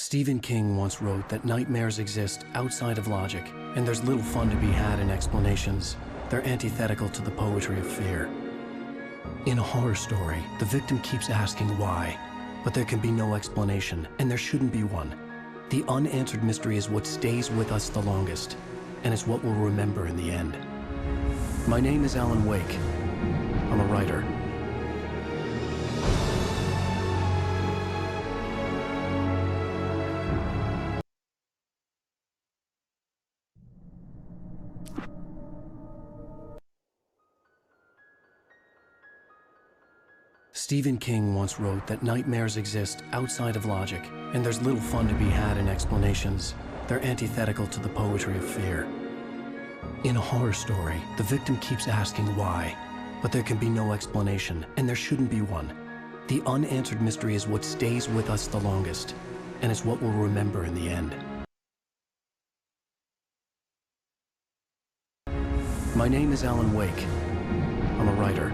Stephen King once wrote that nightmares exist outside of logic, and there's little fun to be had in explanations. They're antithetical to the poetry of fear. In a horror story, the victim keeps asking why, but there can be no explanation, and there shouldn't be one. The unanswered mystery is what stays with us the longest, and it's what we'll remember in the end. My name is Alan Wake. I'm a writer. Stephen King once wrote that nightmares exist outside of logic, and there's little fun to be had in explanations. They're antithetical to the poetry of fear. In a horror story, the victim keeps asking why, but there can be no explanation, and there shouldn't be one. The unanswered mystery is what stays with us the longest, and it's what we'll remember in the end. My name is Alan Wake. I'm a writer.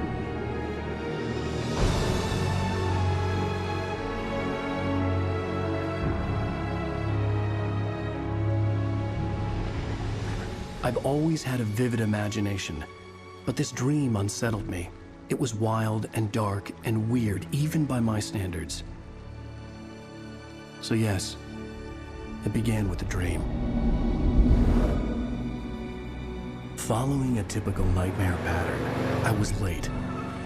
I've always had a vivid imagination, but this dream unsettled me. It was wild and dark and weird, even by my standards. So yes, it began with a dream. Following a typical nightmare pattern, I was late,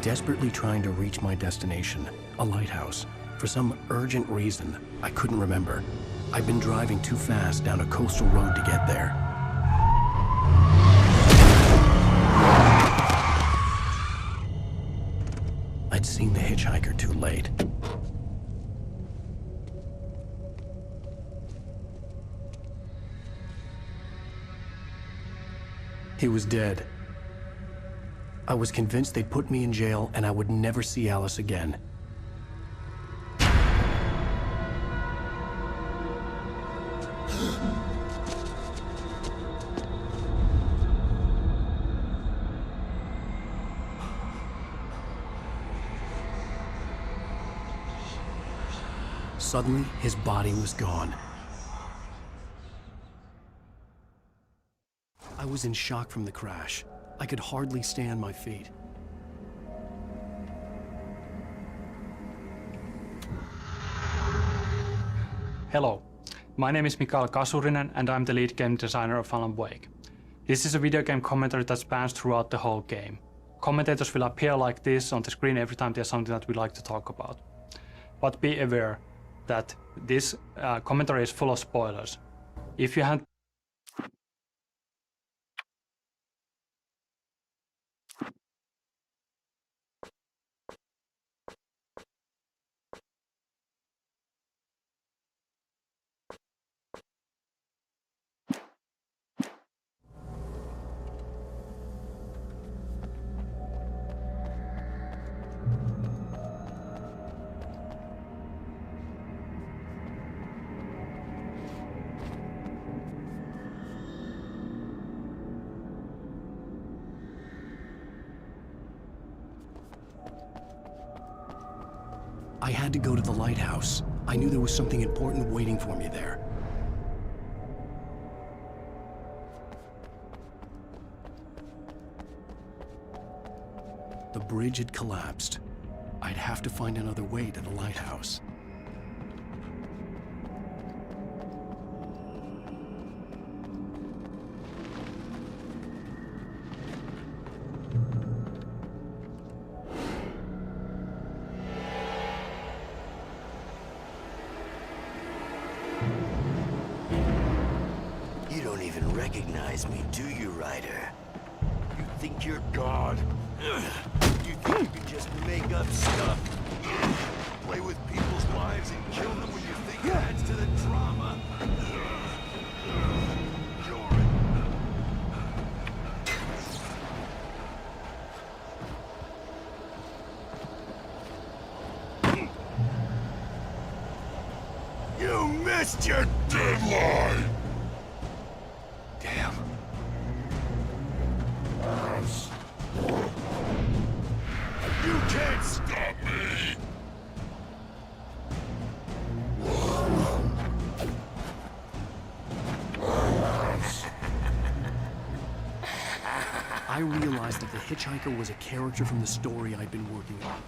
desperately trying to reach my destination, a lighthouse. For some urgent reason, I couldn't remember. I'd been driving too fast down a coastal road to get there. I'd seen the hitchhiker too late. He was dead. I was convinced they'd put me in jail and I would never see Alice again. Suddenly, his body was gone. I was in shock from the crash. I could hardly stay on my feet. Hello, my name is Mikael Kasurinen and I'm the lead game designer of Alan Wake. This is a video game commentary that spans throughout the whole game. Commentators will appear like this on the screen every time there's something that we like to talk about. But be aware that this commentary is full of spoilers. If you had I had to go to the lighthouse. I knew there was something important waiting for me there. The bridge had collapsed. I'd have to find another way to the lighthouse. You don't even recognize me, do you, Ryder? You think you're God? You think you can just make up stuff? Play with people's lives and kill them when you think it adds to the drama? You missed your deadline! Damn. You can't stop me! I realized that the hitchhiker was a character from the story I'd been working on.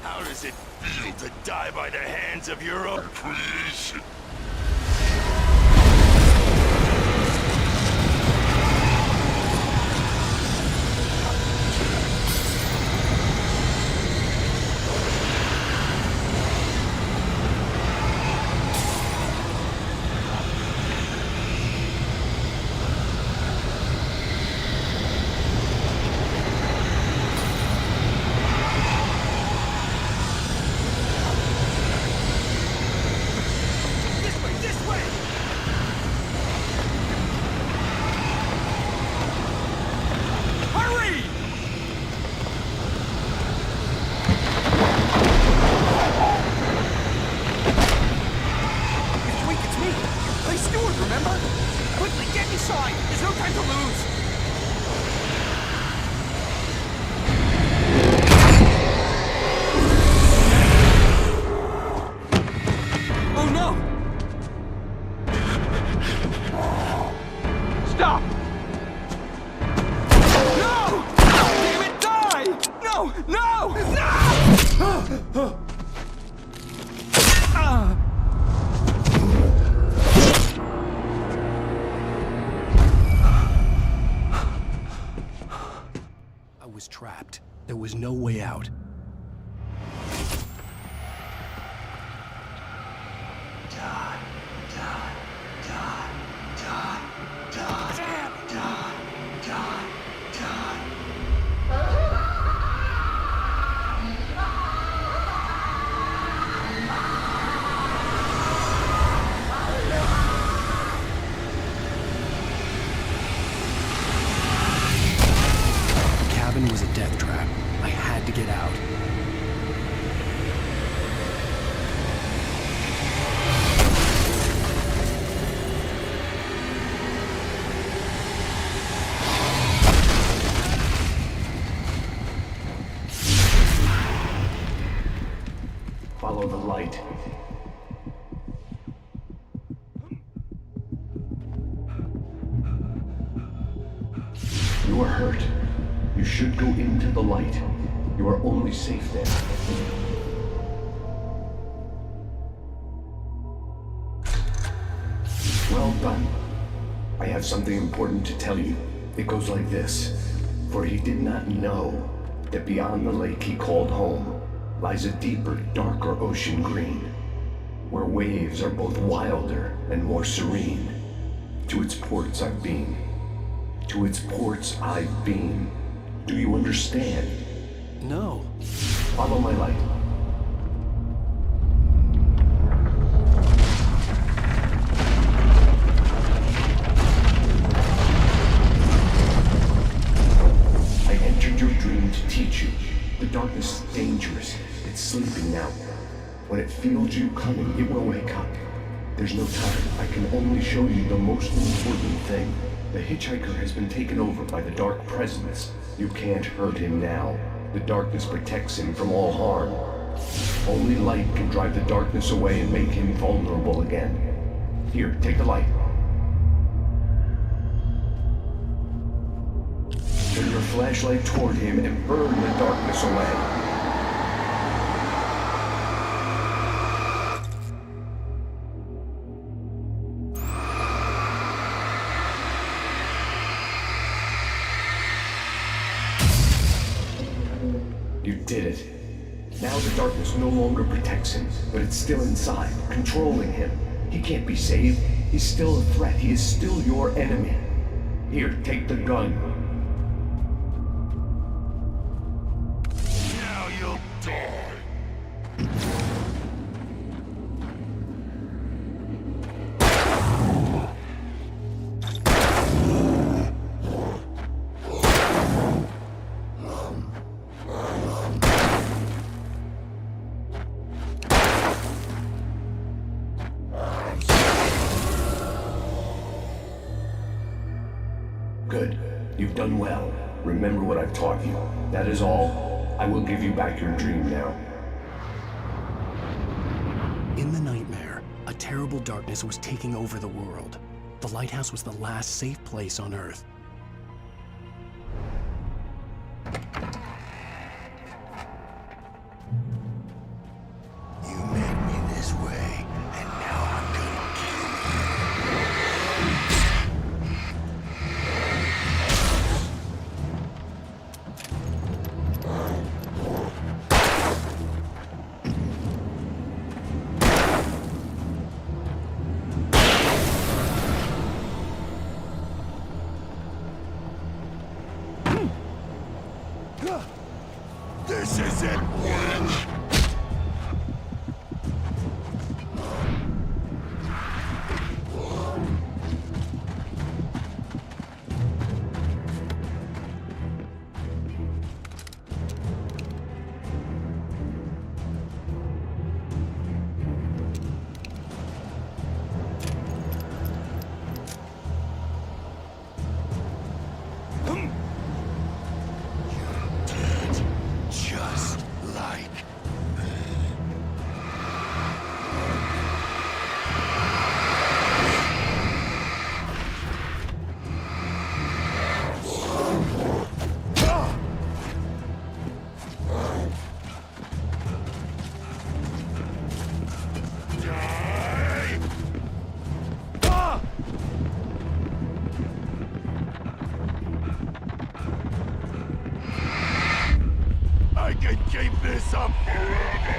How does it feel to die by the hands of your own creation? Stop! No! Damn it, die! No! No! No! I was trapped. There was no way out. The cabin was a death trap. I had to get out. Follow the light. You are hurt. You should go into the light. You are only safe there. Well done. I have something important to tell you. It goes like this. For he did not know that beyond the lake he called home lies a deeper, darker ocean green, where waves are both wilder and more serene. To its ports I've been. To its ports I've been. Do you understand? No. Follow my light. I entered your dream to teach you. The darkness is dangerous. It's sleeping now. When it feels you coming, it will wake up. There's no time. I can only show you the most important thing. The hitchhiker has been taken over by the dark presence. You can't hurt him now. The darkness protects him from all harm. Only light can drive the darkness away and make him vulnerable again. Here, take the light. Turn your flashlight toward him and burn the darkness away. You did it. Now the darkness no longer protects him, but it's still inside, controlling him. He can't be saved. He's still a threat. He is still your enemy. Here, take the gun. Now you'll die. Good. You've done well. Remember what I've taught you. That is all. I will give you back your dream now. In the nightmare, a terrible darkness was taking over the world. The lighthouse was the last safe place on Earth. You made me this way, and now I'm gonna kill you. This is it, witch! Just like I can keep this up forever!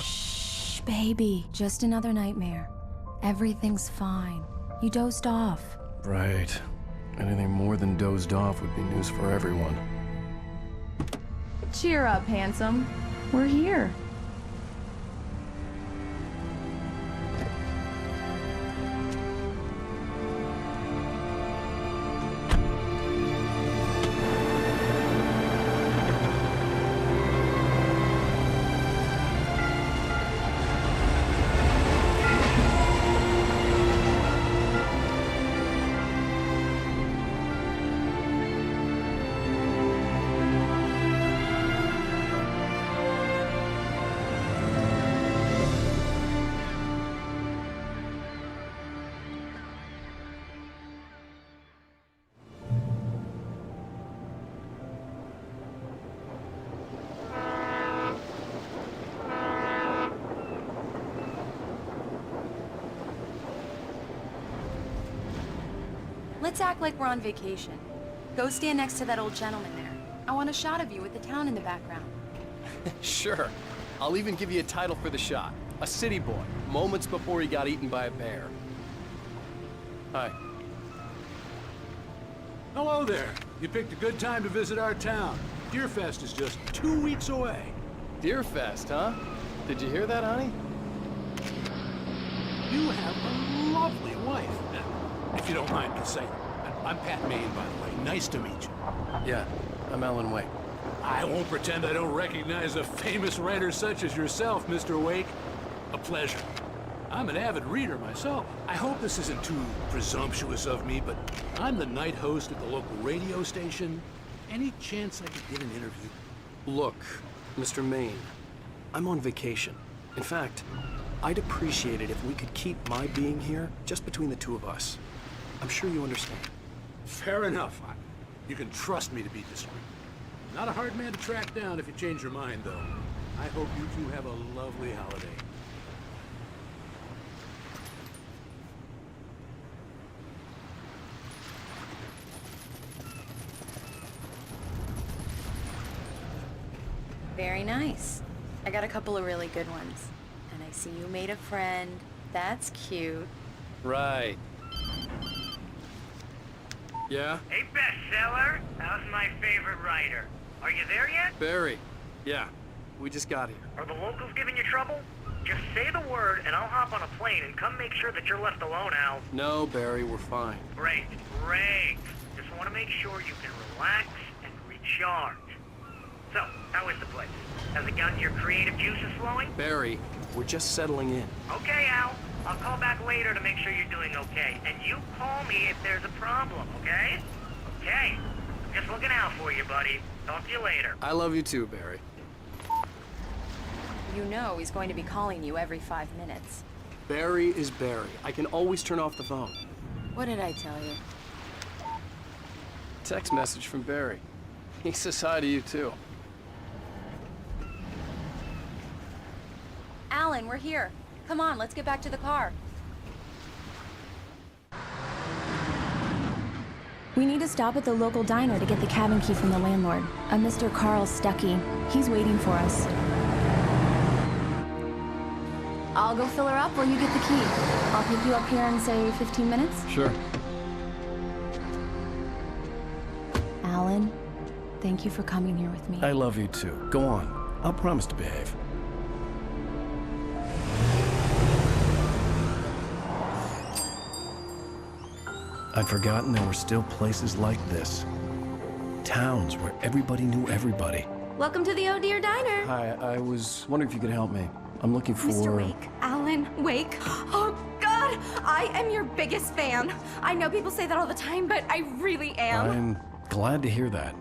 Shh, baby. Just another nightmare. Everything's fine. You dozed off. Right. Anything more than dozed off would be news for everyone. Cheer up, handsome. We're here. Let's act like we're on vacation. Go stand next to that old gentleman there. I want a shot of you with the town in the background. Sure. I'll even give you a title for the shot. A city boy, moments before he got eaten by a bear. Hi. Hello there. You picked a good time to visit our town. Deerfest is just 2 weeks away. Deerfest, huh? Did you hear that, honey? You have a lovely wife. If you don't mind me saying. I'm Pat Maine, by the way. Nice to meet you. Yeah, I'm Alan Wake. I won't pretend I don't recognize a famous writer such as yourself, Mr. Wake. A pleasure. I'm an avid reader myself. I hope this isn't too presumptuous of me, but I'm the night host at the local radio station, any chance I could get an interview? Look, Mr. Maine, I'm on vacation. In fact, I'd appreciate it if we could keep my being here just between the two of us. I'm sure you understand. Fair enough. You can trust me to be discreet. Not a hard man to track down if you change your mind, though. I hope you two have a lovely holiday. Very nice. I got a couple of really good ones. And I see you made a friend. That's cute. Right. Yeah? Hey, bestseller! How's my favorite writer? Are you there yet? Barry. Yeah. We just got here. Are the locals giving you trouble? Just say the word and I'll hop on a plane and come make sure that you're left alone, Al. No, Barry, we're fine. Great, great. Just want to make sure you can relax and recharge. So, how is the place? Has it gotten your creative juices flowing? Barry, we're just settling in. Okay, Al. I'll call back later to make sure you're doing okay. And you call me if there's a problem, okay? Okay. Just looking out for you, buddy. Talk to you later. I love you too, Barry. You know he's going to be calling you every 5 minutes. Barry is Barry. I can always turn off the phone. What did I tell you? Text message from Barry. He says hi to you too. Alan, we're here. Come on, let's get back to the car. We need to stop at the local diner to get the cabin key from the landlord, a Mr. Carl Stuckey. He's waiting for us. I'll go fill her up while you get the key. I'll pick you up here in, say, 15 minutes? Sure. Alan, thank you for coming here with me. I love you too. Go on. I'll promise to behave. I'd forgotten there were still places like this. Towns where everybody knew everybody. Welcome to the Oh Dear Diner. Hi, I was wondering if you could help me. I'm looking for... Mr. Wake. Alan Wake. Oh, God! I am your biggest fan. I know people say that all the time, but I really am. I'm glad to hear that.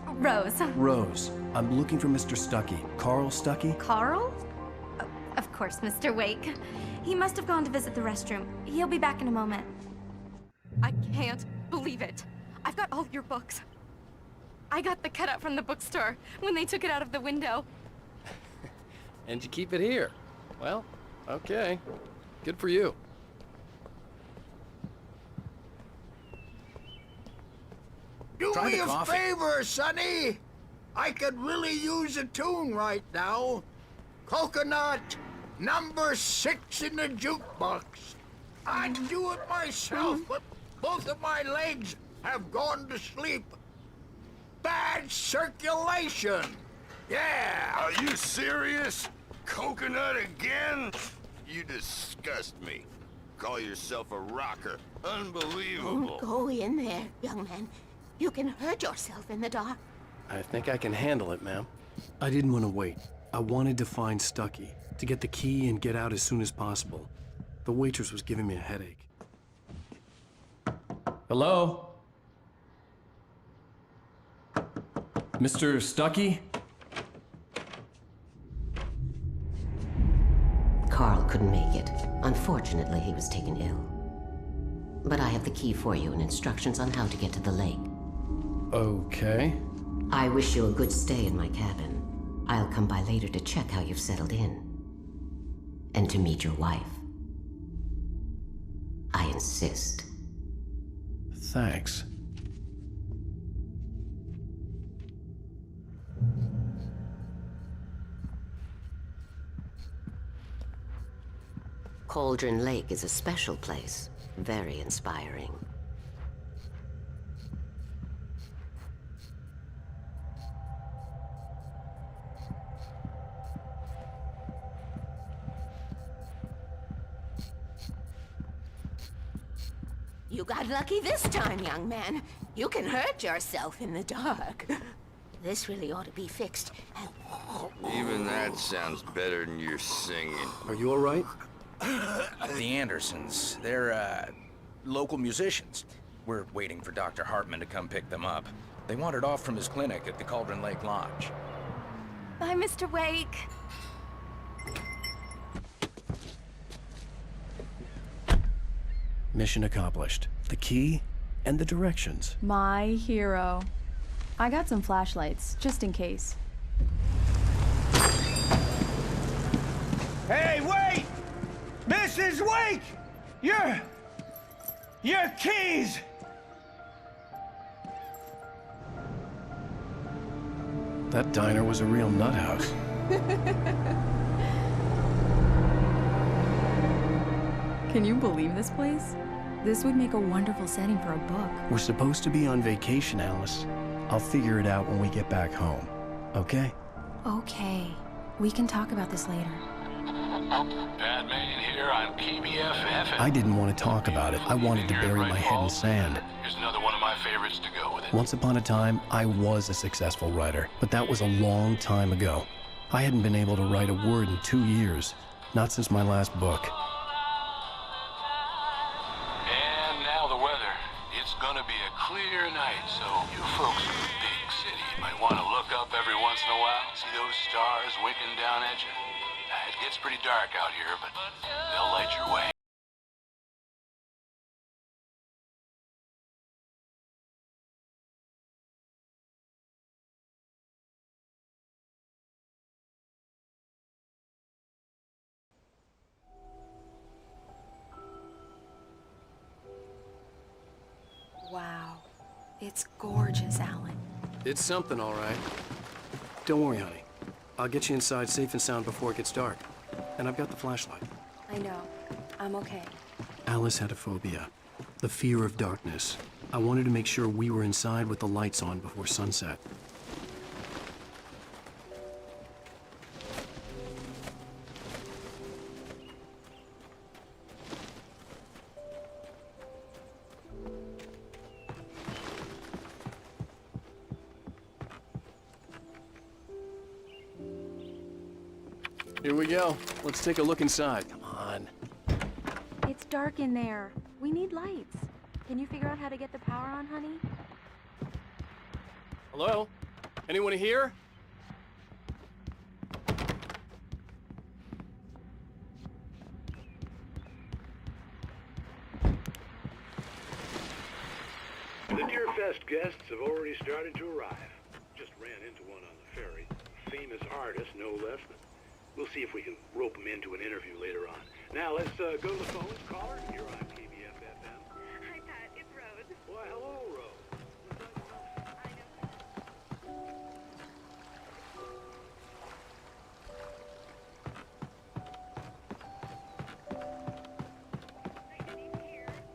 Rose. Rose, I'm looking for Mr. Stuckey. Carl Stuckey? Carl? Oh, of course, Mr. Wake. He must have gone to visit the restroom. He'll be back in a moment. I can't believe it. I've got all your books. I got the cutout from the bookstore when they took it out of the window. And you keep it here. Well, okay. Good for you. Do me a favor, Sonny. I could really use a tune right now. Coconut, number 6 in the jukebox. I'd do it myself, but both of my legs have gone to sleep. Bad circulation. Yeah. Are you serious? Coconut again? You disgust me. Call yourself a rocker. Unbelievable. Don't go in there, young man. You can hurt yourself in the dark. I think I can handle it, ma'am. I didn't want to wait. I wanted to find Stuckey, to get the key and get out as soon as possible. The waitress was giving me a headache. Hello? Mr. Stuckey? Carl couldn't make it. Unfortunately, he was taken ill. But I have the key for you and instructions on how to get to the lake. Okay. I wish you a good stay in my cabin. I'll come by later to check how you've settled in. And to meet your wife. I insist. Thanks. Cauldron Lake is a special place. Very inspiring. You got lucky this time, young man. You can hurt yourself in the dark. This really ought to be fixed. Even that sounds better than your singing. Are you all right? The Andersons. They're, local musicians. We're waiting for Dr. Hartman to come pick them up. They wandered off from his clinic at the Cauldron Lake Lodge. Bye, Mr. Wake. Mission accomplished. The key and the directions. My hero. I got some flashlights, just in case. Hey, wait! Mrs. Wake! Your keys! That diner was a real nut house. Can you believe this place? This would make a wonderful setting for a book. We're supposed to be on vacation, Alice. I'll figure it out when we get back home. Okay? Okay. We can talk about this later. Batman here on KBF-FM. I didn't want to talk about it. I wanted to bury my head in sand. Here's another one of my favorites to go with it. Once upon a time, I was a successful writer, but that was a long time ago. I hadn't been able to write a word in 2 years, not since my last book. And now the weather. It's gonna be a clear night, so you folks in the big city might want to look up every once in a while, see those stars winking down at you. It gets pretty dark out here, but they'll light your way. Wow. It's gorgeous, Alan. It's something, all right. Don't worry, honey. I'll get you inside safe and sound before it gets dark. And I've got the flashlight. I know. I'm okay. Alice had a phobia. The fear of darkness. I wanted to make sure we were inside with the lights on before sunset. Here we go. Let's take a look inside. Come on. It's dark in there. We need lights. Can you figure out how to get the power on, honey? Hello? Anyone here? The Deerfest guests have already started to arrive. Just ran into one on the ferry. Famous artist, no less than. We'll see if we can rope him into an interview later on. Now, let's go to the phones. Caller, you're on KBF-FM. Hi, Pat. It's Rose. Why, hello, Rose.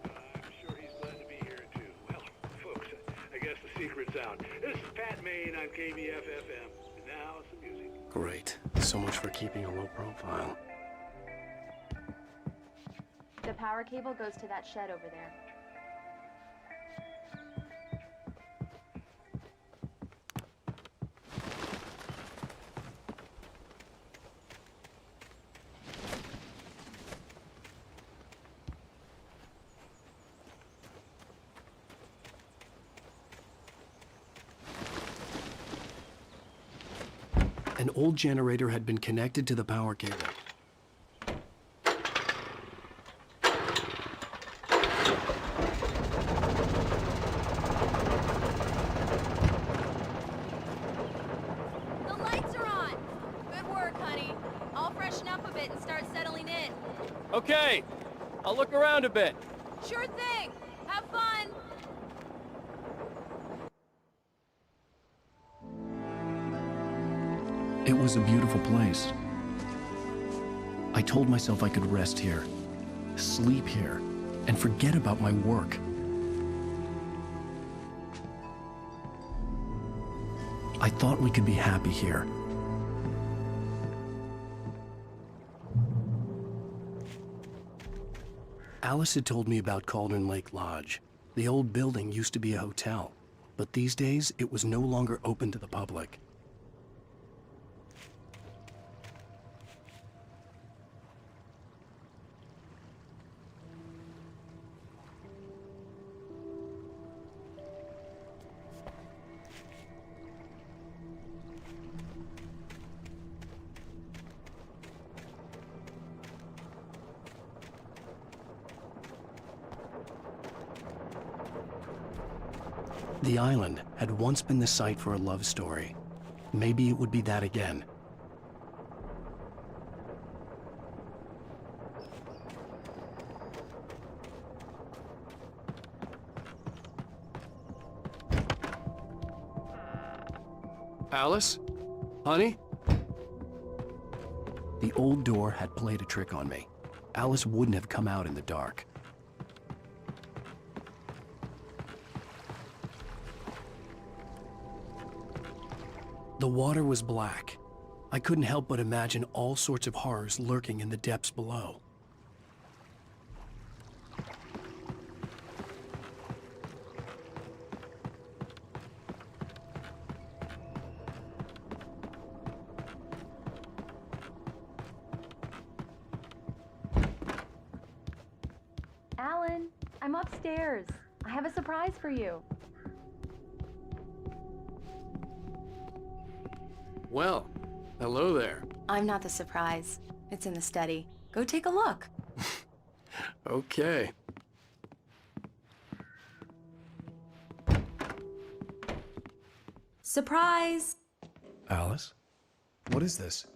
I'm sure he's glad to be here, too. Well, folks, I guess the secret's out. This is Pat Maine on KBF-FM. And now, some music. Great. So much for keeping a low profile. The power cable goes to that shed over there. An old generator had been connected to the power cable. The lights are on! Good work, honey. I'll freshen up a bit and start settling in. Okay. I'll look around a bit. Sure thing! Have fun! It was a beautiful place. I told myself I could rest here, sleep here, and forget about my work. I thought we could be happy here. Alice had told me about Cauldron Lake Lodge. The old building used to be a hotel, but these days it was no longer open to the public. The island had once been the site for a love story. Maybe it would be that again. Alice? Honey? The old door had played a trick on me. Alice wouldn't have come out in the dark. The water was black. I couldn't help but imagine all sorts of horrors lurking in the depths below. Alan, I'm upstairs. I have a surprise for you. Well, hello there. I'm not the surprise. It's in the study. Go take a look. Okay. Surprise! Alice? What is this?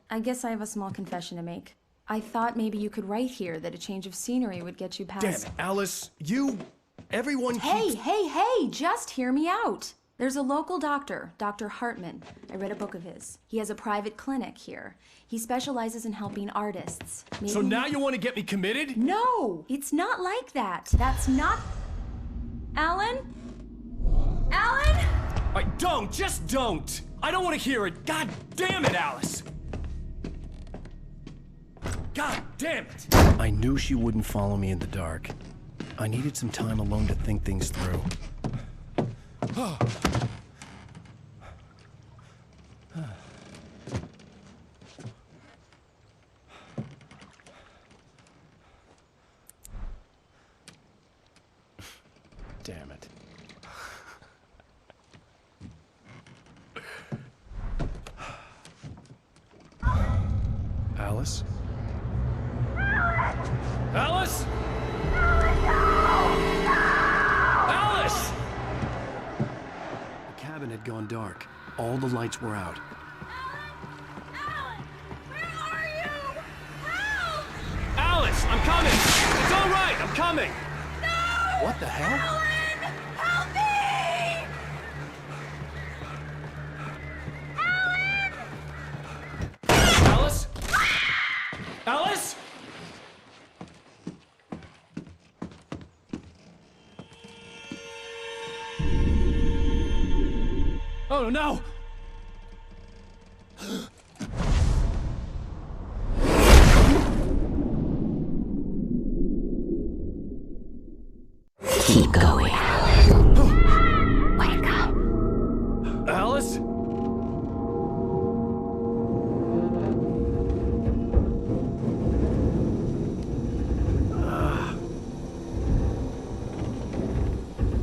I guess I have a small confession to make. I thought maybe you could write here that a change of scenery would get you past... Damn it, Alice, everyone Hey, keeps... hey, just hear me out. There's a local doctor, Dr. Hartman. I read a book of his. He has a private clinic here. He specializes in helping artists. Maybe... So now you want to get me committed? No, it's not like that. That's not... Alan? Alan? Just don't! I don't want to hear it! God damn it, Alice! God damn it! I knew she wouldn't follow me in the dark. I needed some time alone to think things through. Damn it. Alice? Alice? Alice! The cabin had gone dark. All the lights were out. Alice, I'm coming! It's all right, I'm coming! No! What the hell? Help me! Alice? Alice? Oh no! Keep going. Wake up. Alice?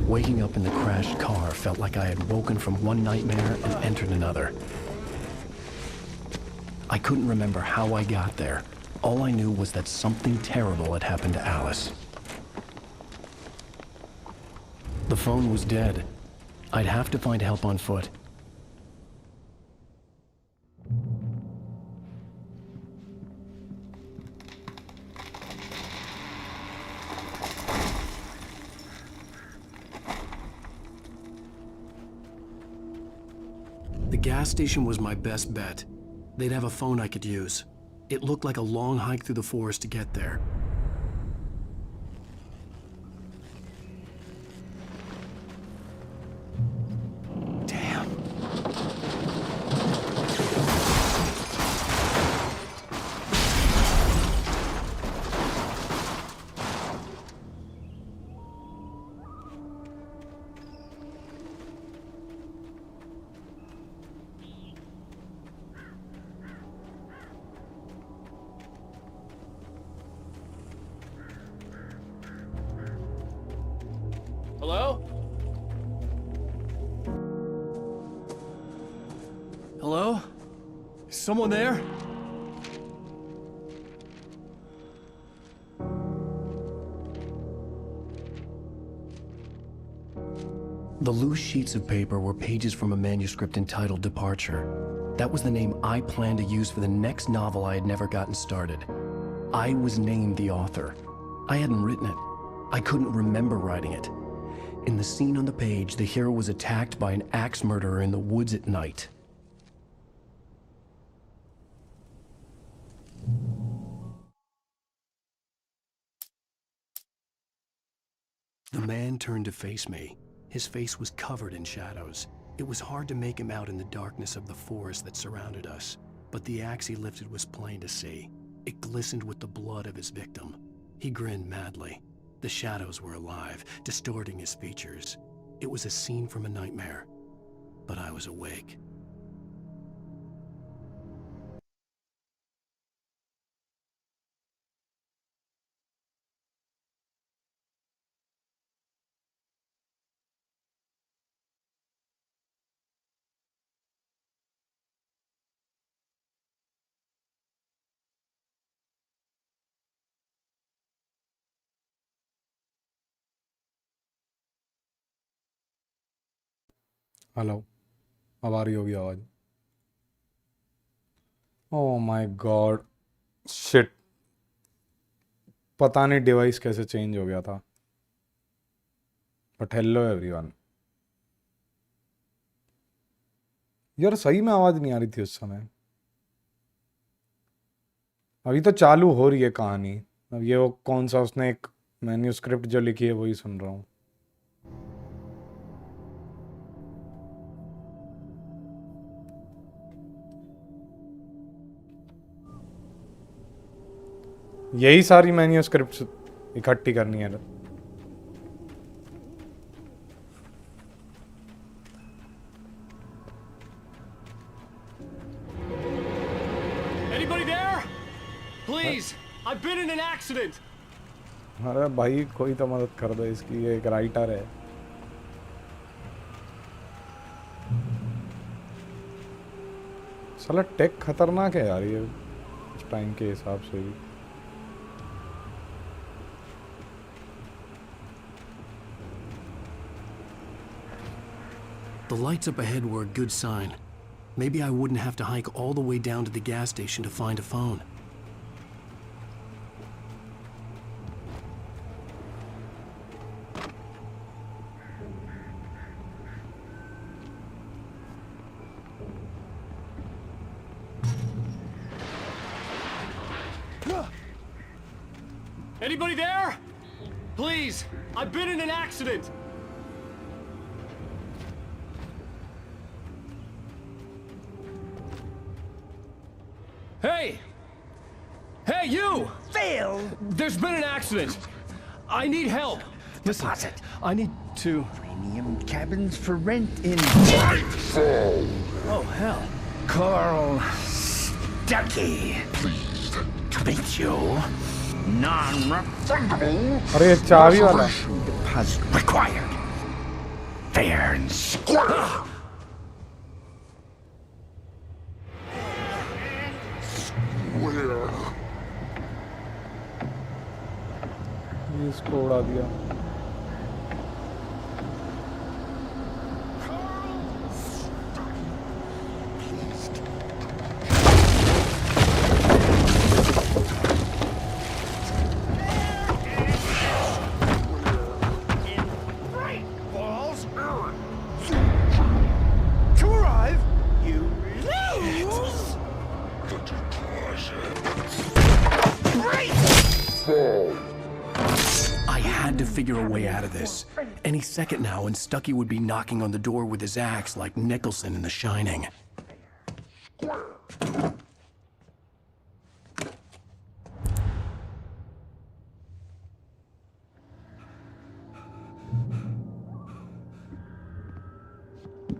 Waking up in the crashed car felt like I had woken from one nightmare and entered another. I couldn't remember how I got there. All I knew was that something terrible had happened to Alice. The phone was dead. I'd have to find help on foot. The gas station was my best bet. They'd have a phone I could use. It looked like a long hike through the forest to get there. Damn. Hello? Hello? Is someone there? The loose sheets of paper were pages from a manuscript entitled Departure. That was the name I planned to use for the next novel I had never gotten started. I was named the author. I hadn't written it. I couldn't remember writing it. In the scene on the page, the hero was attacked by an axe murderer in the woods at night. The man turned to face me. His face was covered in shadows. It was hard to make him out in the darkness of the forest that surrounded us, but the axe he lifted was plain to see. It glistened with the blood of his victim. He grinned madly. The shadows were alive, distorting his features. It was a scene from a nightmare, but I was awake. Hello अब आ रही होगी आवाज oh my God shit पता नहीं device कैसे change हो गया था बट हेलो एवरीवन यार सही में आवाज नहीं आ रही थी उस समय अभी तो चालू हो रही है कहानी अब ये वो कौन सा उसने एक मैन्यूस्क्रिप्ट जो लिखी है वही सुन रहा हूँ यही सारी मैन्यूस्क्रिप्ट्स इकट्ठी करनी है Anybody there? Please, I've been in an accident. अरे भाई कोई तो मदद कर दो इसकी ये एक राइटर है साला टेक खतरनाक है यार ये इस टाइम के हिसाब से भी The lights up ahead were a good sign. Maybe I wouldn't have to hike all the way down to the gas station to find a phone. Anybody there? Please, I've been in an accident. Hey! Hey, you! Phil! There's been an accident. I need help. Listen, I need to... Premium cabins for rent in... Oh, hell. Carl Stuckey. Pleased to meet you. Non-refundable. अरे ये चाबी वाला deposit required. Fair and square. इसको उड़ा दिया To arrive, you lose. I had to figure a way out of this. Any second now, and Stuckey would be knocking on the door with his axe like Nicholson in The Shining.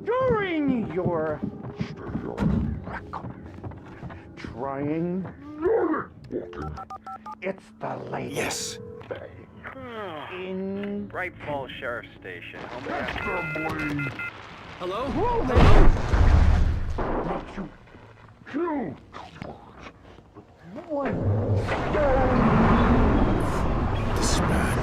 During your trying, it's the latest. Yes. In Bright Falls Sheriff Station. Hello? makes you kill with one This is bad.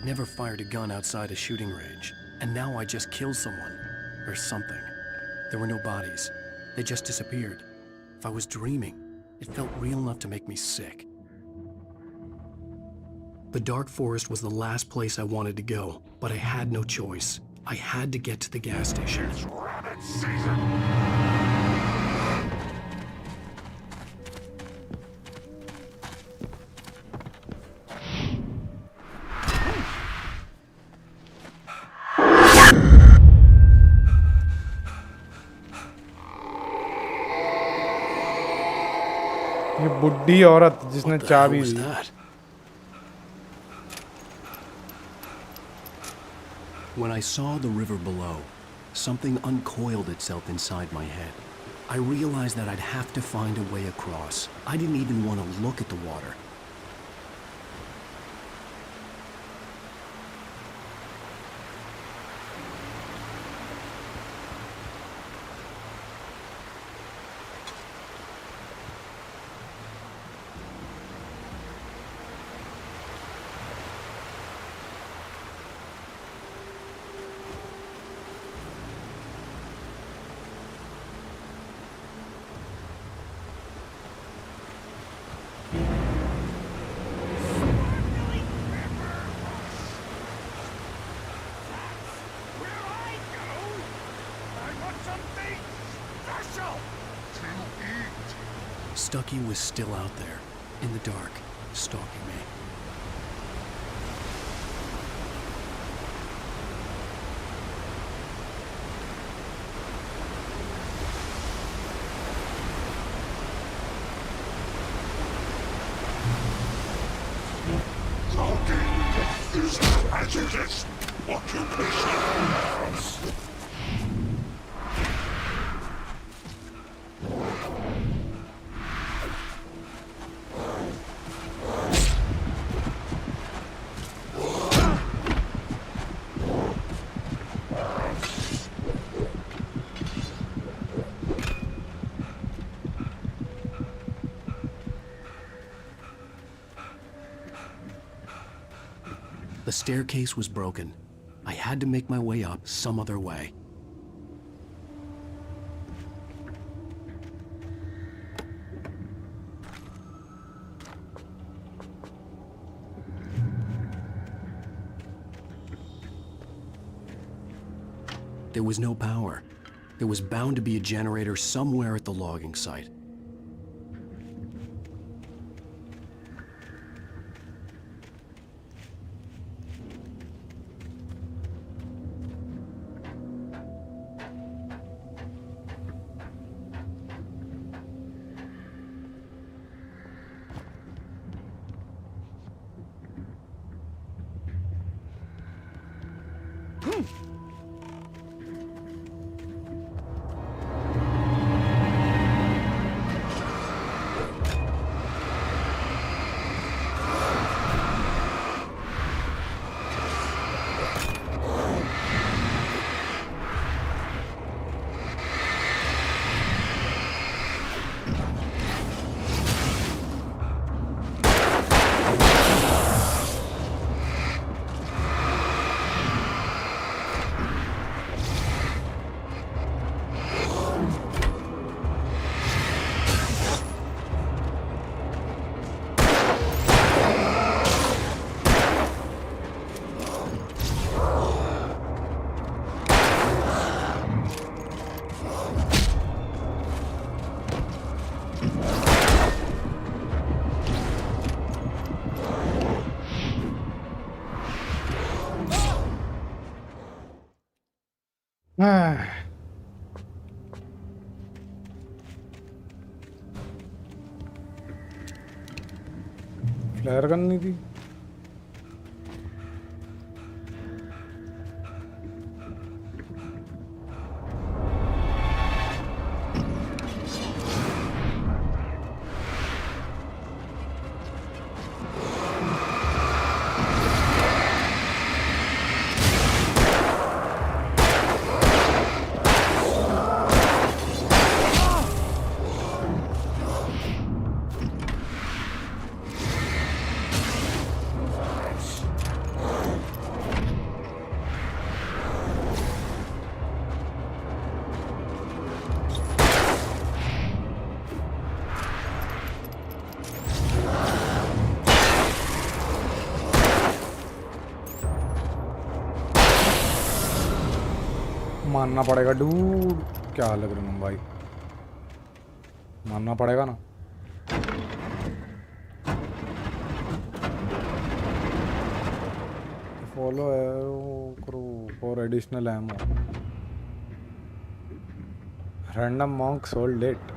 I'd never fired a gun outside a shooting range, and now I just killed someone. Or something. There were no bodies. They just disappeared. If I was dreaming, it felt real enough to make me sick. The dark forest was the last place I wanted to go, but I had no choice. I had to get to the gas station. It's rabbit season! ये बुड्ढी औरत जिसने चाबी दी। When I saw the river below, something uncoiled itself inside my head. I realized that I'd have to find a way across. I didn't even want to look at the water. Stucky was still out there, in the dark, stalking me. Talking is hazardous occupation. The staircase was broken. I had to make my way up some other way. There was no power. There was bound to be a generator somewhere at the logging site. Flare gun नहीं थी। मानना पड़ेगा dude. क्या हाल है ब्रह्म भाई, मानना पड़ेगा ना। फॉलो एरो करो for additional ammo. Random monk sold it.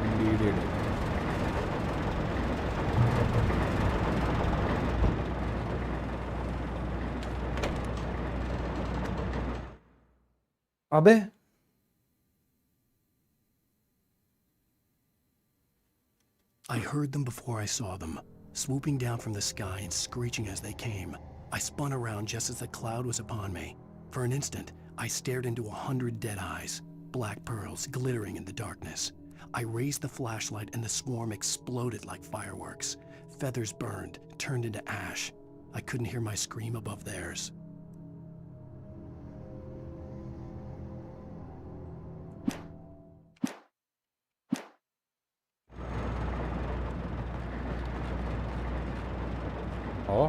Indeed. अबे I heard them before I saw them, swooping down from the sky and screeching as they came. I spun around just as the cloud was upon me. For an instant, I stared into 100 dead eyes, black pearls glittering in the darkness. I raised the flashlight and the swarm exploded like fireworks. Feathers burned, turned into ash. I couldn't hear my scream above theirs. Oh.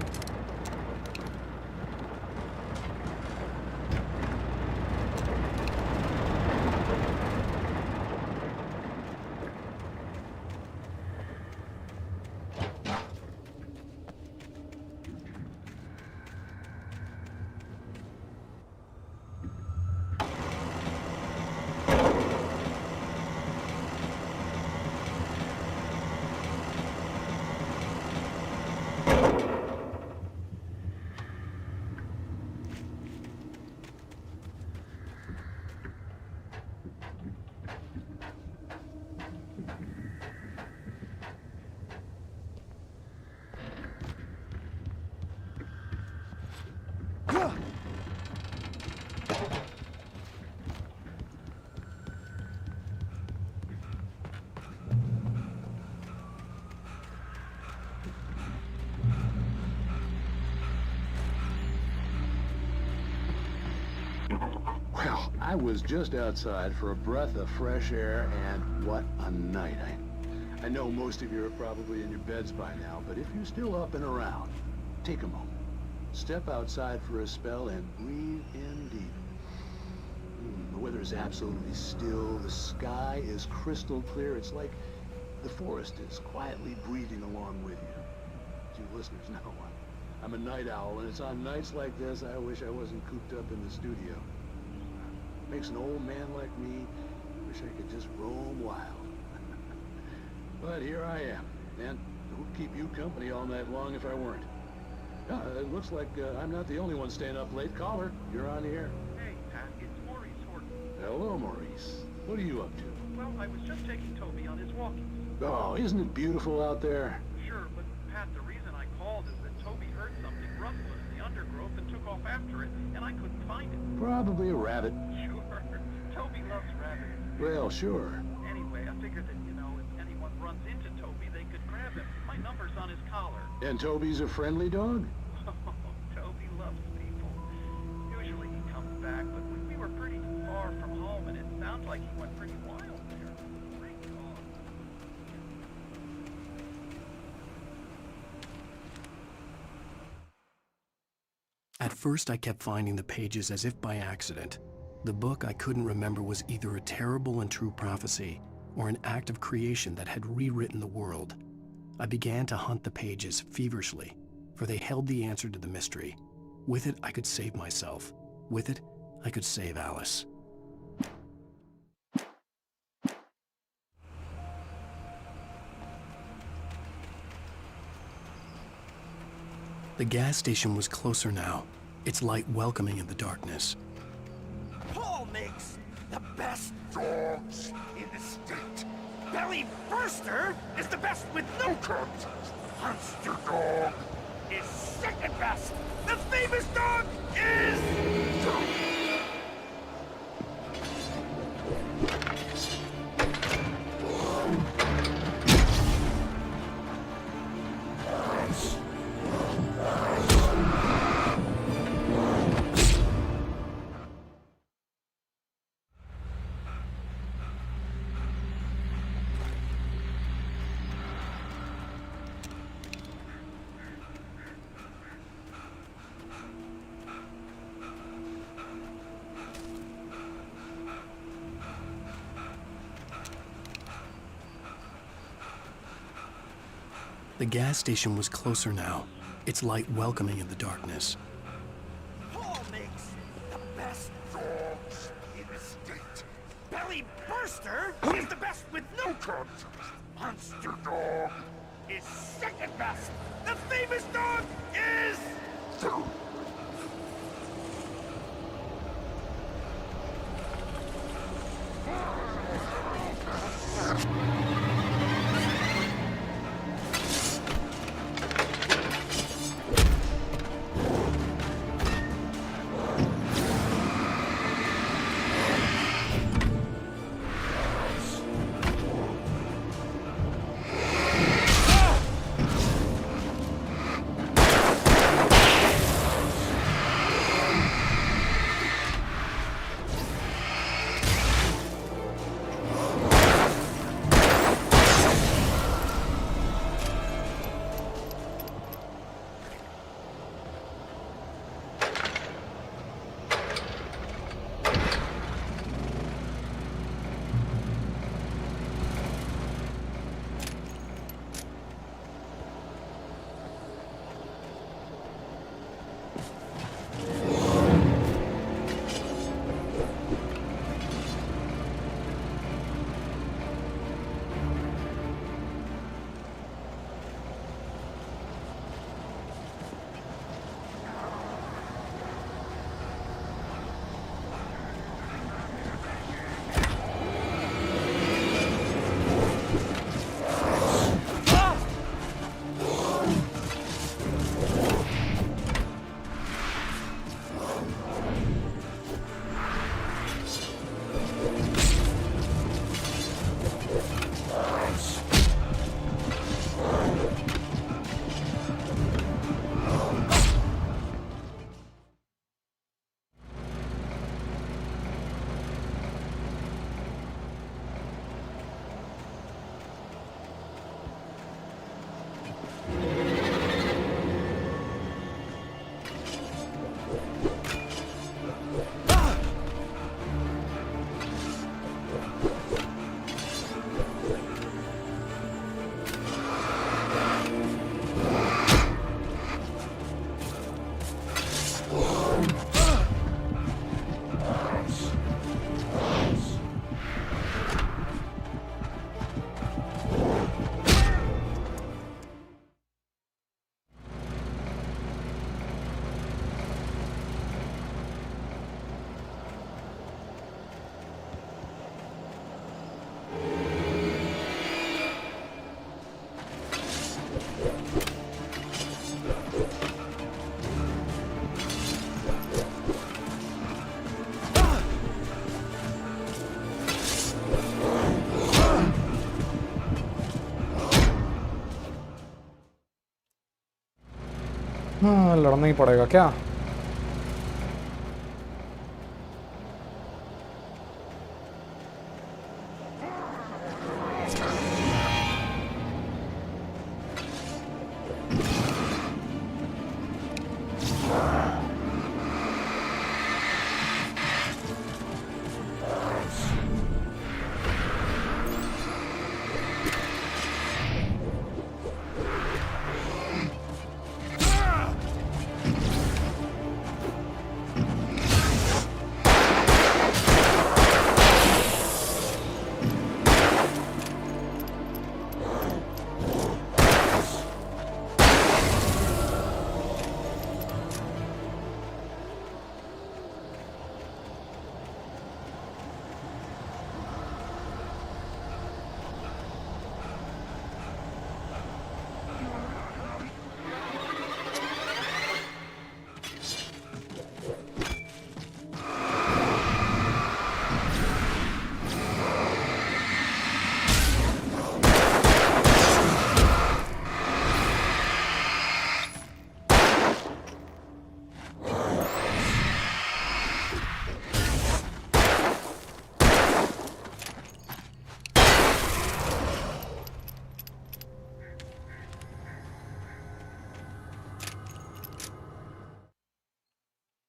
Well, I was just outside for a breath of fresh air, and what a night. I know most of you are probably in your beds by now, but if you're still up and around, take a moment. Step outside for a spell and breathe in deep. The weather is absolutely still. The sky is crystal clear. It's like the forest is quietly breathing along with you. As you listeners know, I'm a night owl, and it's on nights like this I wish I wasn't cooped up in the studio. Makes an old man like me wish I could just roam wild. But here I am, and who'd keep you company all night long if I weren't? It looks like I'm not the only one staying up late. Caller, you're on the air. Hey, Pat, it's Maurice Horton. Hello, Maurice. What are you up to? Well, I was just taking Toby on his walkies. Oh, isn't it beautiful out there? Sure, but Pat, the reason I called is that Toby heard something rustling in the undergrowth and took off after it, and I couldn't find it. Probably a rabbit. Sure. Toby loves rabbits. Well, sure. Anyway, I figured that, if anyone runs into Toby, they could grab him. My number's on his collar. And Toby's a friendly dog? Oh, Toby loves people. Usually he comes back, but we were pretty far from home, and it sounds like he went pretty wild there. Great dog. At first, I kept finding the pages as if by accident. The book I couldn't remember was either a terrible and true prophecy or an act of creation that had rewritten the world. I began to hunt the pages feverishly, for they held the answer to the mystery. With it, I could save myself. With it, I could save Alice. The gas station was closer now, its light welcoming in the darkness. Paul makes the best dogs in the state. Belly Burster is the best with no contest. Monster Dog is second best. The famous dog is... The gas station was closer now, its light welcoming in the darkness. Paul makes the best dogs in the state. Belly Burster is the best with no contest. Monster Dog is second best. The famous dog is... हाँ लड़ना ही पड़ेगा क्या?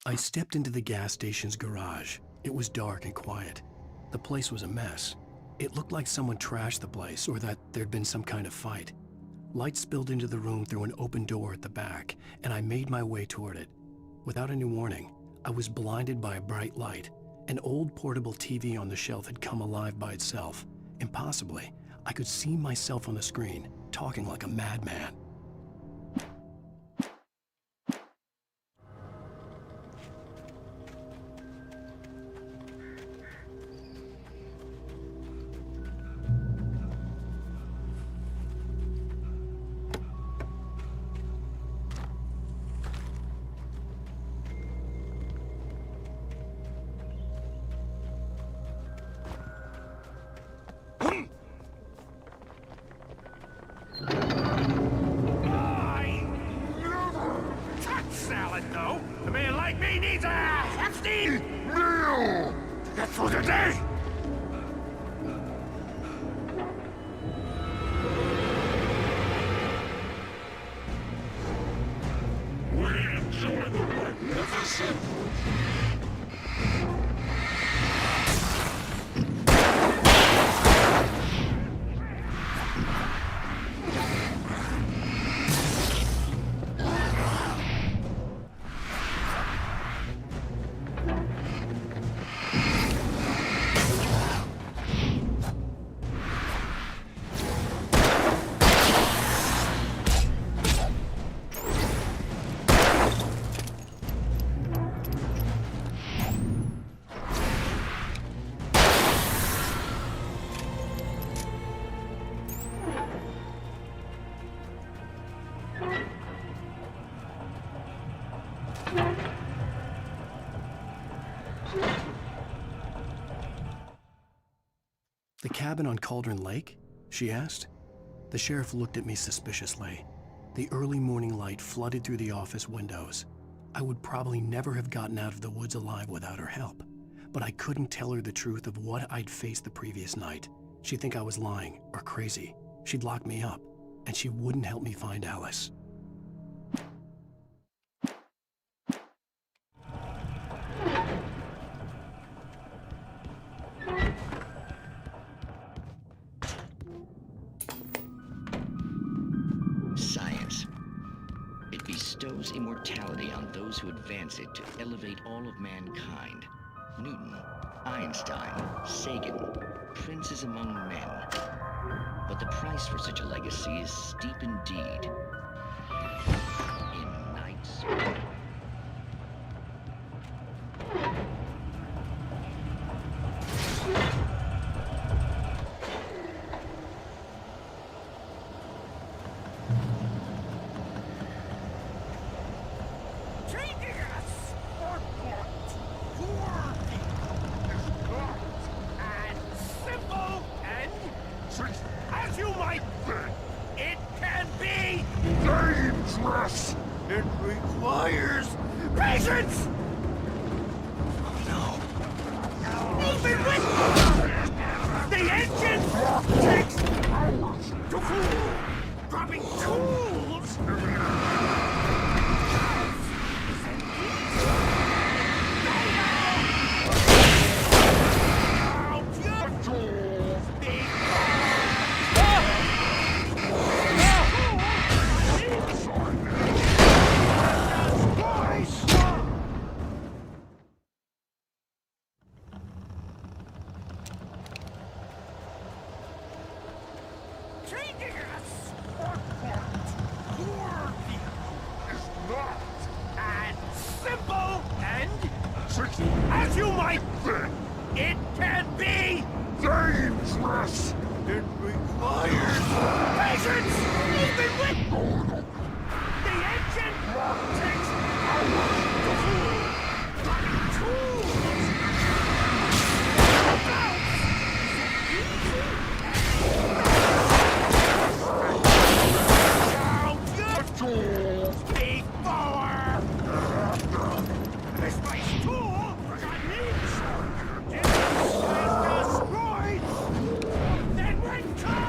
I stepped into the gas station's garage. It was dark and quiet. The place was a mess. It looked like someone trashed the place or that there'd been some kind of fight. Light spilled into the room through an open door at the back, and I made my way toward it. Without any warning, I was blinded by a bright light. An old portable TV on the shelf had come alive by itself. Impossibly, I could see myself on the screen, talking like a madman. Salad, though. A man like me needs a hefty meal to get through the day. We enjoy the magnificent. The cabin on Cauldron Lake? She asked. The sheriff looked at me suspiciously. The early morning light flooded through the office windows. I would probably never have gotten out of the woods alive without her help, but I couldn't tell her the truth of what I'd faced the previous night. She'd think I was lying or crazy. She'd lock me up, and she wouldn't help me find Alice. Science. It bestows immortality on those who advance it to elevate all of mankind. Newton, Einstein, Sagan, princes among men. But the price for such a legacy is steep indeed. In nights. As you might think, it can be dangerous. It requires patience. Oh no! Even with the engine takes hours to cool. Dropping tools. As you might think, it can be dangerous. It requires patience, even with the engine takes hours to cool. Running tools. Tools before this place tool got needs. If this is destroyed, then winter.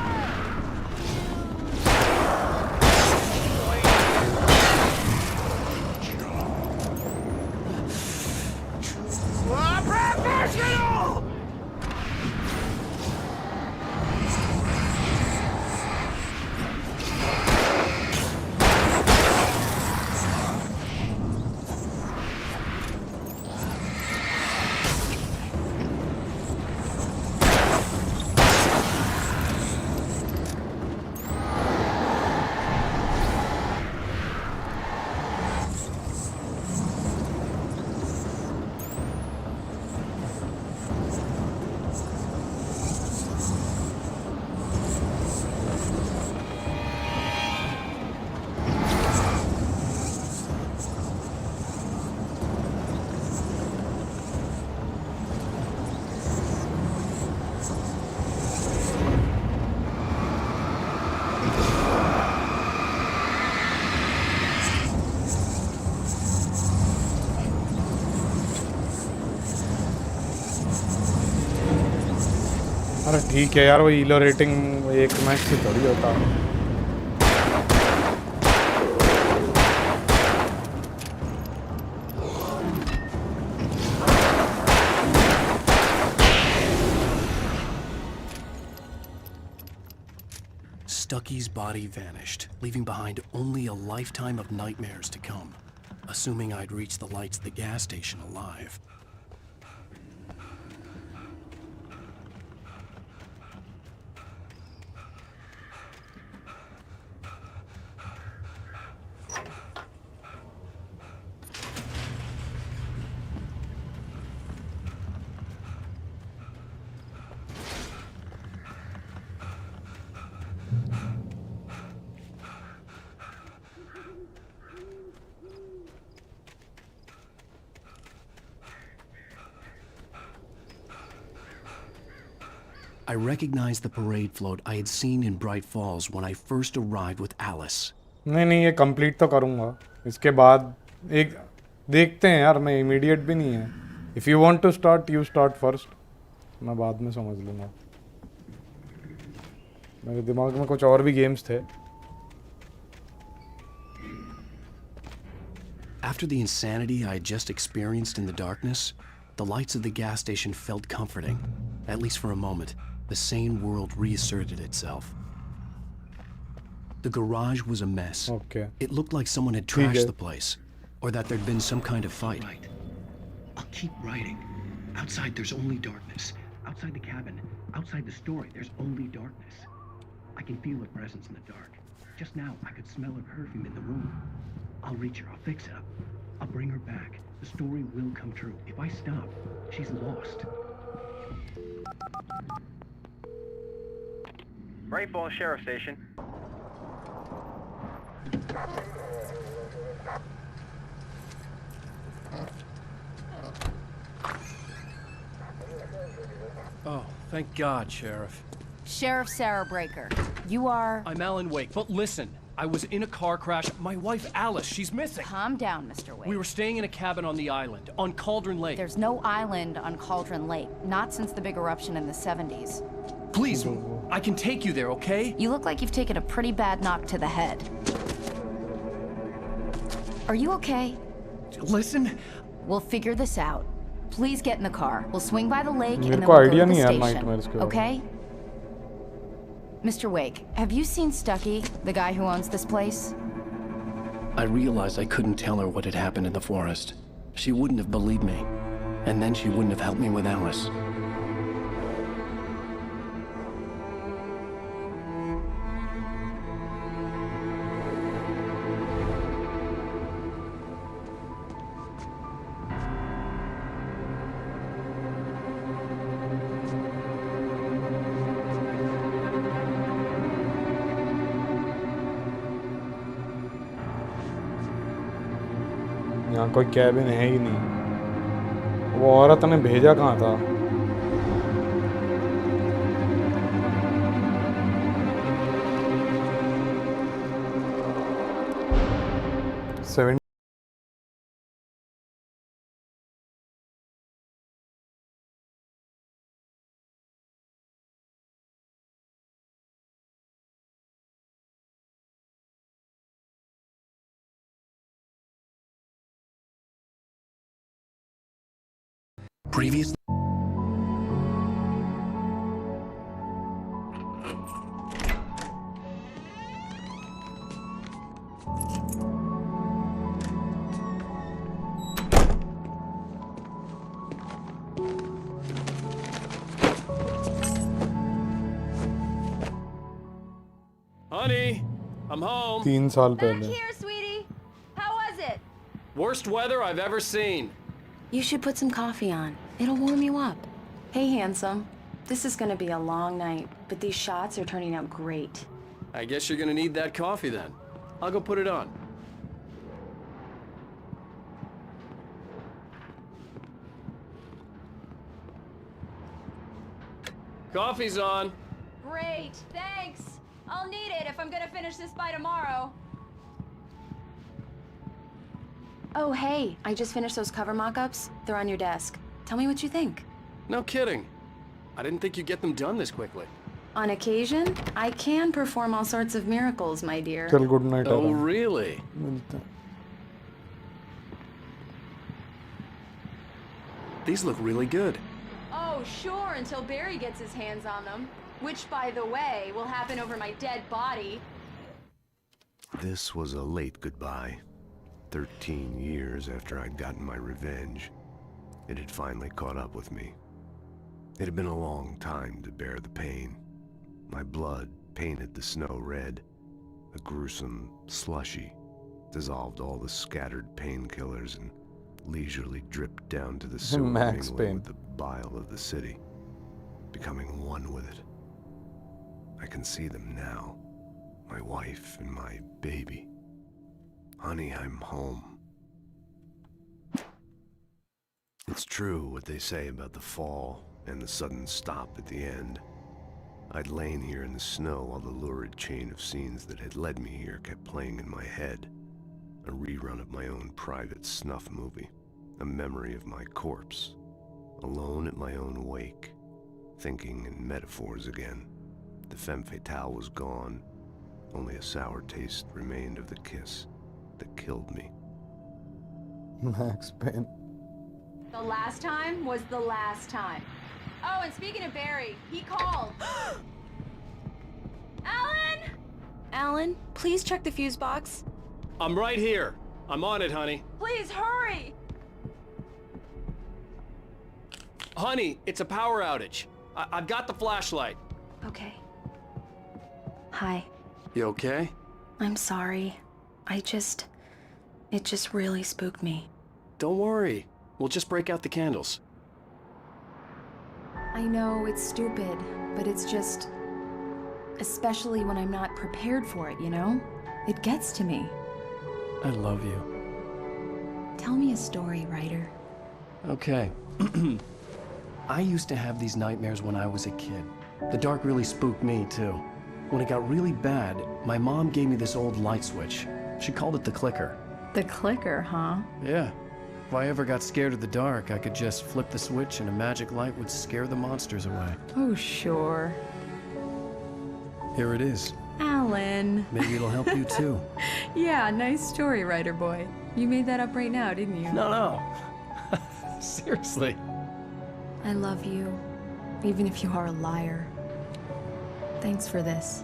ठीक है यार, वो ईलो rating एक match से थोड़ी होता। Stucky's body vanished, leaving behind only a lifetime of nightmares to come, assuming I'd reach the lights of the gas station alive. I recognized the parade float I had seen in Bright Falls when I first arrived with Alice. नहीं ये complete तो करूँगा। इसके बाद एक देखते हैं यार, मैं इमीडिएट भी नहीं है। If you want to start, you start first, मैं बाद में समझ लूँगा। मेरे दिमाग में कुछ और भी गेम्स थे। After the insanity I had just experienced in the darkness, the lights of the gas station felt comforting, at least for a moment. The sane world reasserted itself. The garage was a mess. Okay. It looked like someone had trashed the place, or that there'd been some kind of fight. Right. I'll keep writing. Outside, there's only darkness. Outside the cabin, outside the story, there's only darkness. I can feel her presence in the dark. Just now, I could smell her perfume in the room. I'll reach her. I'll fix it up. I'll bring her back. The story will come true. If I stop, she's lost. Bright Falls Sheriff Station. Oh, thank God, Sheriff. Sheriff Sarah Breaker. You are... I'm Alan Wake, but listen. I was in a car crash. My wife, Alice, she's missing. Calm down, Mr. Wake. We were staying in a cabin on the island, on Cauldron Lake. There's no island on Cauldron Lake. Not since the big eruption in the 70s. Please, I can take you there, okay? You look like you've taken a pretty bad knock to the head. Are you okay? Listen. We'll figure this out. Please get in the car. We'll swing by the lake and then we'll go to the station. Okay? Mr. Wake, have you seen Stucky, the guy who owns this place? I realized I couldn't tell her what had happened in the forest. She wouldn't have believed me, and then she wouldn't have helped me with Alice. यहाँ कोई cabin है ही नहीं। वो औरत ने भेजा कहाँ था? Previously. Honey, I'm home. 3 साल पहले. Back here, sweetie. How was it? Worst weather I've ever seen. You should put some coffee on. It'll warm you up. Hey, handsome. This is gonna be a long night, but these shots are turning out great. I guess you're gonna need that coffee then. I'll go put it on. Coffee's on. Great, thanks. I'll need it if I'm gonna finish this by tomorrow. Oh, hey, I just finished those cover mock-ups. They're on your desk. Tell me what you think. No kidding. I didn't think you'd get them done this quickly. On occasion, I can perform all sorts of miracles, my dear. चल good night. Oh, really? मिलते हैं. These look really good. Oh, sure, until Barry gets his hands on them. Which, by the way, will happen over my dead body. This was a late goodbye. 13 years after I'd gotten my revenge, it had finally caught up with me. It had been a long time to bear the pain. My blood painted the snow red. A gruesome slushy dissolved all the scattered painkillers and leisurely dripped down to the sewer, Max mingling Payne. with the bile of the city, becoming one with it. I can see them now, my wife and my baby. Honey, I'm home. It's true what they say about the fall and the sudden stop at the end. I'd lain here in the snow while the lurid chain of scenes that had led me here kept playing in my head. A rerun of my own private snuff movie. A memory of my corpse. Alone at my own wake. Thinking in metaphors again. The femme fatale was gone. Only a sour taste remained of the kiss that killed me. Max Payne. The last time was the last time. Oh, and speaking of Barry, he called. Alan! Alan, please check the fuse box. I'm right here. I'm on it, honey. Please hurry! Honey, it's a power outage. I've got the flashlight. Okay. Hi. You okay? I'm sorry. It just really spooked me. Don't worry. We'll just break out the candles. I know it's stupid, but it's just... Especially when I'm not prepared for it, you know? It gets to me. I love you. Tell me a story, writer. Okay. I used to have these nightmares when I was a kid. The dark really spooked me, too. When it got really bad, my mom gave me this old light switch. She called it the clicker. The clicker, huh? Yeah. If I ever got scared of the dark, I could just flip the switch and a magic light would scare the monsters away. Oh, sure. Here it is. Alan. Maybe it'll help you, too. Yeah, nice story, writer boy. You made that up right now, didn't you? No. Seriously. I love you, even if you are a liar. Thanks for this.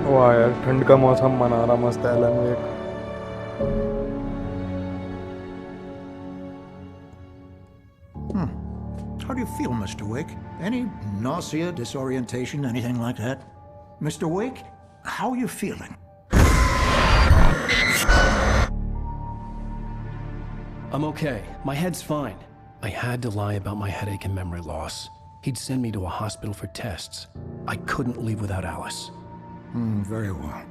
वाह यार ठंड का मौसम मना रहा मस्त Alan Wake. How do you feel, Mr. Wake? Any nausea, disorientation, anything like that? Mr. Wake, how are you feeling? I'm okay. My head's fine. I had to lie about my headache and memory loss. He'd send me to a hospital for tests. I couldn't leave without Alice. Very well.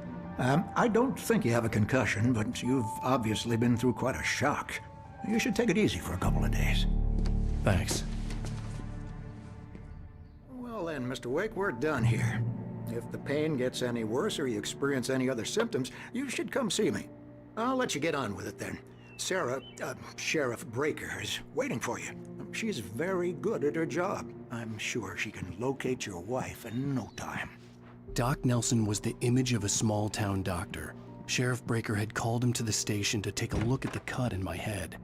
I don't think you have a concussion, but you've obviously been through quite a shock. You should take it easy for a couple of days. Thanks. Well then, Mr. Wake, we're done here. If the pain gets any worse or you experience any other symptoms, you should come see me. I'll let you get on with it then. Sarah, Sheriff Breaker, is waiting for you. She's very good at her job. I'm sure she can locate your wife in no time. Doc Nelson was the image of a small-town doctor. Sheriff Breaker had called him to the station to take a look at the cut in my head.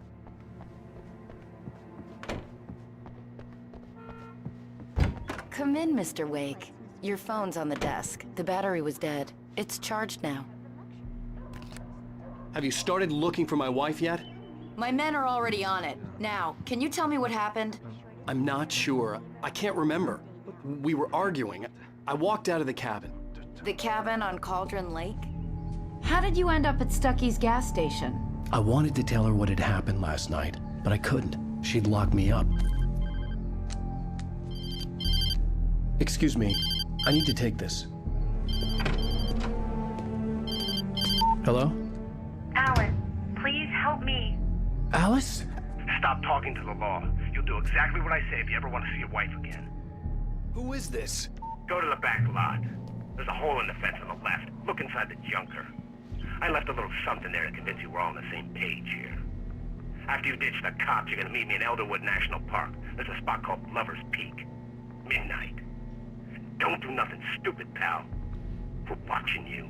Come in, Mr. Wake. Your phone's on the desk. The battery was dead. It's charged now. Have you started looking for my wife yet? My men are already on it. Now, can you tell me what happened? I'm not sure. I can't remember. We were arguing. I walked out of the cabin. The cabin on Cauldron Lake? How did you end up at Stucky's gas station? I wanted to tell her what had happened last night, but I couldn't. She'd lock me up. Excuse me. I need to take this. Hello? Alan, please help me. Alice? Stop talking to the law. You'll do exactly what I say if you ever want to see your wife again. Who is this? Go to the back lot. There's a hole in the fence on the left. Look inside the junker. I left a little something there to convince you we're all on the same page here. After you ditch the cops, you're gonna meet me in Elderwood National Park. There's a spot called Lover's Peak. Midnight. Don't do nothing stupid, pal. We're watching you.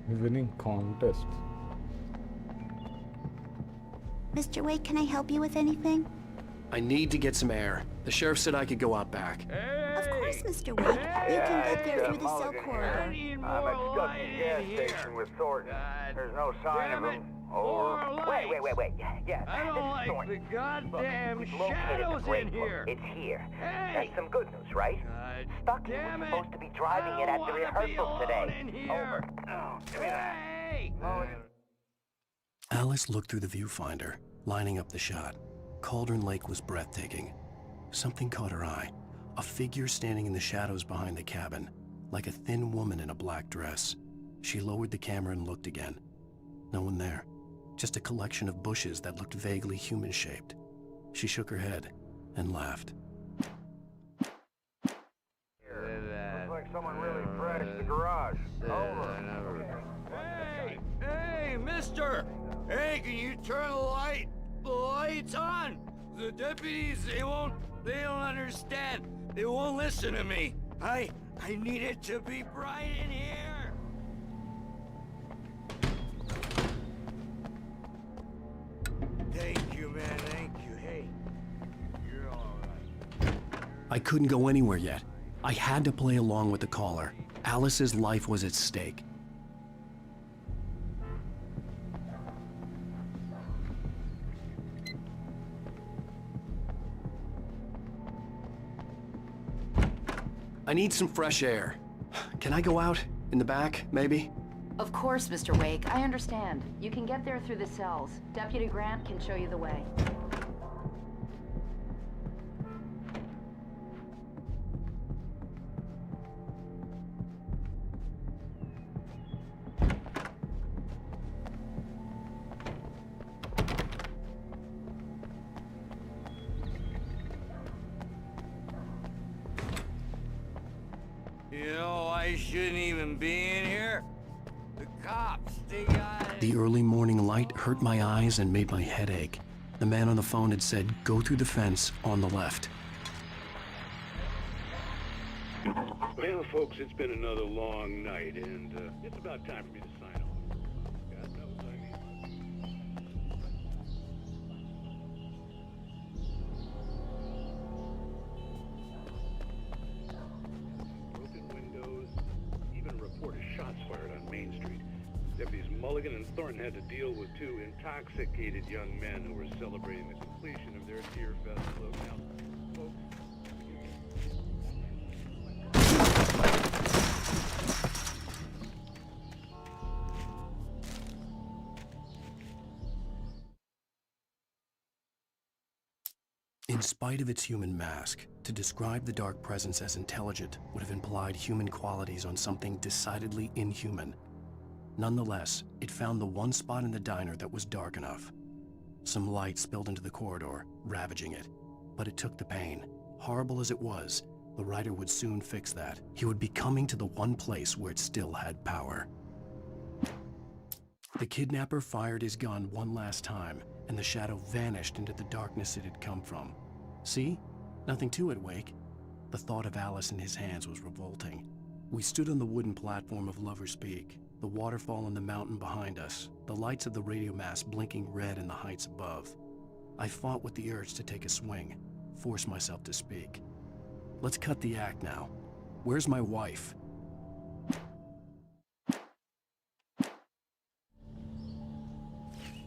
Winning contests. Mr. Wake, can I help you with anything? I need to get some air. The sheriff said I could go out back. Of course, Mr. Wake. You can get there through the cell corridor. I'm at Stuckey's gas station with Thornton. There's no sign of him. Over. Wait. Yeah, I don't like Thornton. the goddamn Look, we've located shadows the in break here. room. It's here. Hey! That's some good news, right? Stuckey damn was it. supposed to be driving it at the rehearsal today. in here. Over. Oh, give me that. Hey! Alice looked through the viewfinder, lining up the shot. Cauldron Lake was breathtaking. Something caught her eye. A figure standing in the shadows behind the cabin, like a thin woman in a black dress. She lowered the camera and looked again. No one there. Just a collection of bushes that looked vaguely human-shaped. She shook her head and laughed. Looks like someone really trashed the garage. Over. Hey, mister! Hey, can you turn the lights on? The deputies, they don't understand. They won't listen to me. I need it to be bright in here. Thank you, man, thank you. Hey, you're all right. I couldn't go anywhere yet. I had to play along with the caller. Alice's life was at stake. I need some fresh air. Can I go out? In the back, maybe? Of course, Mr. Wake. I understand. You can get there through the cells. Deputy Grant can show you the way. You know, I shouldn't even be in here. The cops, they got... The early morning light hurt my eyes and made my head ache. The man on the phone had said, go through the fence on the left. Well, folks, it's been another long night, and it's about time for me to sign off. God knows I need broken windows, even a report of shots fired on Main Street. Deputies Mulligan and Thornton had to deal with two intoxicated young men who were celebrating the completion of their Deer Festival. Now, folks, In spite of its human mask, to describe the dark presence as intelligent would have implied human qualities on something decidedly inhuman. Nonetheless, it found the one spot in the diner that was dark enough. Some light spilled into the corridor, ravaging it. But it took the pain. Horrible as it was, the writer would soon fix that. He would be coming to the one place where it still had power. The kidnapper fired his gun one last time, and the shadow vanished into the darkness it had come from. See? Nothing to it, Wake. The thought of Alice in his hands was revolting. We stood on the wooden platform of Lover's Peak, the waterfall and the mountain behind us, the lights of the radio mast blinking red in the heights above. I fought with the urge to take a swing, force myself to speak. Let's cut the act now. Where's my wife?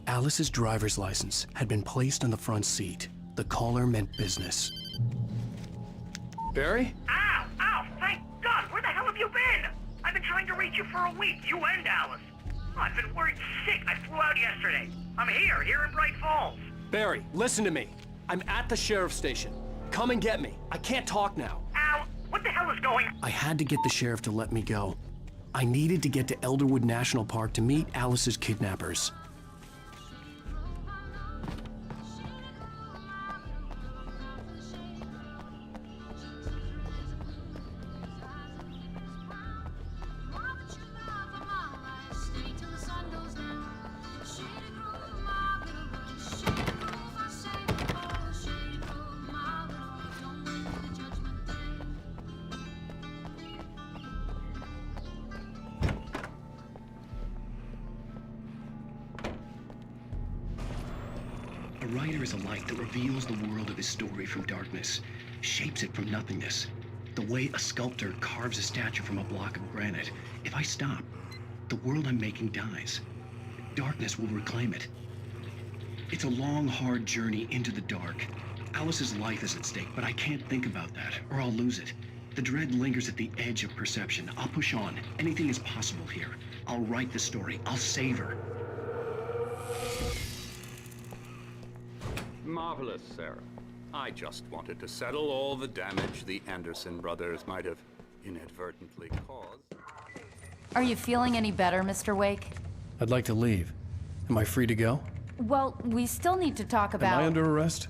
Alice's driver's license had been placed on the front seat. The caller meant business. Barry? Ow! Ow! Thank God! Where the hell have you been? I've been trying to reach you for a week, you and Alice. Oh, I've been worried sick. I flew out yesterday. I'm here in Bright Falls. Barry, listen to me. I'm at the sheriff's station. Come and get me. I can't talk now. Ow! What the hell is going on? I had to get the sheriff to let me go. I needed to get to Elderwood National Park to meet Alice's kidnappers. A writer is a light that reveals the world of his story from darkness, shapes it from nothingness. The way a sculptor carves a statue from a block of granite. If I stop, the world I'm making dies. Darkness will reclaim it. It's a long, hard journey into the dark. Alice's life is at stake, but I can't think about that, or I'll lose it. The dread lingers at the edge of perception. I'll push on. Anything is possible here. I'll write the story. I'll save her. Marvelous, Sarah. I just wanted to settle all the damage the Anderson brothers might have inadvertently caused. Are you feeling any better, Mr. Wake? I'd like to leave. Am I free to go? Well, we still need to talk about... Am I under arrest?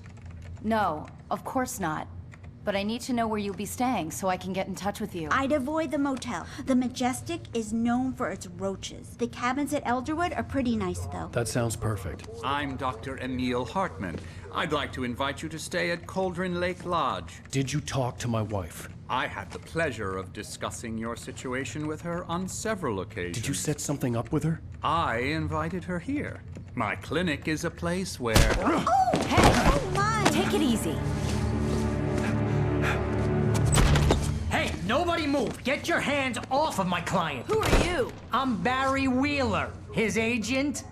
No, of course not. But I need to know where you'll be staying so I can get in touch with you. I'd avoid the motel. The Majestic is known for its roaches. The cabins at Elderwood are pretty nice, though. That sounds perfect. I'm Dr. Emil Hartman. I'd like to invite you to stay at Cauldron Lake Lodge. Did you talk to my wife? I had the pleasure of discussing your situation with her on several occasions. Did you set something up with her? I invited her here. My clinic is a place where... Oh! Hey! Oh, my! Take it easy. Hey, nobody move! Get your hands off of my client! Who are you? I'm Barry Wheeler, his agent.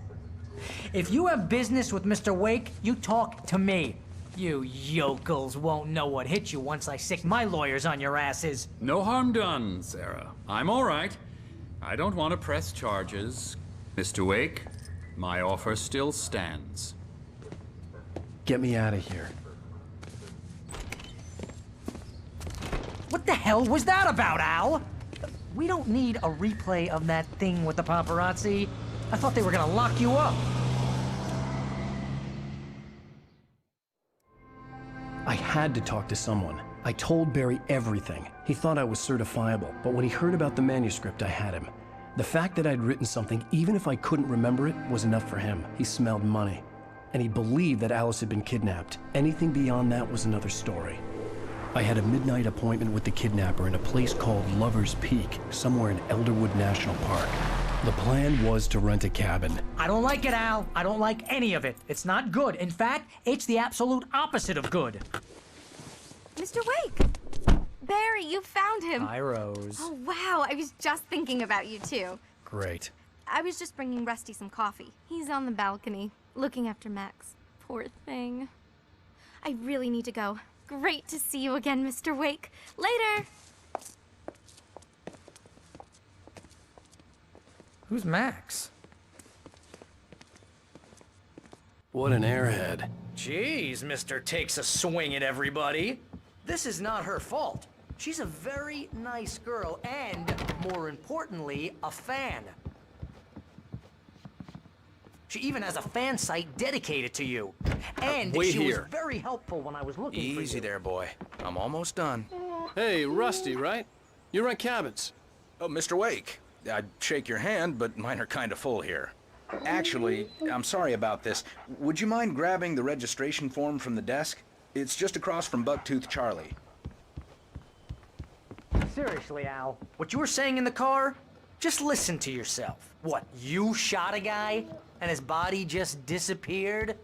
If you have business with Mr. Wake, you talk to me. You yokels won't know what hit you once I sick my lawyers on your asses. No harm done, Sarah. I'm all right. I don't want to press charges. Mr. Wake, my offer still stands. Get me out of here. What the hell was that about, Al? We don't need a replay of that thing with the paparazzi. I thought they were gonna lock you up. I had to talk to someone. I told Barry everything. He thought I was certifiable, but when he heard about the manuscript, I had him. The fact that I'd written something, even if I couldn't remember it, was enough for him. He smelled money. And he believed that Alice had been kidnapped. Anything beyond that was another story. I had a midnight appointment with the kidnapper in a place called Lover's Peak, somewhere in Elderwood National Park. The plan was to rent a cabin. I don't like it, Al. I don't like any of it. It's not good. In fact, it's the absolute opposite of good. Mr. Wake! Barry, you found him! Hi, Rose. Oh, wow. I was just thinking about you, too. Great. I was just bringing Rusty some coffee. He's on the balcony, looking after Max. Poor thing. I really need to go. Great to see you again, Mr. Wake. Later! Who's Max? What an airhead. Jeez, Mr. Takes a swing at everybody. This is not her fault. She's a very nice girl and, more importantly, a fan. She even has a fan site dedicated to you. And Wait she here. was very helpful when I was looking for you. Easy there, boy. I'm almost done. Hey, Rusty, right? You rent cabins. Oh, Mr. Wake. I'd shake your hand, but mine are kind of full here. Actually, I'm sorry about this. Would you mind grabbing the registration form from the desk? It's just across from Bucktooth Charlie. Seriously, Al, what you were saying in the car? Just listen to yourself. What, you shot a guy and his body just disappeared?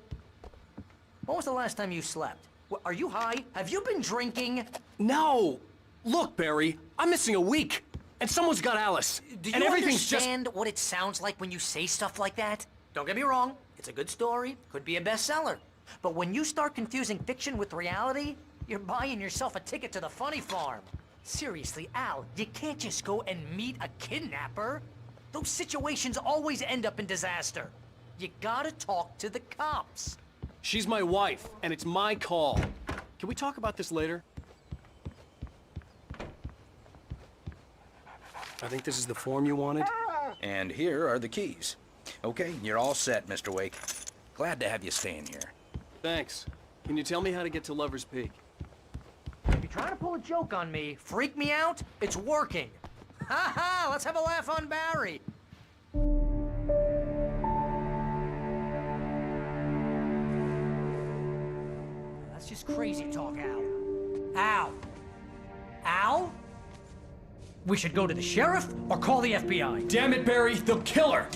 When was the last time you slept? Are you high? Have you been drinking? No! Look, Barry, I'm missing a week. And someone's got Alice. Do and you everything's understand what it sounds like when you say stuff like that? Don't get me wrong, it's a good story, could be a bestseller. But when you start confusing fiction with reality, you're buying yourself a ticket to the funny farm. Seriously, Al, you can't just go and meet a kidnapper. Those situations always end up in disaster. You gotta talk to the cops. She's my wife, and it's my call. Can we talk about this later? I think this is the form you wanted. And here are the keys. Okay, you're all set, Mr. Wake. Glad to have you staying here. Thanks. Can you tell me how to get to Lover's Peak? If you're trying to pull a joke on me, freak me out, it's working. Ha ha! Let's have a laugh on Barry. That's just crazy talk, Al. Al? Al? We should go to the sheriff or call the FBI. Damn it, Barry, they'll kill her!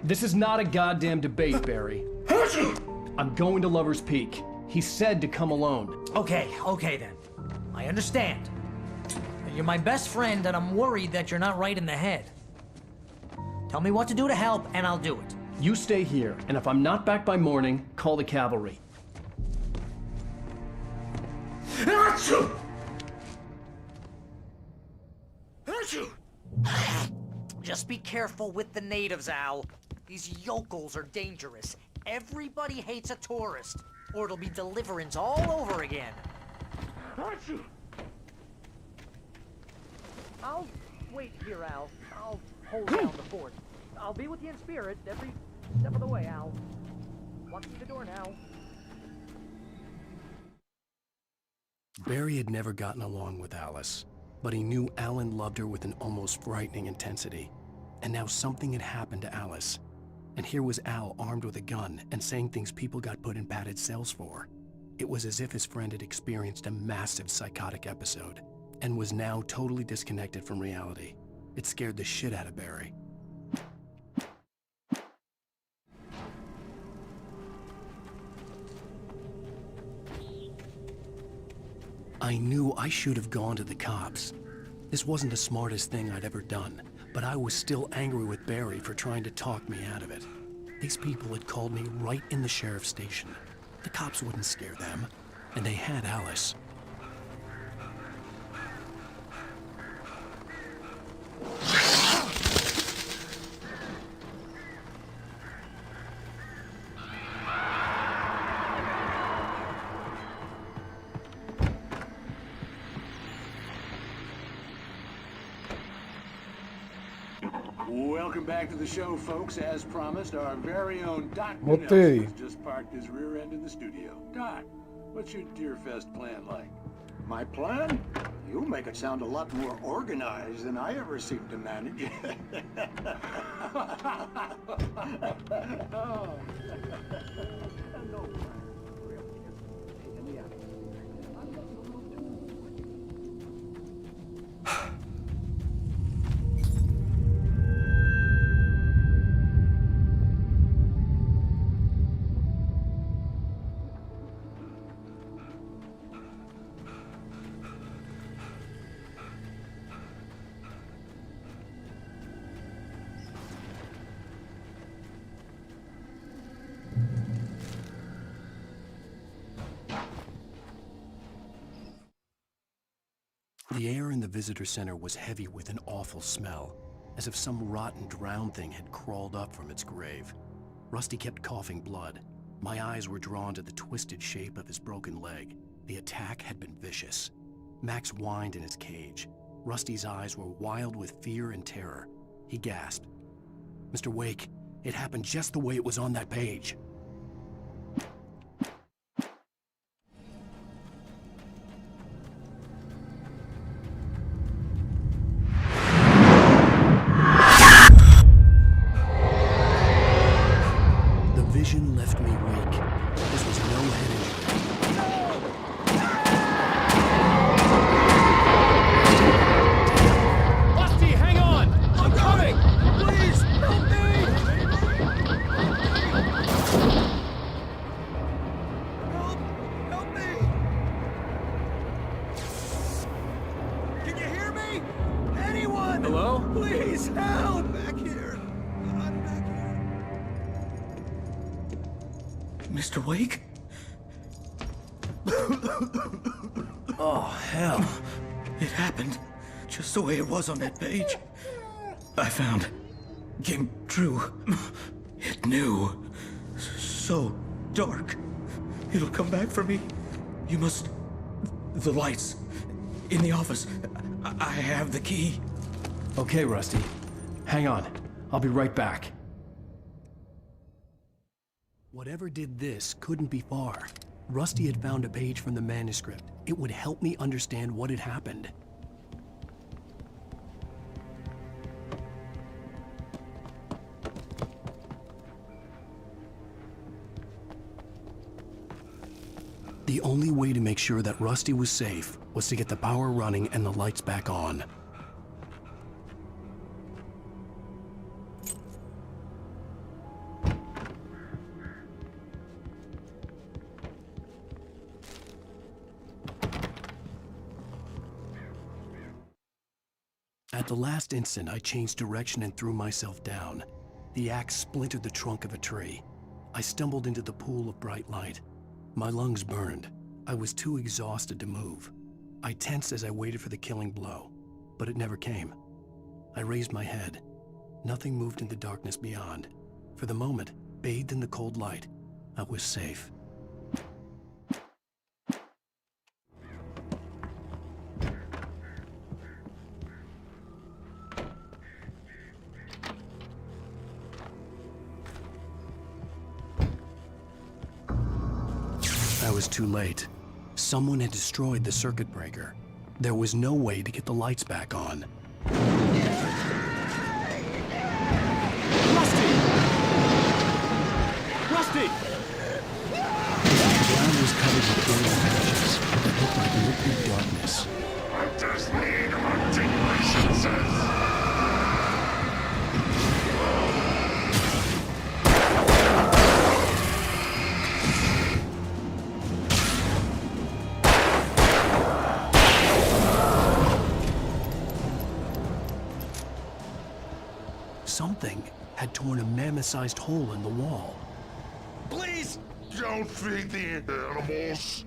This is not a goddamn debate, Barry. I'm going to Lover's Peak. He said to come alone. Okay then. I understand. You're my best friend, and I'm worried that you're not right in the head. Tell me what to do to help, and I'll do it. You stay here, and if I'm not back by morning, call the cavalry. Just be careful with the natives, Al. These yokels are dangerous. Everybody hates a tourist, or it'll be Deliverance all over again. I'll wait here, Al. I'll hold down the fort. I'll be with you in spirit every step of the way, Al. Walk through the door now. Barry had never gotten along with Alice, but he knew Alan loved her with an almost frightening intensity. And now something had happened to Alice. And here was Al armed with a gun and saying things people got put in padded cells for. It was as if his friend had experienced a massive psychotic episode and was now totally disconnected from reality. It scared the shit out of Barry. I knew I should have gone to the cops. This wasn't the smartest thing I'd ever done, but I was still angry with Barry for trying to talk me out of it. These people had called me right in the sheriff's station. The cops wouldn't scare them, and they had Alice. Welcome back to the show, folks. As promised, our very own Doc What Nelson has just parked his rear end in the studio. Doc, what's your Deerfest plan like? My plan? You make it sound a lot more organized than I ever seem to manage. Oh. The air in the visitor center was heavy with an awful smell, as if some rotten drowned thing had crawled up from its grave. Rusty kept coughing blood. My eyes were drawn to the twisted shape of his broken leg. The attack had been vicious. Max whined in his cage. Rusty's eyes were wild with fear and terror. He gasped. "Mr. Wake, it happened just the way it was on that page." The vision left me weak. This was no head injury. Rusty, hang on! I'm coming! Please, help me! Help me! Can you hear me? Anyone? Hello? Please help! Back here. I'm back here. Mr. Wake? Oh, hell. It happened just the way it was on that page. I found. Came true. It knew. So dark. It'll come back for me. You must. The lights. In the office. I have the key. Okay, Rusty. Hang on. I'll be right back. Whatever did this couldn't be far. Rusty had found a page from the manuscript. It would help me understand what had happened. The only way to make sure that Rusty was safe was to get the power running and the lights back on. At the last instant, I changed direction and threw myself down. The axe splintered the trunk of a tree. I stumbled into the pool of bright light. My lungs burned. I was too exhausted to move. I tensed as I waited for the killing blow, but it never came. I raised my head. Nothing moved in the darkness beyond. For the moment, bathed in the cold light, I was safe. I was too late. Someone had destroyed the circuit breaker. There was no way to get the lights back on. Rusty! Rusty! The ground was covered with glowing patches that looked like liquid darkness. Hunter's League hunting licenses! Something had torn a mammoth-sized hole in the wall. Please don't feed the animals.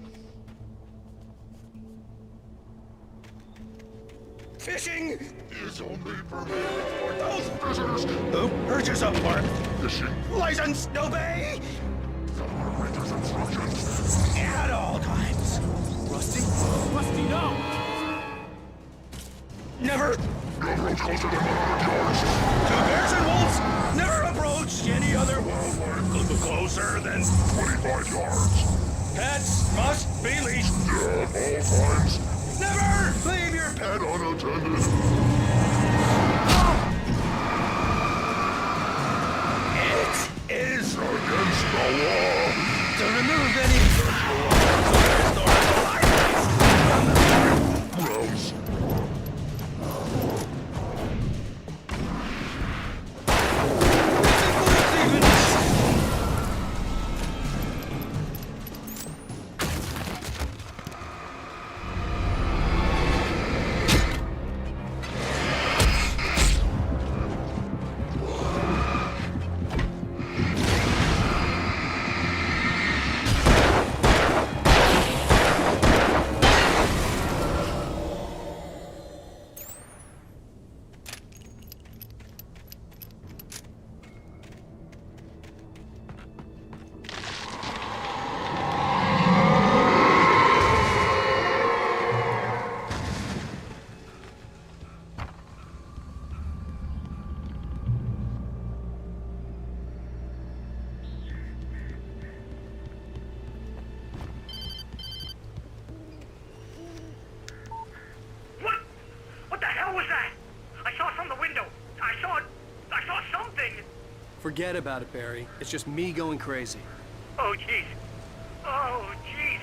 Fishing is only permitted for those fishers who purchase a part fishing license obey the operator's instructions at all times. Rusty? Rusty, no! Never approach closer than 100 yards. To bears and wolves, never approach any other wildlife closer than 25 yards. Pets must be leashed. Yeah, all times. Never leave your pet unattended. It is against the law to remove any grounds. Forget about it, Barry. It's just me going crazy. Oh, jeez. Oh, jeez.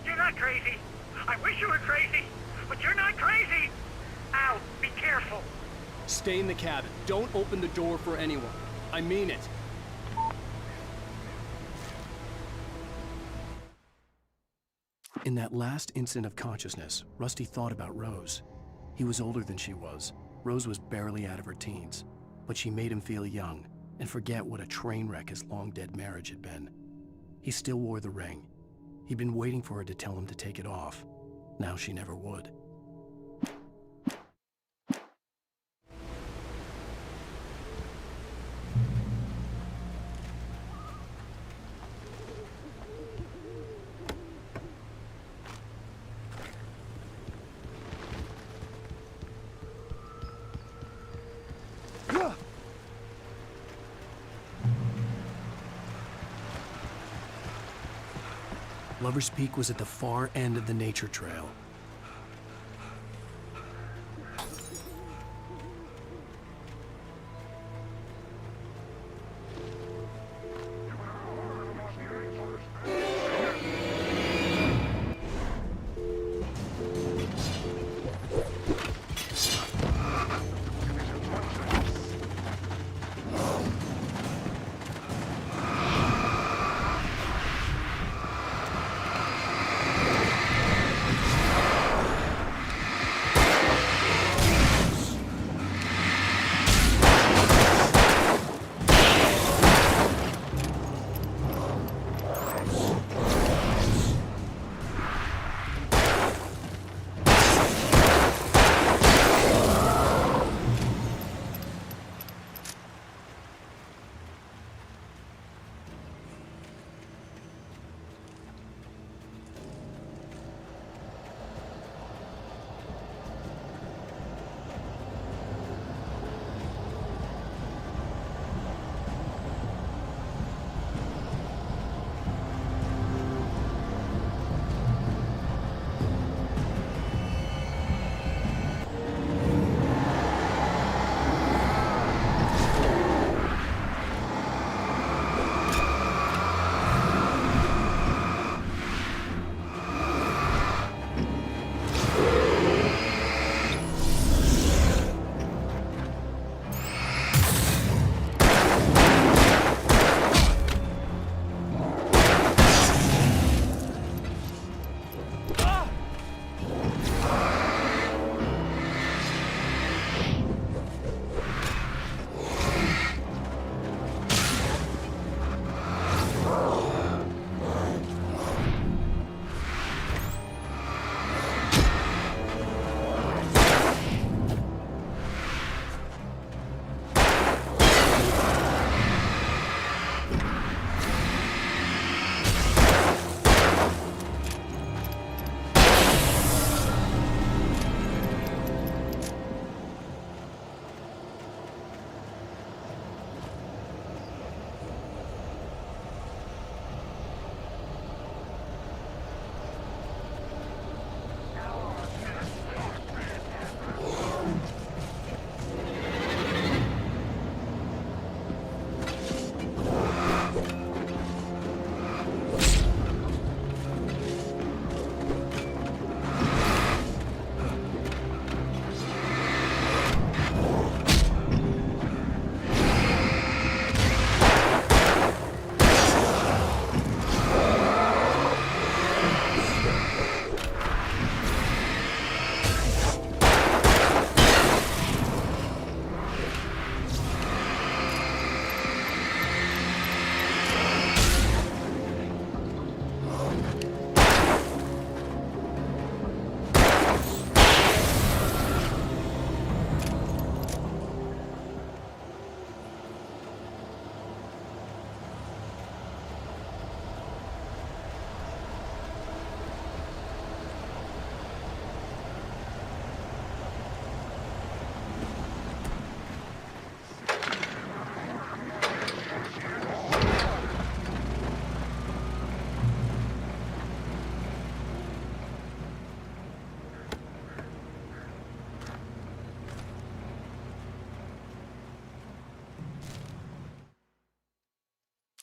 You're not crazy. I wish you were crazy, but you're not crazy. Ow, be careful. Stay in the cabin. Don't open the door for anyone. I mean it. In that last instant of consciousness, Rusty thought about Rose. He was older than she was. Rose was barely out of her teens, but she made him feel young and forget what a train wreck his long-dead marriage had been. He still wore the ring. He'd been waiting for her to tell him to take it off. Now she never would. Lover's Peak was at the far end of the nature trail.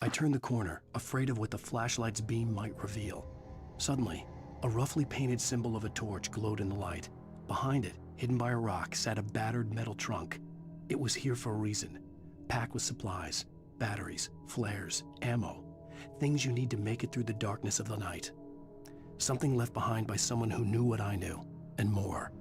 I turned the corner, afraid of what the flashlight's beam might reveal. Suddenly, a roughly painted symbol of a torch glowed in the light. Behind it, hidden by a rock, sat a battered metal trunk. It was here for a reason, packed with supplies, batteries, flares, ammo, things you need to make it through the darkness of the night. Something left behind by someone who knew what I knew, and more.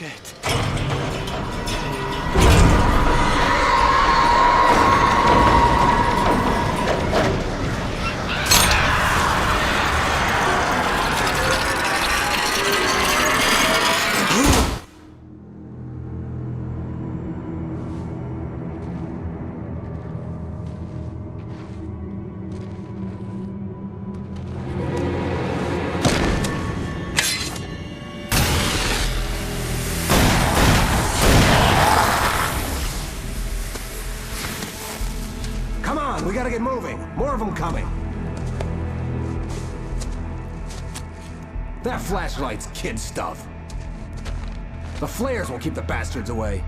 Shit. Come on, we gotta get moving. More of them coming. That flashlight's kid stuff. The flares will keep the bastards away.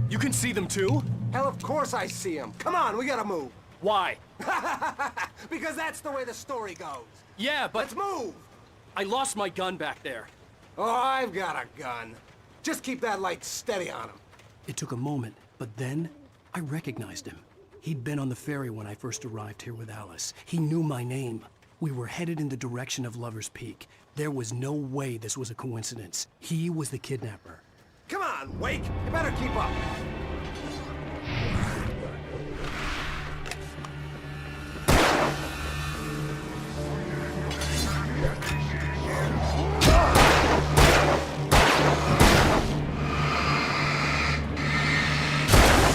You can see them too? Hell, of course I see them. Come on, we gotta move. Why? Because that's the way the story goes. Yeah, but... Let's move! I lost my gun back there. Oh, I've got a gun. Just keep that light steady on him. It took a moment, but then I recognized him. He'd been on the ferry when I first arrived here with Alice. He knew my name. We were headed in the direction of Lover's Peak. There was no way this was a coincidence. He was the kidnapper. Come on, Wake! You better keep up.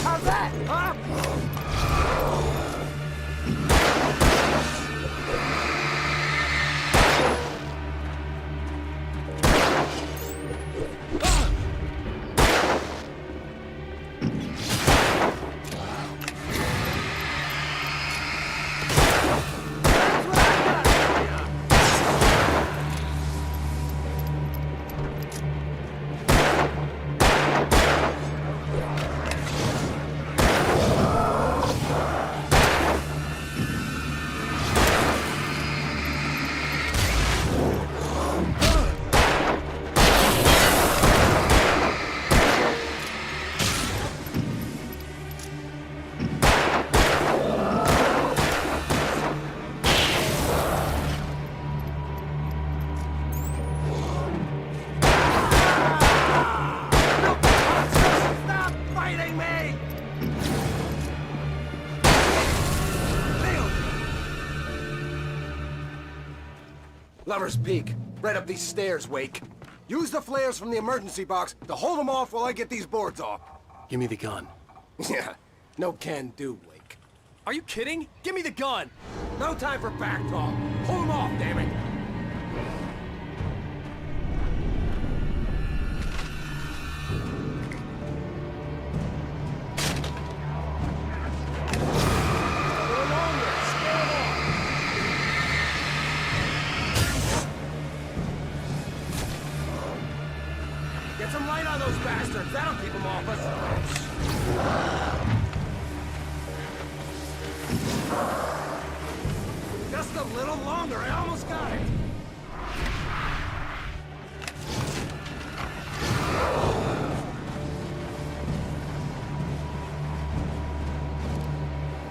How's that? Huh? Lover's Peak. Right up these stairs, Wake. Use the flares from the emergency box to hold them off while I get these boards off. Give me the gun. Yeah, no can do, Wake. Are you kidding? Give me the gun! No time for back talk. Hold them off, damn it! Get some light on those bastards. That'll keep them off us. Just a little longer. I almost got it.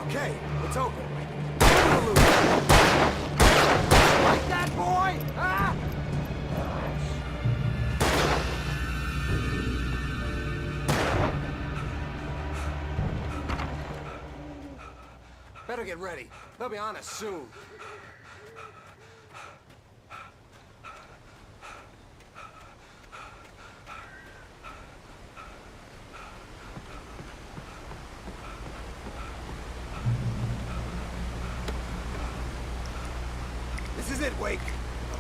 Okay, it's open. Like that, boy? Huh? Better get ready. They'll be on us soon. This is it, Wake.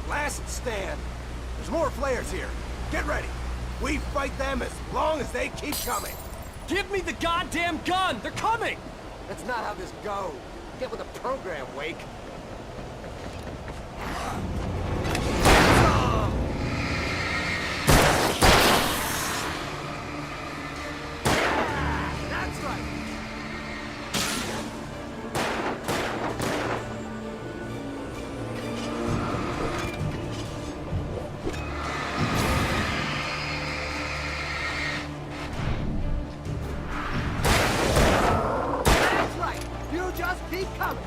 The last stand. There's more flares here. Get ready. We fight them as long as they keep coming. Give me the goddamn gun! They're coming! That's not how this goes. Get with the program, Wake. That's right. That's right. You just keep coming.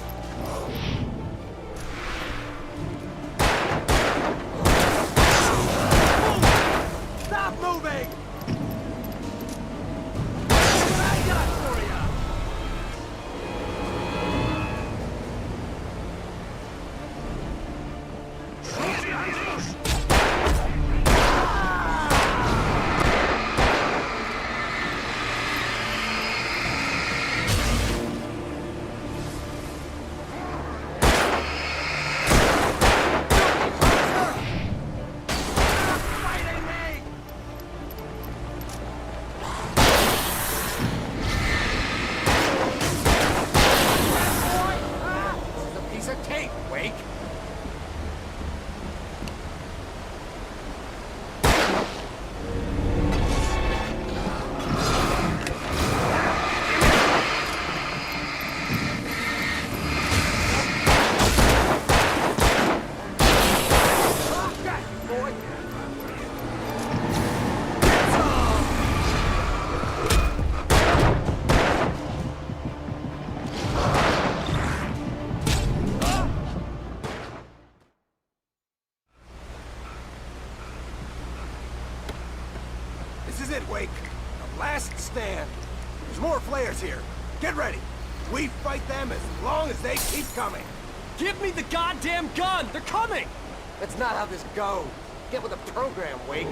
Last stand. There's more flares here. Get ready. We fight them as long as they keep coming. Give me the goddamn gun! They're coming! That's not how this goes. Get with the program, Wake.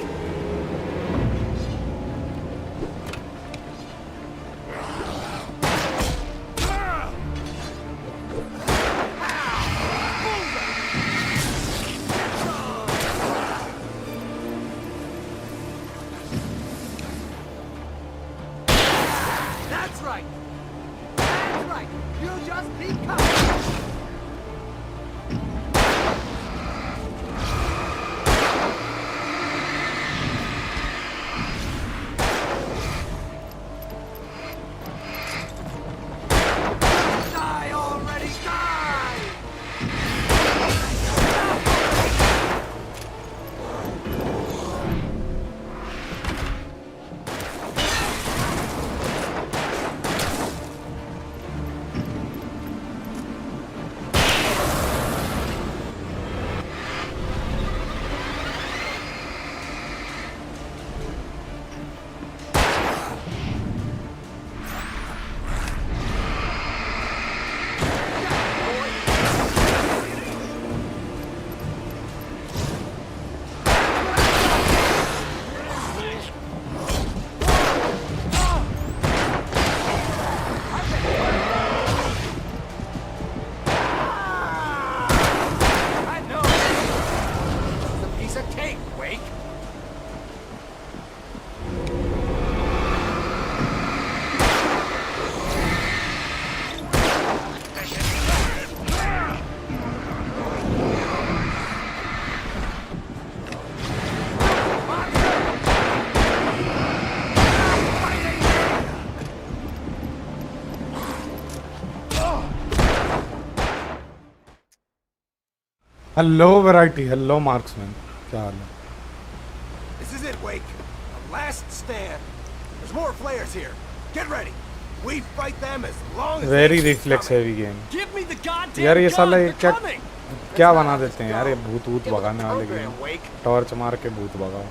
That's right. That's right. You just keep coming. Die already, die! I know. This is a piece of cake, Wake. Hello variety, hello marksman, क्या हाल है? This is it, Wake. The last stand. There's more flares here. Get ready. We fight them as long as very they keep reflex coming. Heavy game. Give me the goddamn यार ये gun. साला They're क्या coming. क्या बना देते हैं यार, ये भूत भूत भगाने वाले गेम. टॉर्च मार के भूत भगाओ.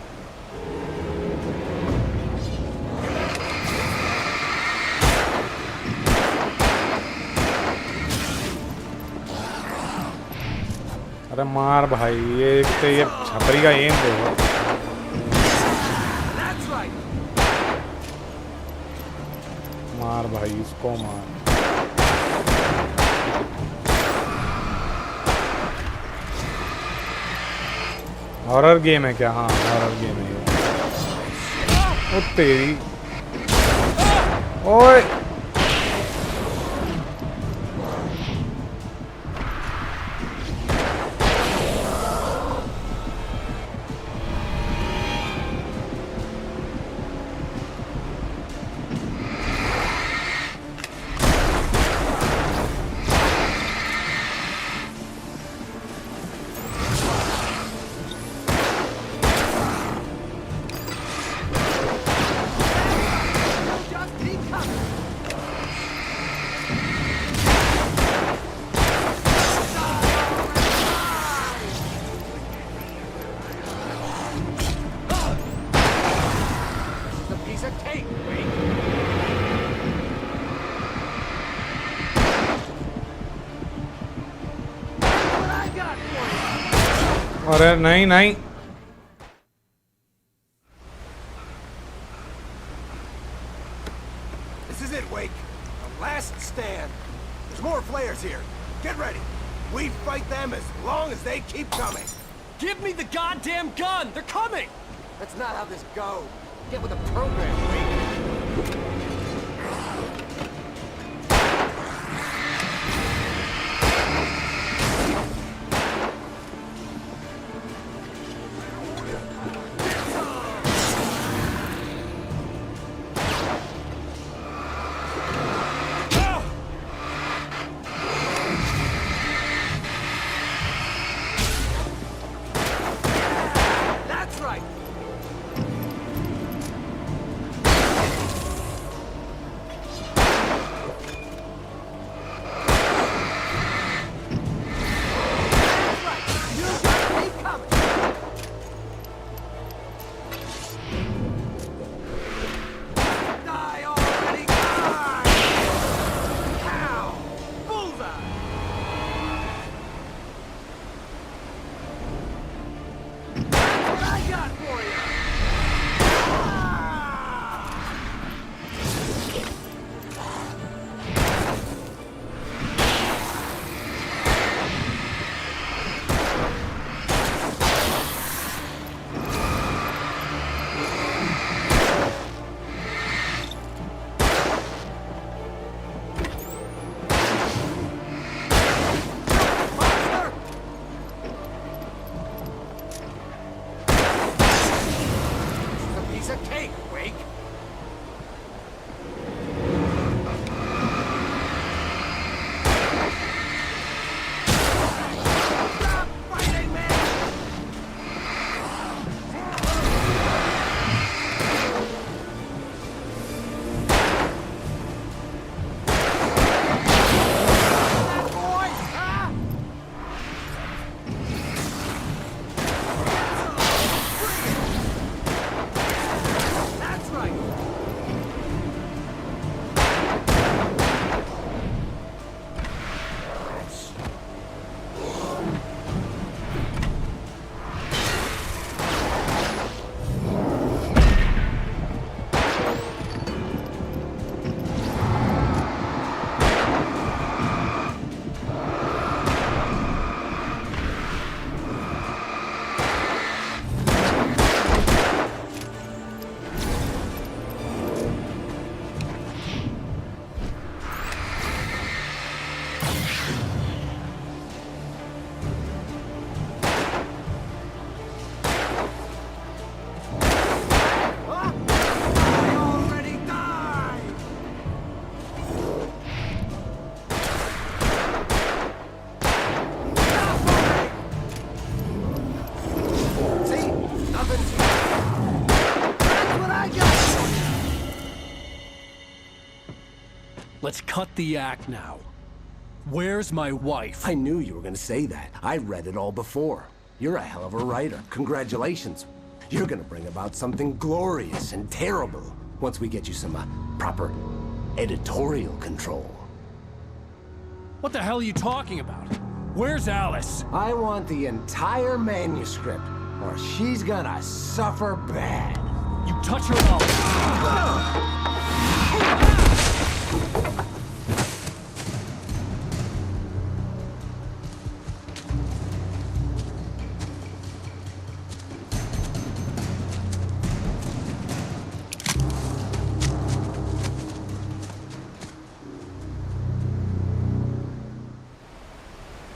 अरे मार भाई, ये एक तो ये छपरी का एम देखो. That's right. मार भाई, इसको मार. हॉरर गेम है क्या? हाँ हॉरर गेम है ये. ओ तेरी. ओए The piece of cake, Wake. What I got for you? अरे नहीं नहीं. This is it, Wake. The last stand. There's more flares here. Get ready. We fight them as long as they keep coming. Give me the goddamn gun! They're coming! That's not how this goes. Get with the program, Wake. That's right. Let's cut the act now. Where's my wife? I knew you were gonna say that. I read it all before. You're a hell of a writer. Congratulations. You're gonna bring about something glorious and terrible once we get you some proper editorial control. What the hell are you talking about? Where's Alice? I want the entire manuscript, or she's gonna suffer bad. You touch her up.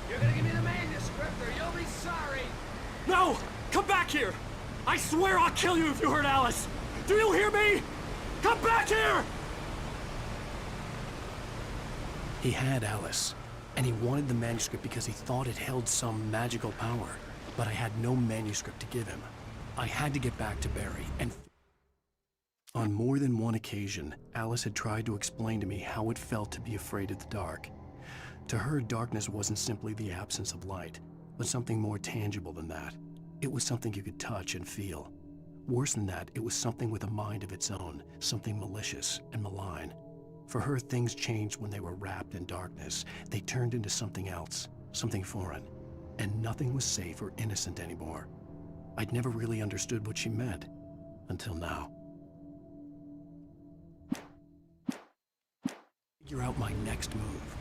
You're gonna give me the manuscript or you'll be sorry. No! Come back here! I swear I'll kill you if you hurt Alice! Do you hear me? Come back here! He had Alice, and he wanted the manuscript because he thought it held some magical power. But I had no manuscript to give him. I had to get back to Barry, and on more than one occasion, Alice had tried to explain to me how it felt to be afraid of the dark. To her, darkness wasn't simply the absence of light, but something more tangible than that. It was something you could touch and feel. Worse than that, it was something with a mind of its own, something malicious and malign. For her, things changed when they were wrapped in darkness. They turned into something else, something foreign, and nothing was safe or innocent anymore. I'd never really understood what she meant, until now. Figure out my next move.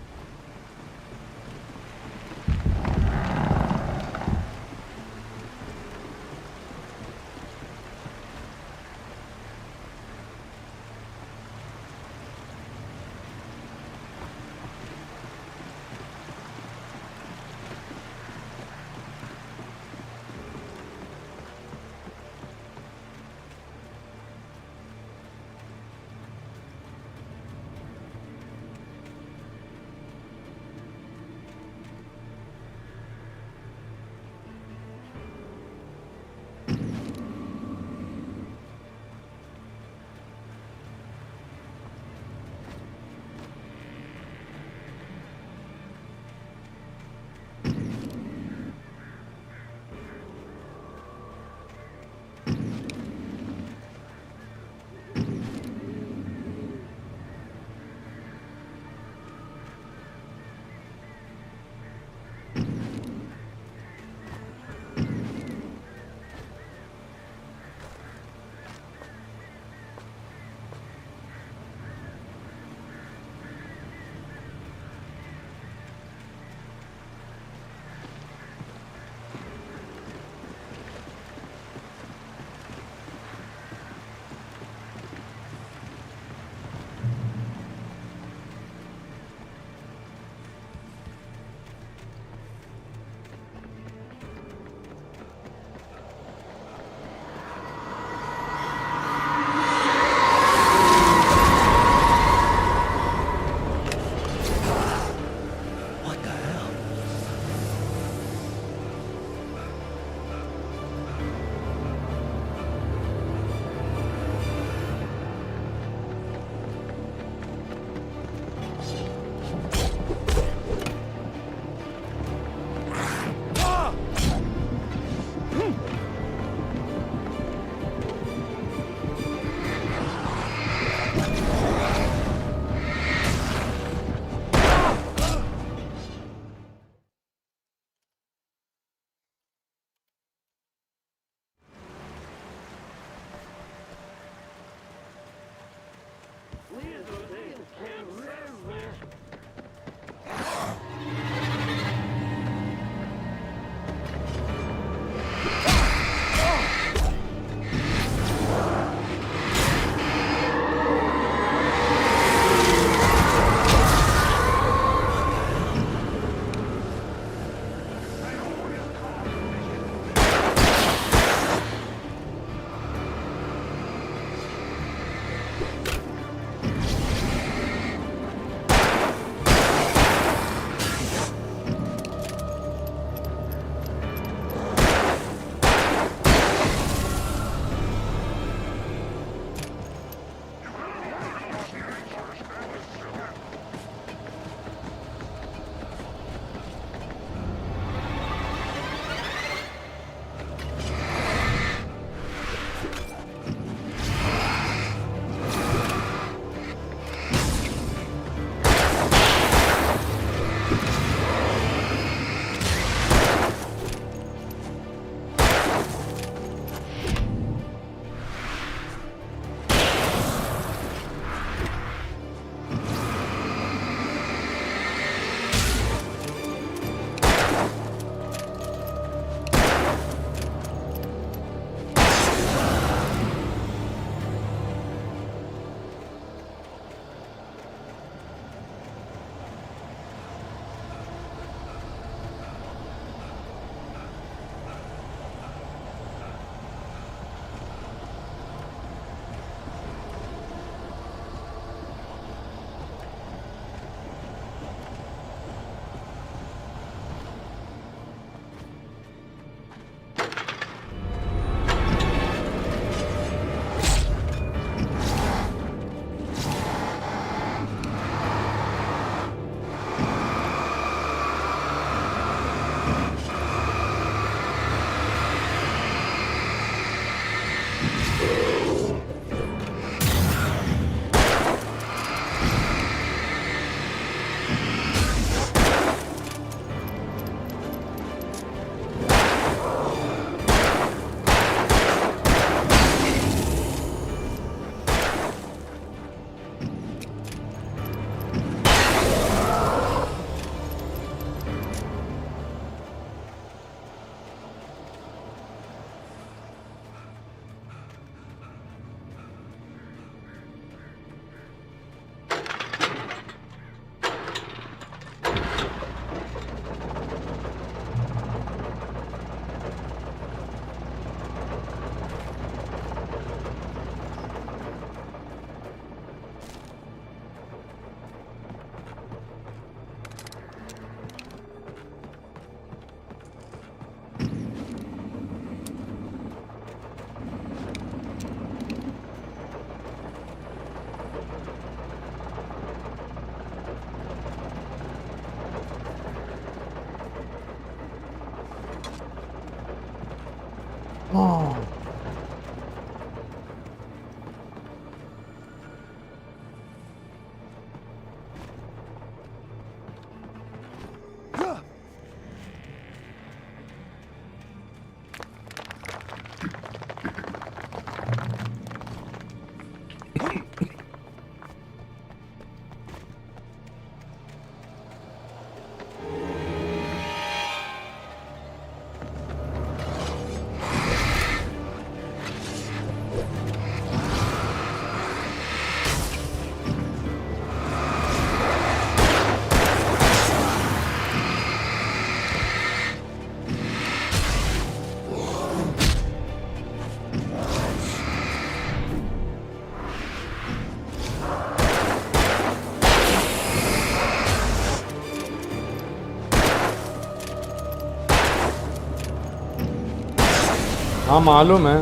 हाँ मालूम है,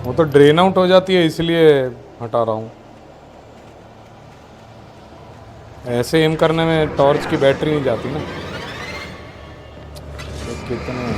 वो तो drain out हो जाती है इसलिए हटा रहा हूँ। ऐसे एम करने में टॉर्च की बैटरी नहीं जाती ना। तो कितने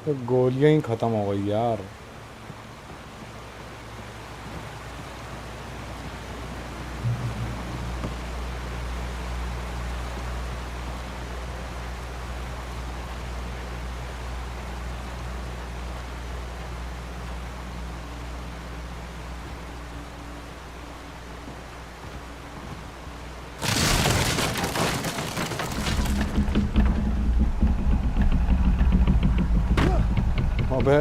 तो गोलियां ही खत्म हो गई यार। अबे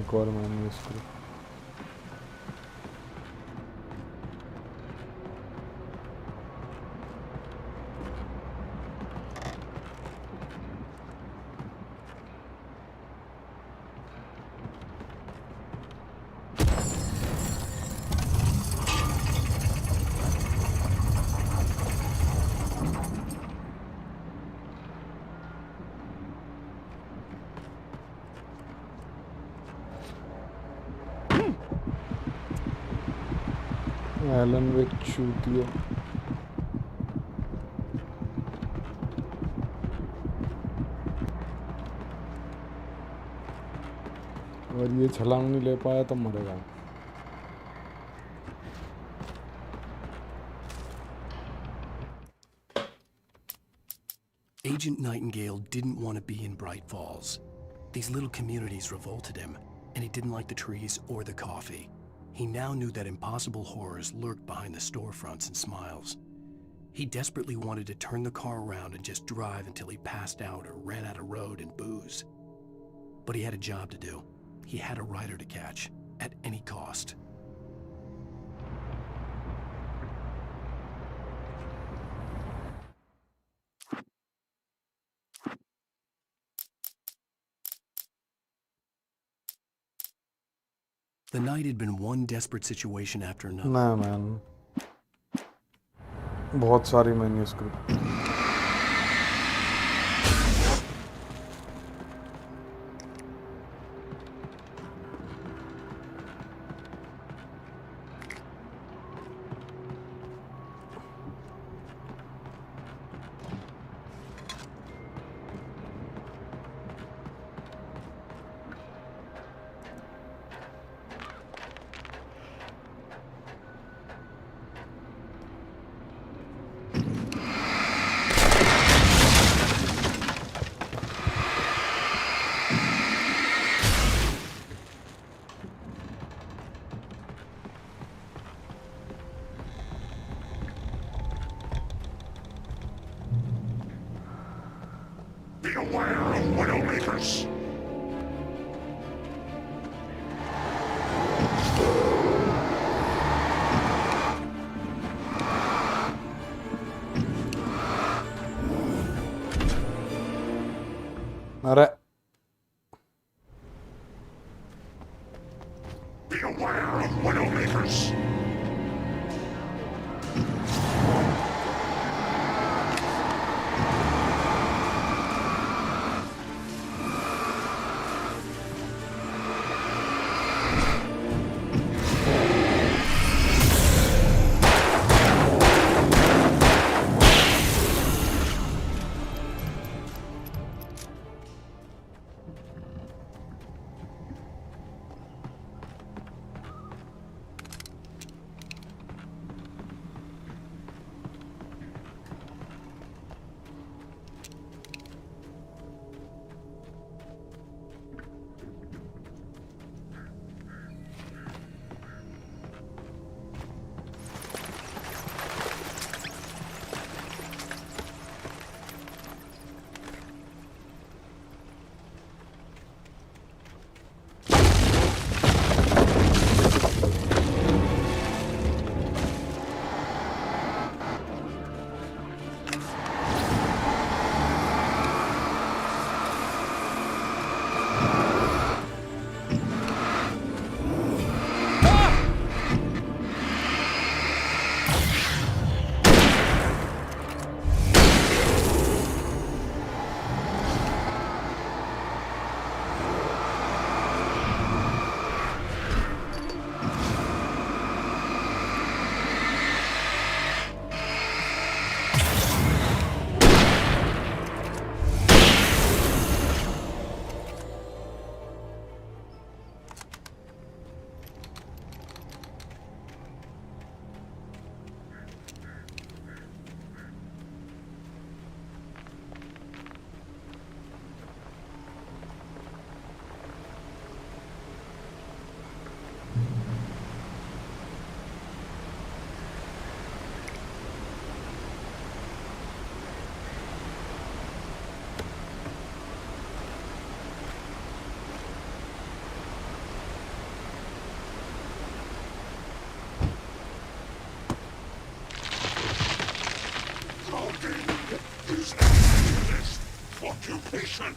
एक और मैंने इसको एलन वेक चूतिया। और ये छलांग नहीं ले पाया तो मरेगा। Agent Nightingale didn't want to be in Bright Falls. These little communities revolted him, and he didn't like the trees or the coffee. He now knew that impossible horrors lurked behind the storefronts and smiles. He desperately wanted to turn the car around and just drive until he passed out or ran out of road and booze. But he had a job to do. He had a rider to catch, at any cost. The night had been one desperate situation after another. ना man, बहुत सारी manuscript. Be aware of Widowmakers. अरे Be aware of Widowmakers. Occupation.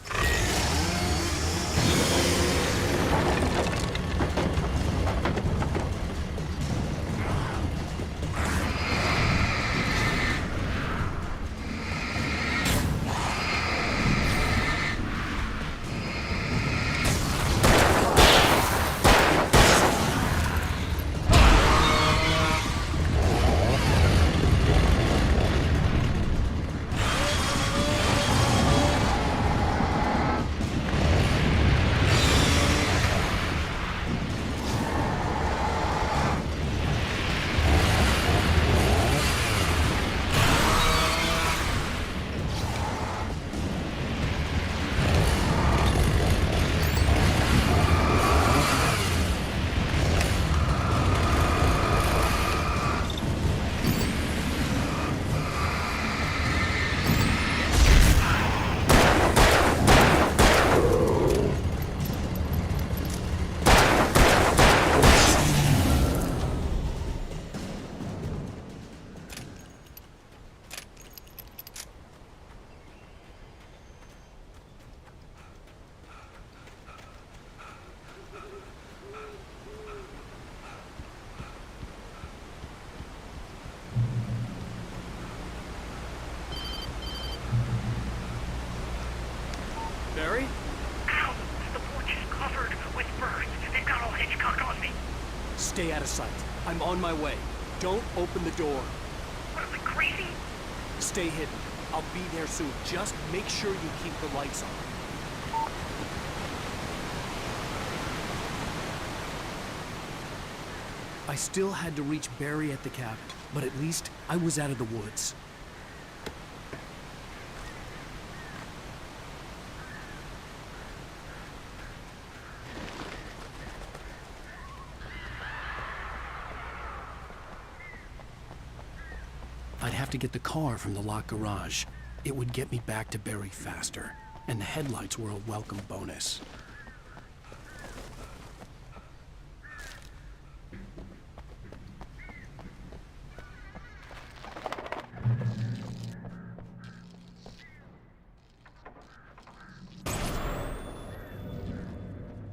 Barry? Ow! The porch is covered with birds. They've got all Hitchcock on me. Stay out of sight. I'm on my way. Don't open the door. What are we, crazy? Stay hidden. I'll be there soon. Just make sure you keep the lights on. I still had to reach Barry at the cabin, but at least I was out of the woods. I'd have to get the car from the locked garage. It would get me back to Barry faster. And the headlights were a welcome bonus.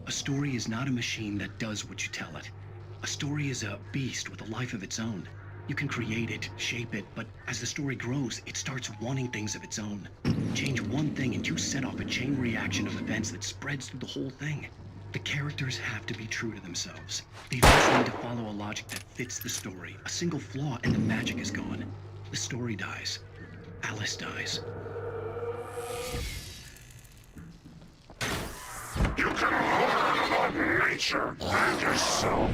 A story is not a machine that does what you tell it. A story is a beast with a life of its own. You can create it, shape it, but as the story grows, it starts wanting things of its own. Change one thing and you set off a chain reaction of events that spreads through the whole thing. The characters have to be true to themselves. They just need to follow a logic that fits the story. A single flaw and the magic is gone. The story dies. Alice dies. You can learn about nature and yourself.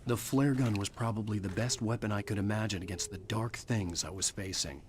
The flare gun was probably the best weapon I could imagine against the dark things I was facing.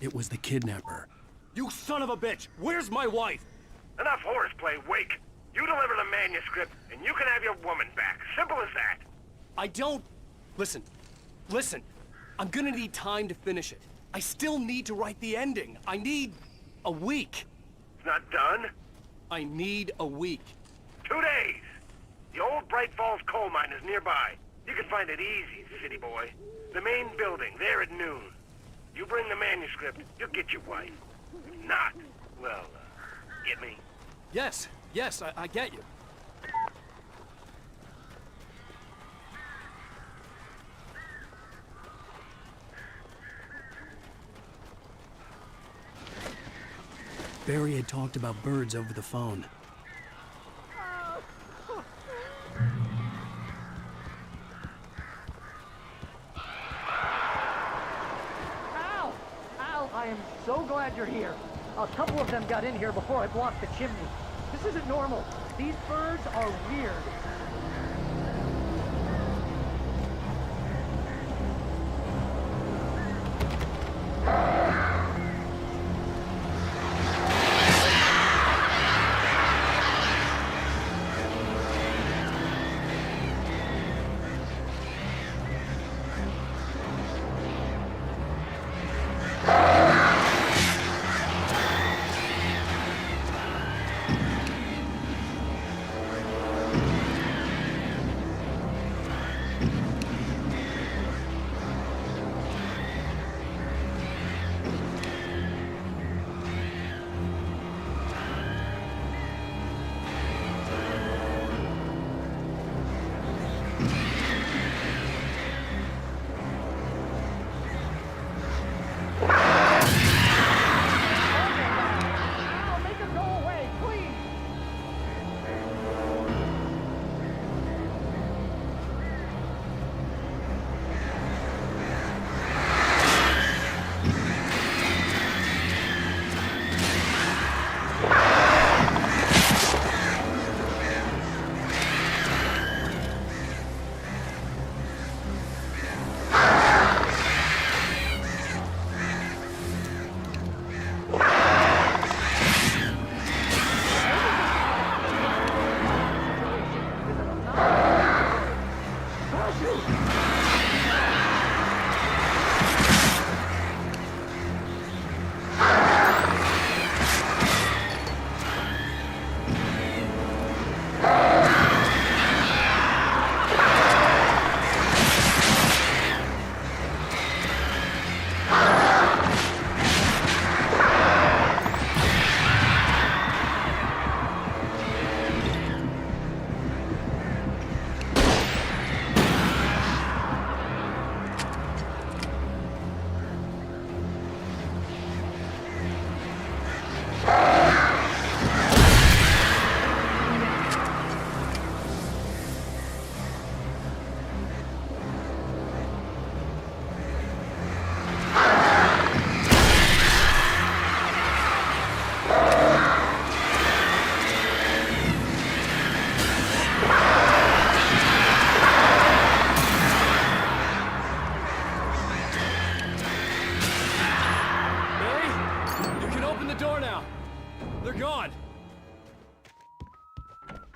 It was the kidnapper. You son of a bitch! Where's my wife? Enough horseplay, Wake. You deliver the manuscript, and you can have your woman back. Simple as that. I don't... Listen. Listen. I'm gonna need time to finish it. I still need to write the ending. I need... a week. It's not done? I need a week. 2 days. The old Bright Falls coal mine is nearby. You can find it easy, city boy. The main building, there at noon. You bring the manuscript, you'll get your wife. If not, well, get me? Yes, I get you. Barry had talked about birds over the phone. Al! Al, I am so glad you're here. A couple of them got in here before I blocked the chimney. This isn't normal. These birds are weird.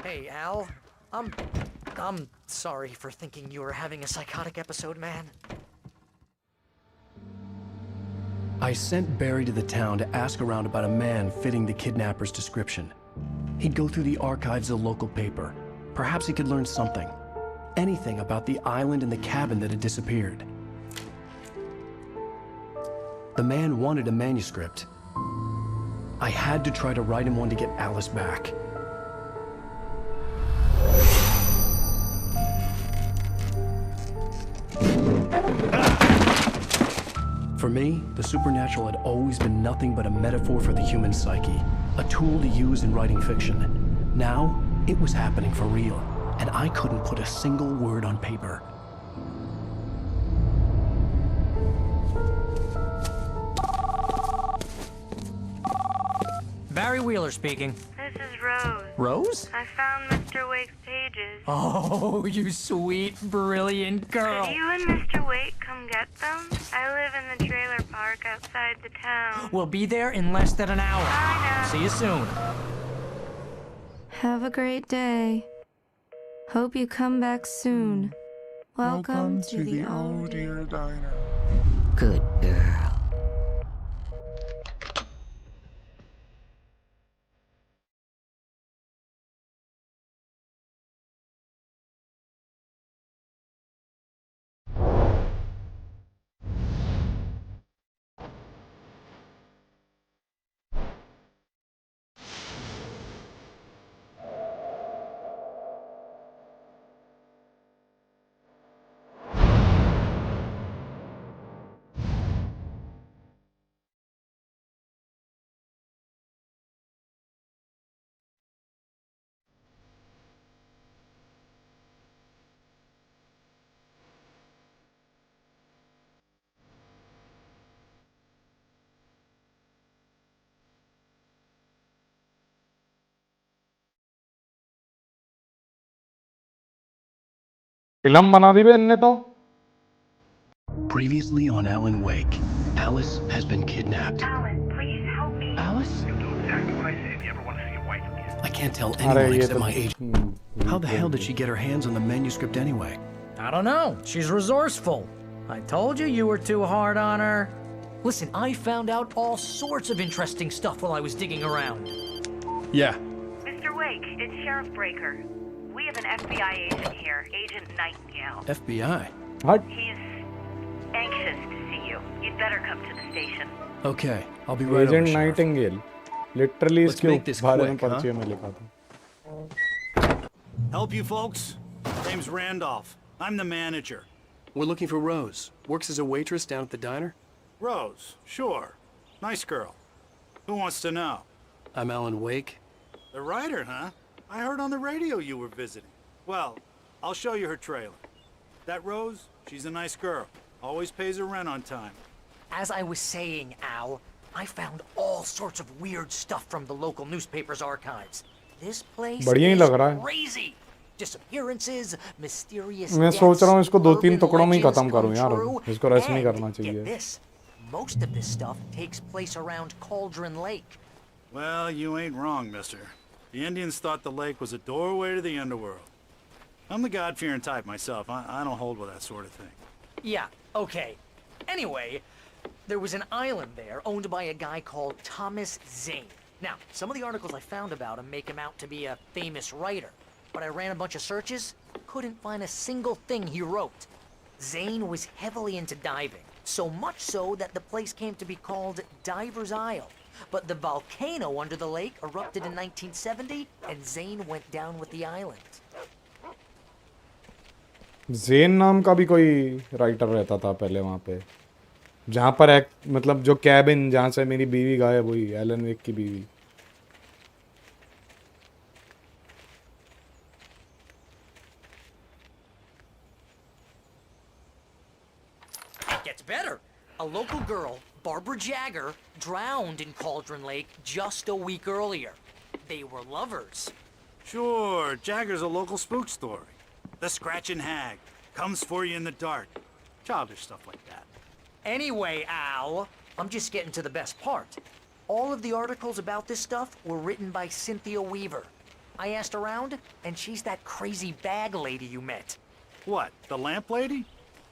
Hey, Al. I'm sorry for thinking you were having a psychotic episode, man. I sent Barry to the town to ask around about a man fitting the kidnapper's description. He'd go through the archives of the local paper. Perhaps he could learn something. Anything about the island and the cabin that had disappeared. The man wanted a manuscript. I had to try to write him one to get Alice back. For me, the supernatural had always been nothing but a metaphor for the human psyche, a tool to use in writing fiction. Now, it was happening for real, and I couldn't put a single word on paper. Barry Wheeler speaking. This is Rose. Rose? I found Mr. Wake's pages. Oh, you sweet, brilliant girl. Could you and Mr. Wake come get them? I live in the trailer park outside the town. We'll be there in less than an hour. Bye now. See you soon. Have a great day. Hope you come back soon. Welcome to the Oh Dear Diner. Good girl. Film बना दी बे इनने तो. Previously on Alan Wake, Alice has been kidnapped. Alan, please help me. Alice? You'll do exactly what I say if you ever want to see your wife again. I can't tell अरे anyone ये except तो. my agent. How the hell did she get her hands on the manuscript anyway? I don't know. She's resourceful. I told you were too hard on her. Listen, I found out all sorts of interesting stuff while I was digging around. Yeah. Mr. Wake, it's Sheriff Breaker. We have an FBI agent here, Agent Nightingale. FBI? What? He's anxious to see you. You'd better come to the station. Okay, I'll be right over, Agent Sheriff. Nightingale. Literally Let's इसके make this बारे में quick, huh? पर्चे में लिखा था. Help you folks? Name's Randolph. I'm the manager. We're looking for Rose. Works as a waitress down at the diner. Rose, sure. Nice girl. Who wants to know? I'm Alan Wake. The writer, huh? I heard on the radio you were visiting. Well, I'll show you her trailer. That Rose, she's a nice girl. Always pays her rent on time. As I was saying, Al, I found all sorts of weird stuff from the local newspaper's archives. This place बढ़िया ही is लग रहा है. crazy. Disappearances, mysterious मैं deaths, सोच रहा हूँ इसको 2-3 urban टुकड़ों में ही legends खत्म करूँ come यार. true, इसको रश नहीं and करना get चाहिए. this, most of this stuff takes place around Cauldron Lake. Well, you ain't wrong, mister. The Indians thought the lake was a doorway to the underworld. I'm the God-fearing type myself. I don't hold with that sort of thing. Yeah, okay. Anyway, there was an island there owned by a guy called Thomas Zane. Now, some of the articles I found about him make him out to be a famous writer, but I ran a bunch of searches, couldn't find a single thing he wrote. Zane was heavily into diving, so much so that the place came to be called Diver's Isle. But the volcano under the lake erupted in 1970, and Zane went down with the island. Zane नाम का भी कोई writer रहता था पहले वहाँ पे, जहाँ पर एक मतलब जो कैबिन जहाँ से मेरी बीवी गायब हुई, एलन वेक की बीवी. It gets better. A local girl, Barbara Jagger, drowned in Cauldron Lake just a week earlier. They were lovers. Sure, Jagger's a local spook story. The Scratching Hag comes for you in the dark. Childish stuff like that. Anyway, Al, I'm just getting to the best part. All of the articles about this stuff were written by Cynthia Weaver. I asked around, and she's that crazy bag lady you met. What, the lamp lady?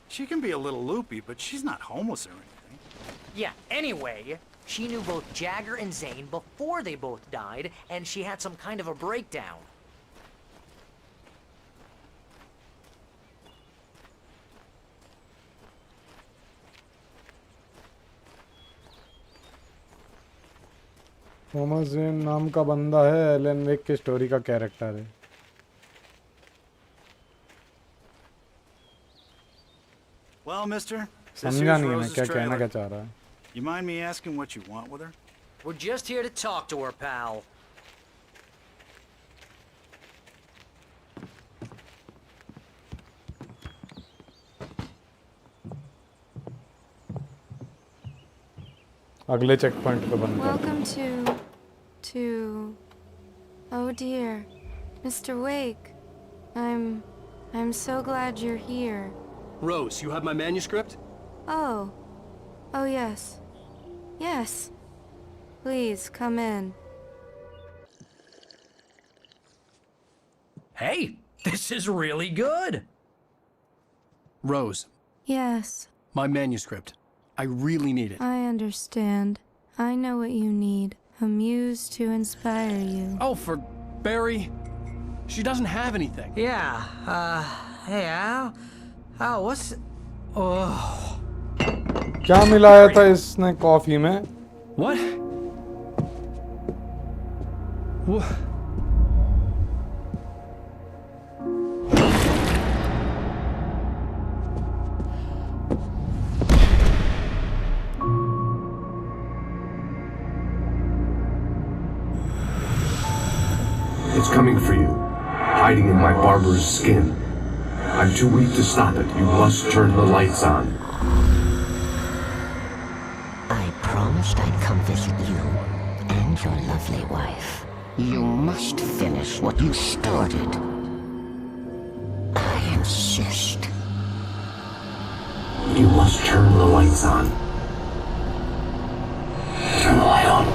She can be a little loopy, but she's not homeless or anything. Yeah, anyway, she knew both Jagger and Zane before they both died, and she had some kind of a breakdown. Thomas Zane नाम का बंदा है, Elon वेक की story का character है. Well, mister, this समझा here's नहीं मैं Rose's क्या कहना trailer. क्या चाह रहा है. You mind me asking what you want with her? We're just here to talk to her, pal. अगले चेक पॉइंट पे बंद कर. Welcome to... Oh dear. Mr. Wake. I'm so glad you're here. Rose, you have my manuscript? Oh. Oh yes. Yes. Please, come in. Hey, this is really good. Rose, Yes, my manuscript. I really need it. I understand. I know what you need. A muse to inspire you. Oh, for Barry? She doesn't have anything. Yeah, hey Al. Al, what's... Oh... क्या मिलाया था इसने coffee में? What? What? It's coming for you, hiding in my barber's skin. I'm too weak to stop it. You must turn the lights on. I promised I'd come visit you and your lovely wife. You must finish what you started. I am assist. You must turn the lights on. Turn the light on.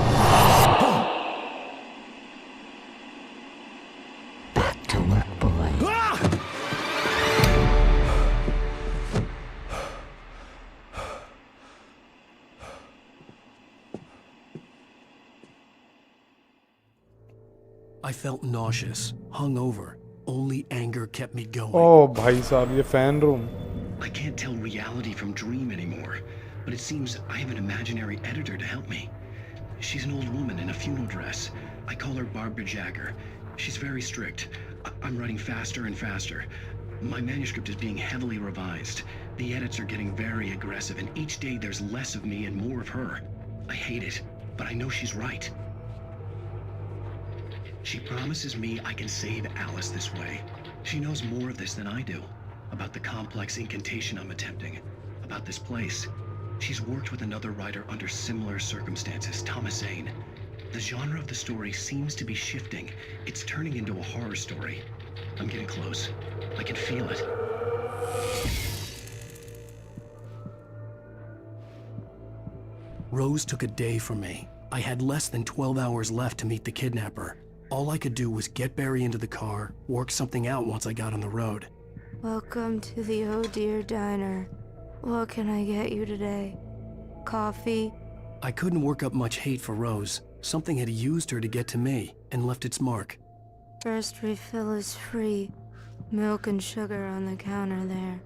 Back to work, boy. I felt nauseous, hungover. Only anger kept me going. Oh, भाई साहब ये fan room. I can't tell reality from dream anymore, but it seems I have an imaginary editor to help me. She's an old woman in a funeral dress. I call her Barbara Jagger. She's very strict. I'm writing faster and faster. My manuscript is being heavily revised. The edits are getting very aggressive, and each day there's less of me and more of her. I hate it, but I know she's right. She promises me I can save Alice this way. She knows more of this than I do. About the complex incantation I'm attempting. About this place. She's worked with another writer under similar circumstances, Thomas Zane. The genre of the story seems to be shifting. It's turning into a horror story. I'm getting close. I can feel it. Rose took a day from me. I had less than 12 hours left to meet the kidnapper. All I could do was get Barry into the car, work something out once I got on the road. Welcome to the Oh Dear Diner. What can I get you today? Coffee? I couldn't work up much hate for Rose. Something had used her to get to me and left its mark. First refill is free. Milk and sugar on the counter there.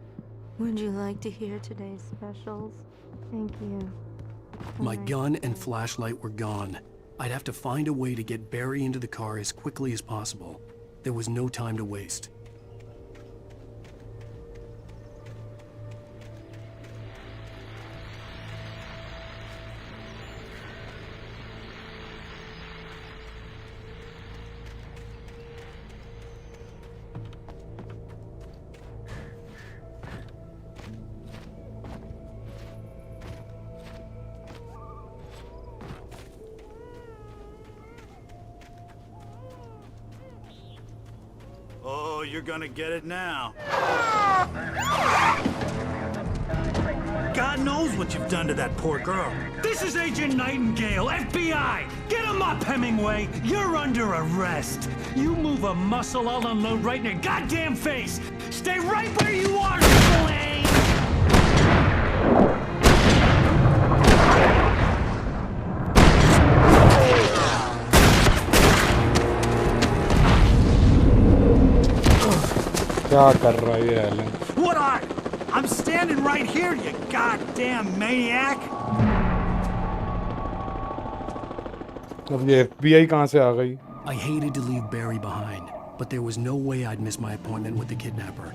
Would you like to hear today's specials? Thank you. My gun and flashlight were gone. I'd have to find a way to get Barry into the car as quickly as possible. There was no time to waste. Oh, you're gonna get it now. God knows what you've done to that poor girl. This is Agent Nightingale, FBI! Get him up, Hemingway! You're under arrest! You move a muscle, I'll unload right in your goddamn face! Stay right where you are, Blaine! क्या कर रहा है ये Elon? What are? I'm standing right here, you goddamn maniac! अब ये FBI कहाँ से आ गई? I hated to leave Barry behind, but there was no way I'd miss my appointment with the kidnapper.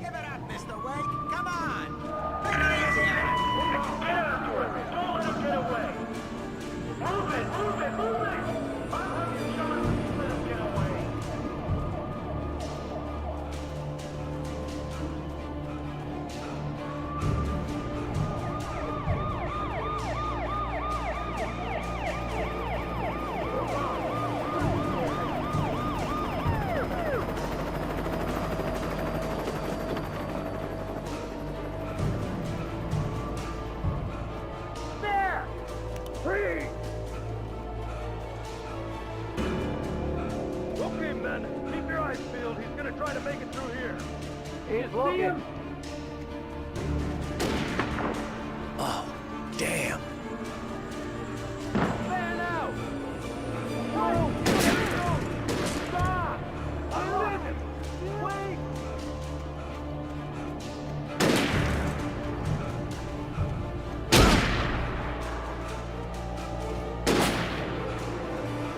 Okay, men, keep your eyes peeled. He's gonna try to make it through here. He's looking. Oh, damn. Man out! Whoa! Stop! Wait!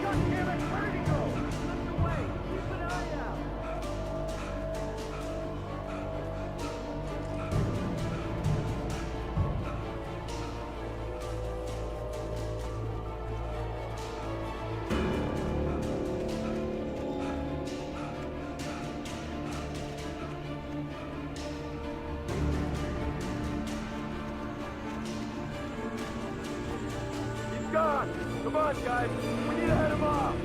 God damn it! Where did he go? Slipped away. Keep an eye out. He's gone. Come on, guys. We need to head him off.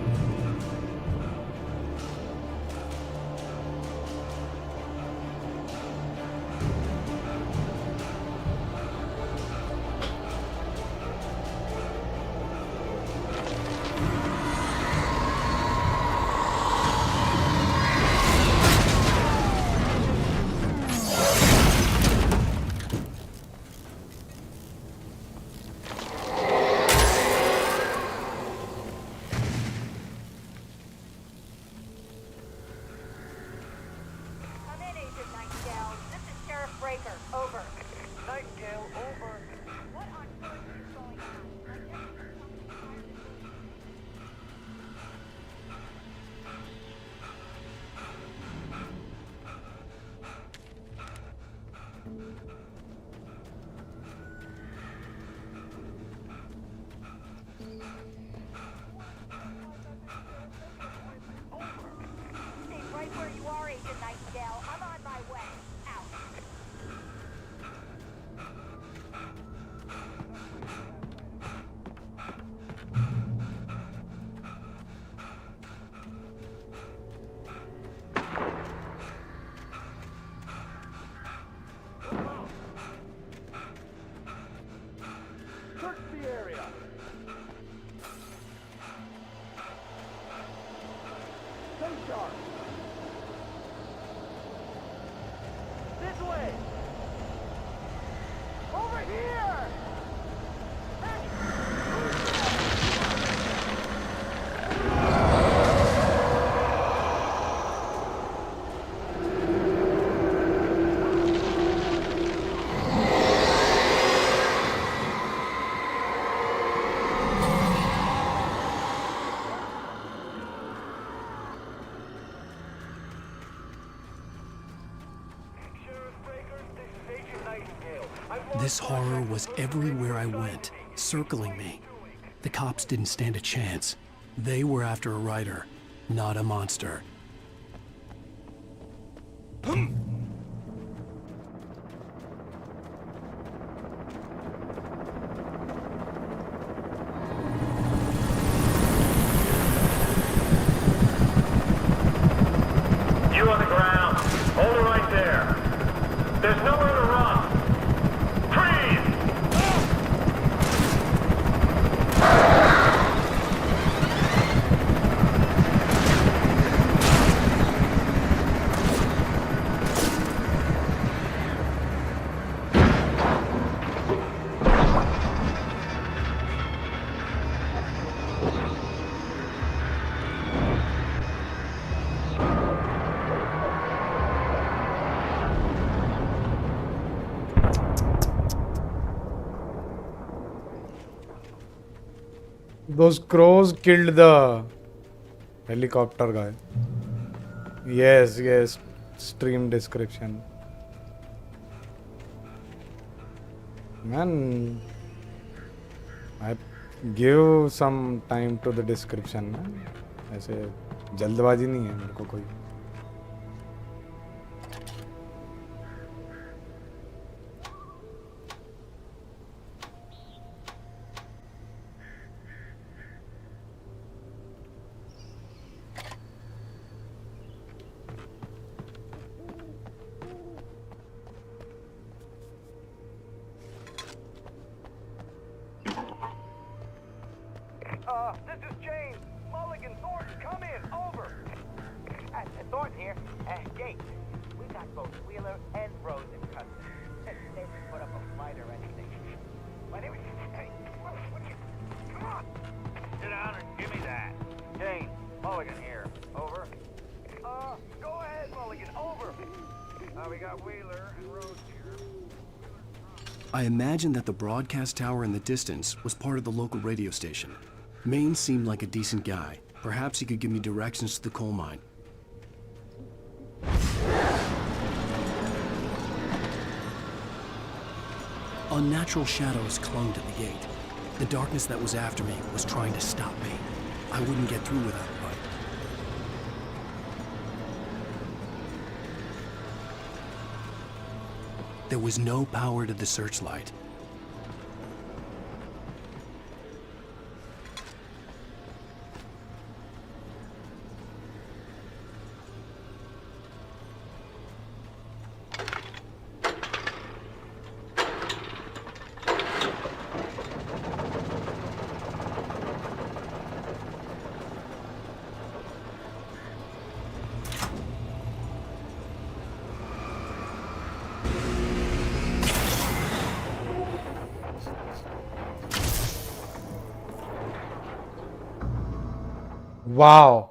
sharp. This way. Over here. This horror was everywhere I went, circling me. The cops didn't stand a chance. They were after a writer, not a monster. You on the ground. Hold it right there. There's nowhere to run. Freeze! Those crows killed the helicopter guy. Yes, yes. Stream description. Man, I give some time to the description. Man. ऐसे जल्दबाजी नहीं है मेरे को कोई. This is James. Mulligan, Thornton, come in. Over. Thornton here. Jake, we got both Wheeler and Rose in custody. They didn't put up a fight or anything. But it was... Hey, what are you... Come on. Sit down and give me that. James, Mulligan here. Over. Go ahead, Mulligan. Over. We got Wheeler and Rose here. I imagined that the broadcast tower in the distance was part of the local radio station. Maine seemed like a decent guy. Perhaps he could give me directions to the coal mine. Unnatural shadows clung to the gate. The darkness that was after me was trying to stop me. I wouldn't get through without a light. There was no power to the searchlight. Wow.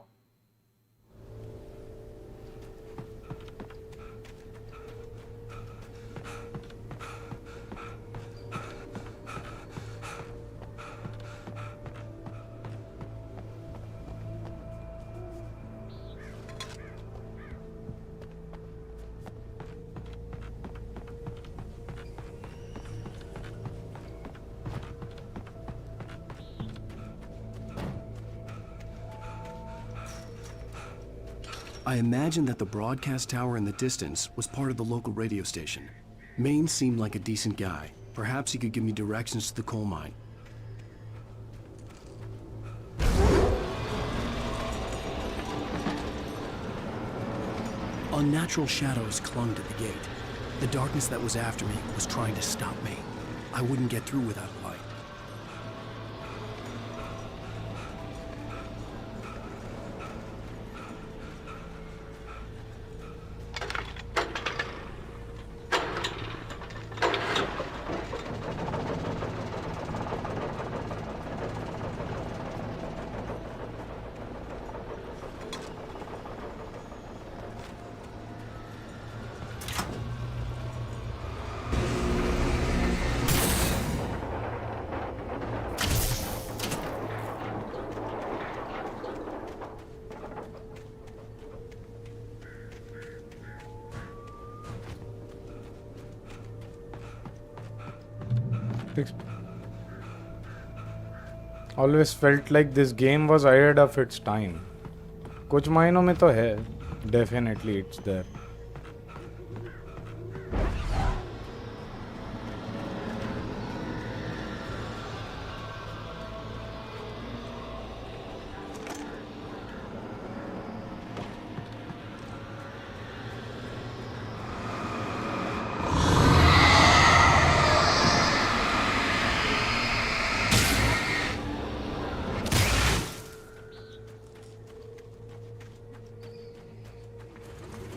I imagined that the broadcast tower in the distance was part of the local radio station. Maine seemed like a decent guy. Perhaps he could give me directions to the coal mine. Unnatural shadows clung to the gate. The darkness that was after me was trying to stop me. I wouldn't get through without a light. Always felt like this game was ahead of its time. कुछ मायनों में तो है. Definitely it's there.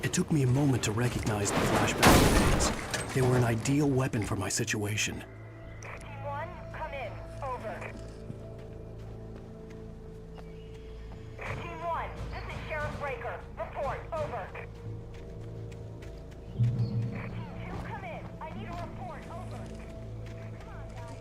It took me a moment to recognize the flashback grenades. They were an ideal weapon for my situation. Team 1, come in. Over. Team 1, this is Sheriff Breaker. Report. Over. Team 2, come in. I need a report. Over. Come on, guys.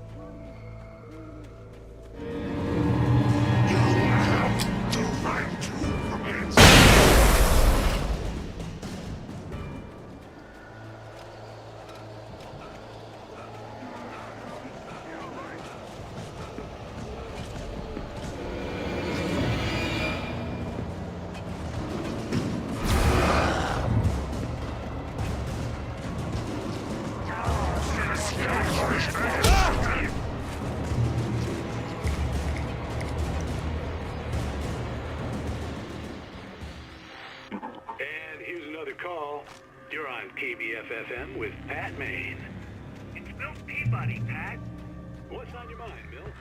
And here's another call. You're on KBF-FM with Pat Maine. It's Bill Peabody, Pat. What's on your mind, Bill?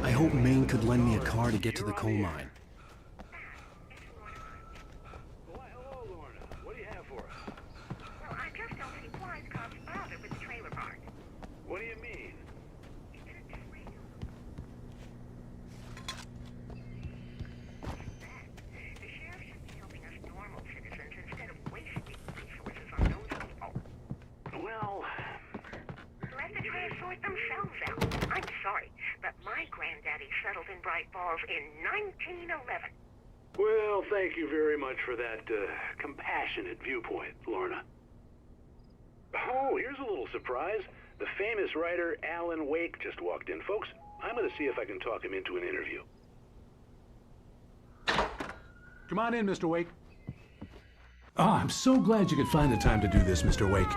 I hope Maine could lend me a car to get to the coal mine. Why, hello, Lorna. What do you have for us? Well, I just don't see why the cops bother with the trailer park. What do you mean? The sheriff should be helping us normal citizens instead of wasting resources on those people. Well... Let the trash sort themselves out. I'm sorry, but my granddaddy settled in Bright Falls in 1911. Well, thank you very much for that compassionate viewpoint, Lorna. Oh, here's a little surprise. The famous writer Alan Wake just walked in. Folks, I'm going to see if I can talk him into an interview. Come on in, Mr. Wake. Oh, I'm so glad you could find the time to do this, Mr. Wake.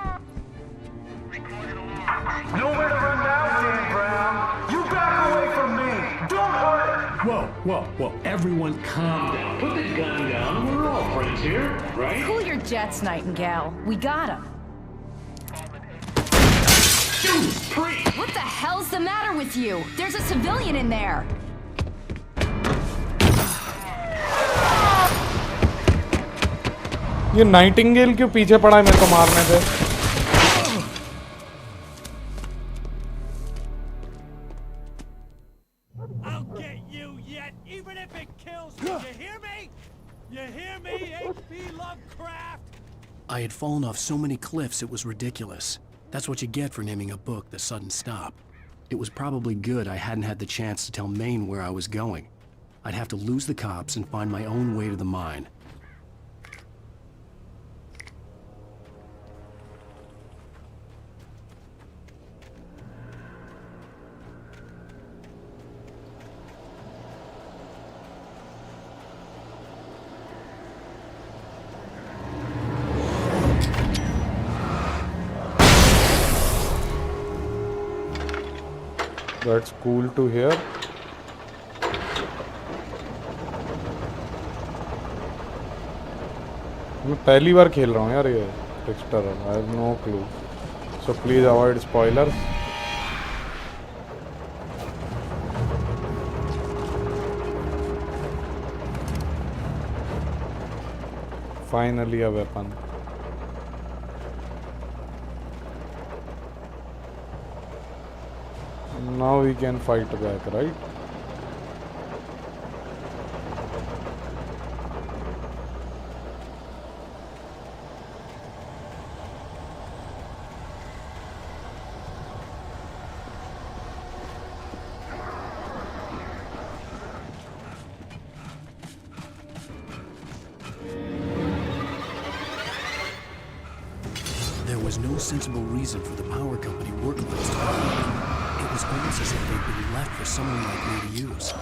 Nowhere to run now, Dan Brown. You back away from me. Don't hurt. Whoa. Everyone calm down. Put the gun down. We're all friends here, right? Cool your jets, Nightingale. We got him. Judas Priest! What the hell's the matter with you? There's a civilian in there. ये Nightingale क्यों पीछे पड़ा है मेरे को मारने पे? Even if it kills me, you hear me? You hear me, H.P. Lovecraft? I had fallen off so many cliffs it was ridiculous. That's what you get for naming a book The Sudden Stop. It was probably good I hadn't had the chance to tell Maine where I was going. I'd have to lose the cops and find my own way to the mine. That's cool to hear. मैं पहली बार खेल रहा हूँ यार ये texture I have no clue so please avoid spoilers finally a weapon now we can fight back, right? There was no sensible reason for the power company work lights to be on. It was almost as if they'd been left for someone like me to use.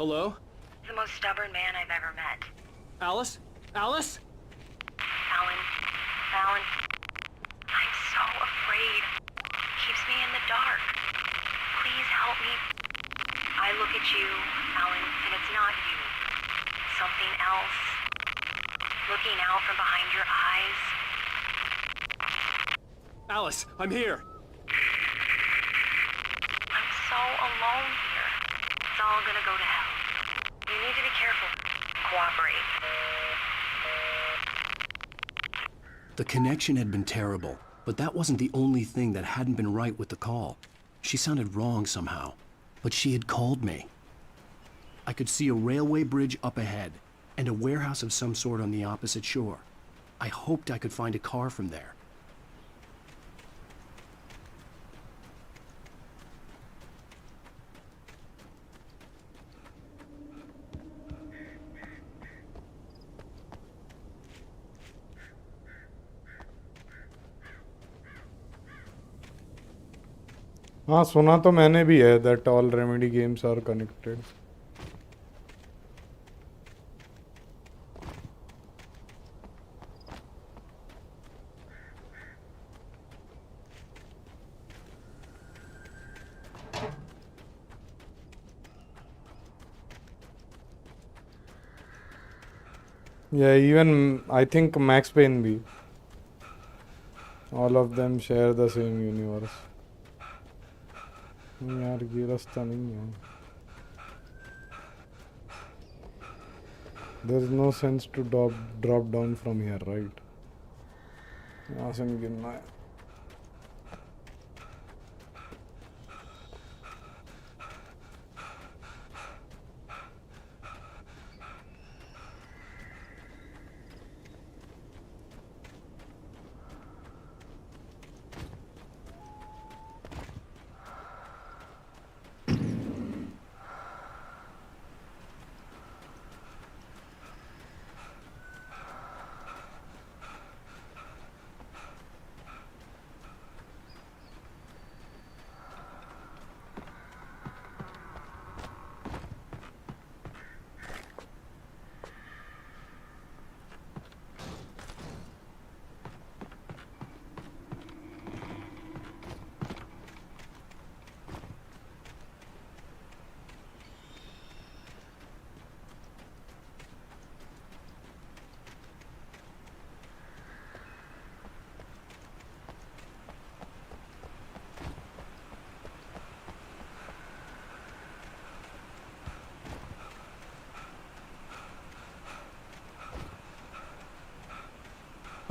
Hello? The most stubborn man I've ever met. Alice? Alice? Alan. Alan. I'm so afraid. Keeps me in the dark. Please help me. I look at you, Alan, and it's not you. Something else. Looking out from behind your eyes. Alice, I'm here. alone here. It's all gonna go to hell. You need to be careful. Cooperate. The connection had been terrible, but that wasn't the only thing that hadn't been right with the call. She sounded wrong somehow, but she had called me. I could see a railway bridge up ahead, and a warehouse of some sort on the opposite shore. I hoped I could find a car from there. हाँ सुना तो मैंने भी है that all Remedy games are connected. Yeah, even I think Max Payne भी. All of them share the same universe. यार ये रास्ता नहीं है. There's no sense to drop down from here, right? यहाँ से नहीं गिरना है.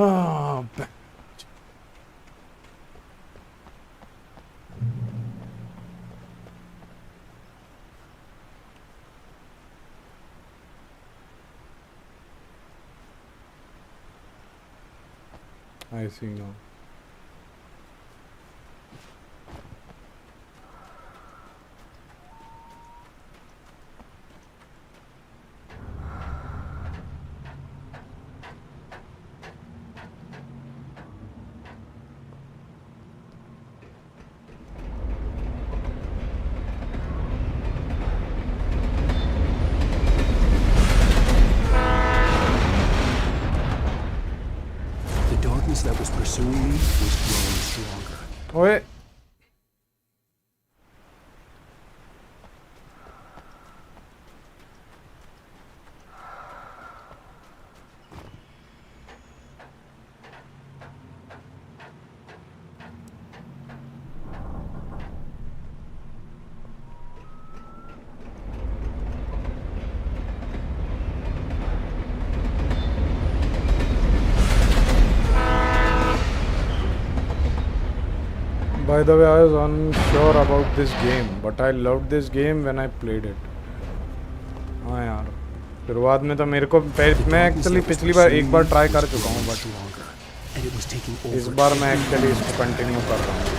Oh, I see now. That was pursuing me was growing stronger. Wait. By the way, I was unsure about this game, but I loved this game when I played it. हाँ यार, शुरुआत में तो मेरे को मैं एक्चुअली पिछली बार एक बार ट्राई कर चुका हूँ, बट इस बार मैं एक्चुअली इसको कंटिन्यू कर रहा हूँ.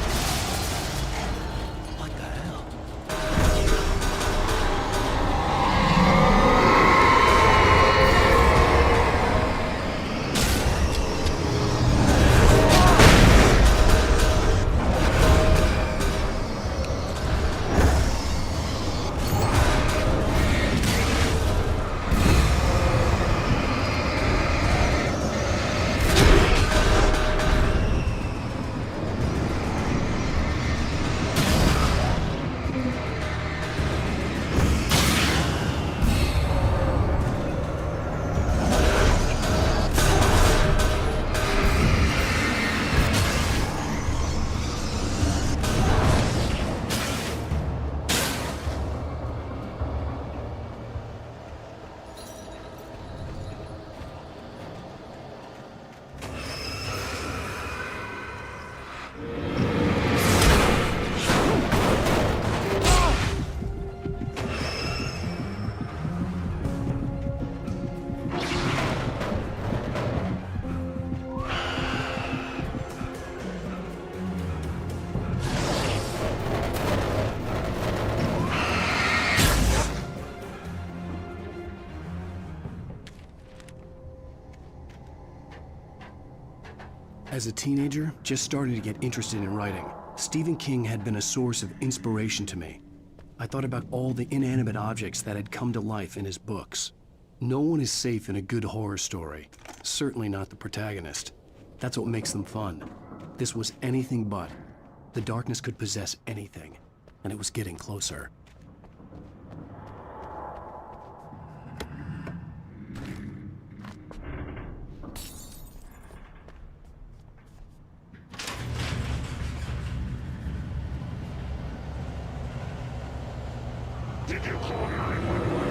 As a teenager, just starting to get interested in writing, Stephen King had been a source of inspiration to me. I thought about all the inanimate objects that had come to life in his books. No one is safe in a good horror story, certainly not the protagonist. That's what makes them fun. This was anything but. The darkness could possess anything, and it was getting closer. Did you call 911?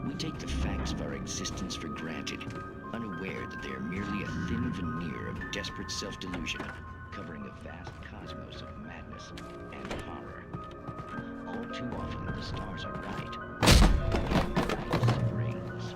We take the facts of our existence for granted, unaware that they are merely a thin veneer of desperate self-delusion, covering a vast cosmos of madness and horror. All too often, the stars are right. Brains.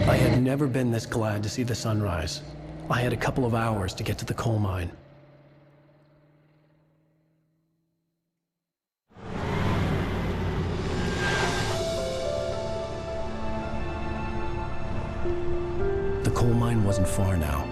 I had never been this glad to see the sunrise. I had a couple of hours to get to the coal mine. The coal mine wasn't far now.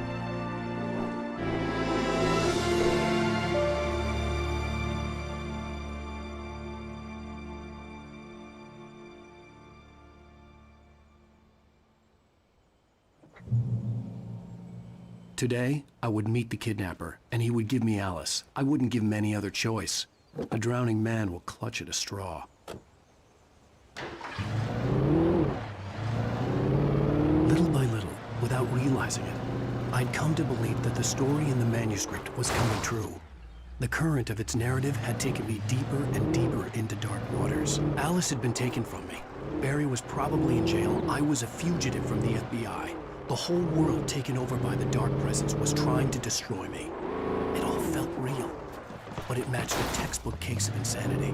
Today, I would meet the kidnapper, and he would give me Alice. I wouldn't give him any other choice. A drowning man will clutch at a straw. Little by little, without realizing it, I'd come to believe that the story in the manuscript was coming true. The current of its narrative had taken me deeper and deeper into dark waters. Alice had been taken from me. Barry was probably in jail. I was a fugitive from the FBI. The whole world taken over by the dark presence was trying to destroy me. It all felt real, but it matched a textbook case of insanity.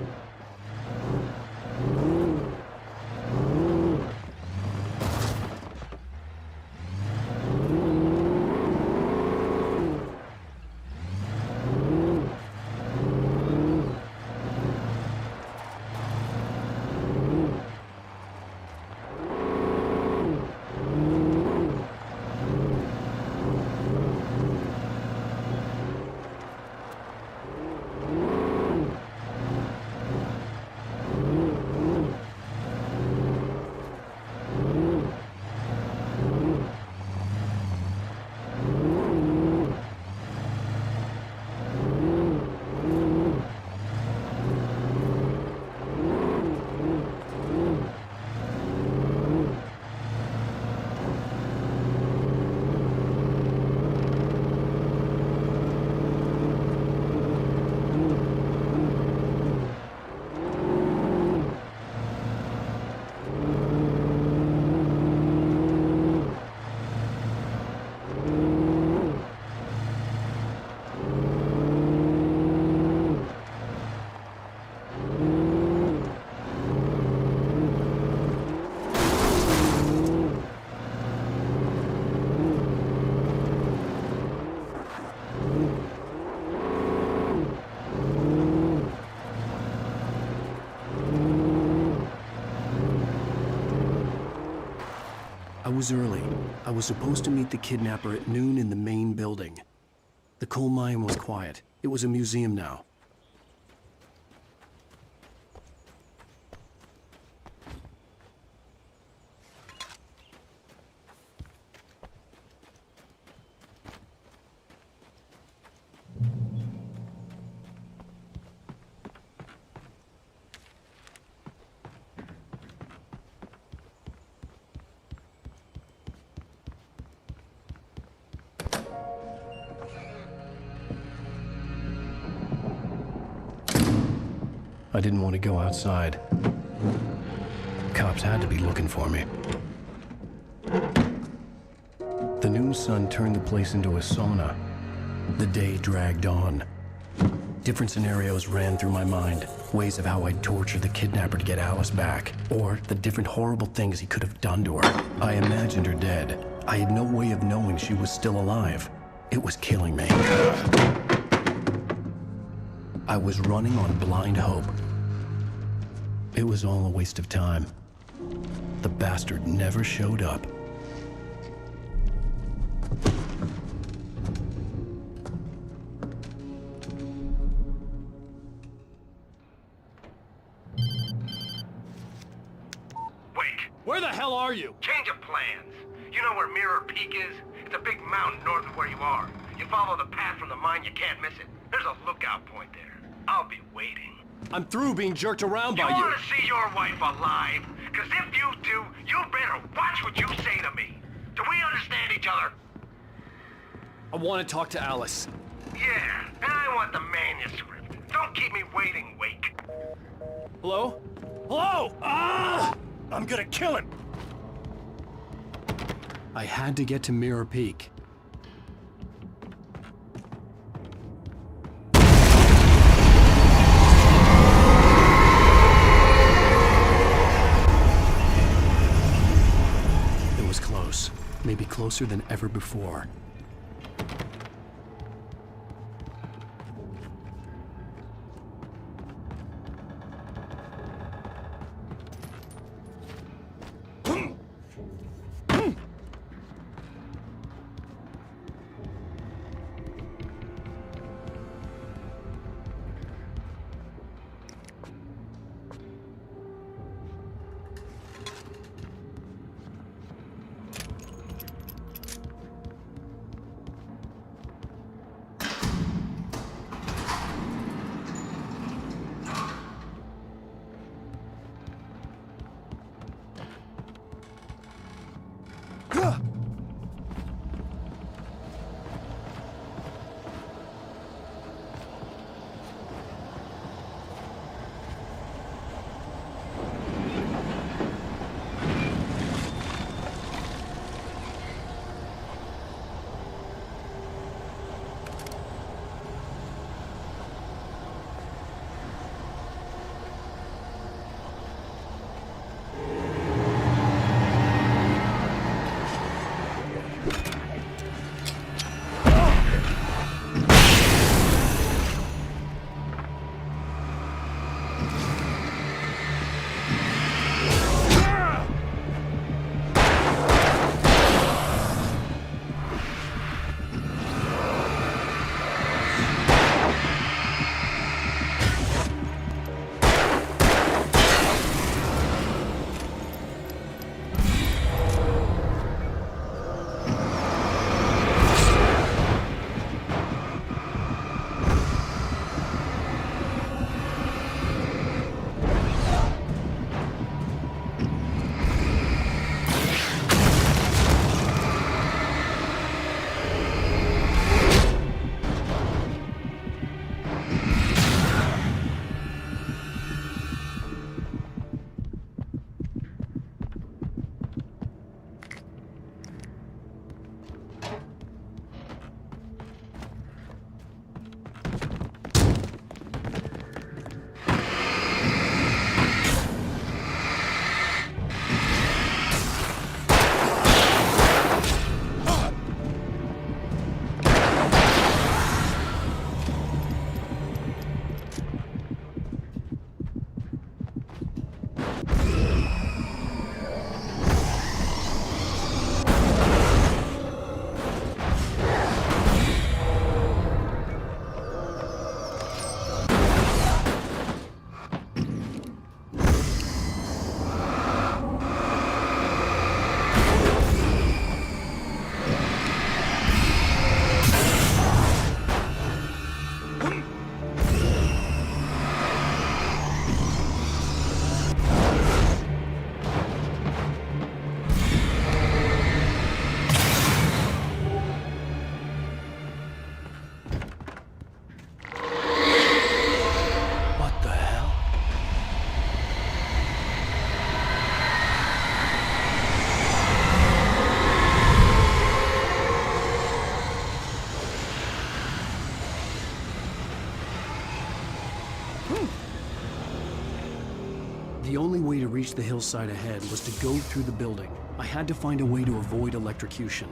I was early. I was supposed to meet the kidnapper at noon in the main building. The coal mine was quiet. It was a museum now. I didn't want to go outside. Cops had to be looking for me. The noon sun turned the place into a sauna. The day dragged on. Different scenarios ran through my mind. Ways of how I'd torture the kidnapper to get Alice back. Or the different horrible things he could have done to her. I imagined her dead. I had no way of knowing she was still alive. It was killing me. I was running on blind hope. It was all a waste of time. The bastard never showed up. Wake! Where the hell are you? Change of plans. You know where Mirror Peak is? It's a big mountain north of where you are. You follow the path from the mine, you can't miss it. There's a lookout point there. I'll be waiting. I'm through being jerked around by you. You want to see your wife alive? Because if you do, you better watch what you say to me. Do we understand each other? I want to talk to Alice. Yeah, and I want the manuscript. Don't keep me waiting, Wake. Hello? Hello! Ah! I'm gonna kill him! I had to get to Mirror Peak. It was close. Maybe closer than ever before. The only way to reach the hillside ahead was to go through the building. I had to find a way to avoid electrocution.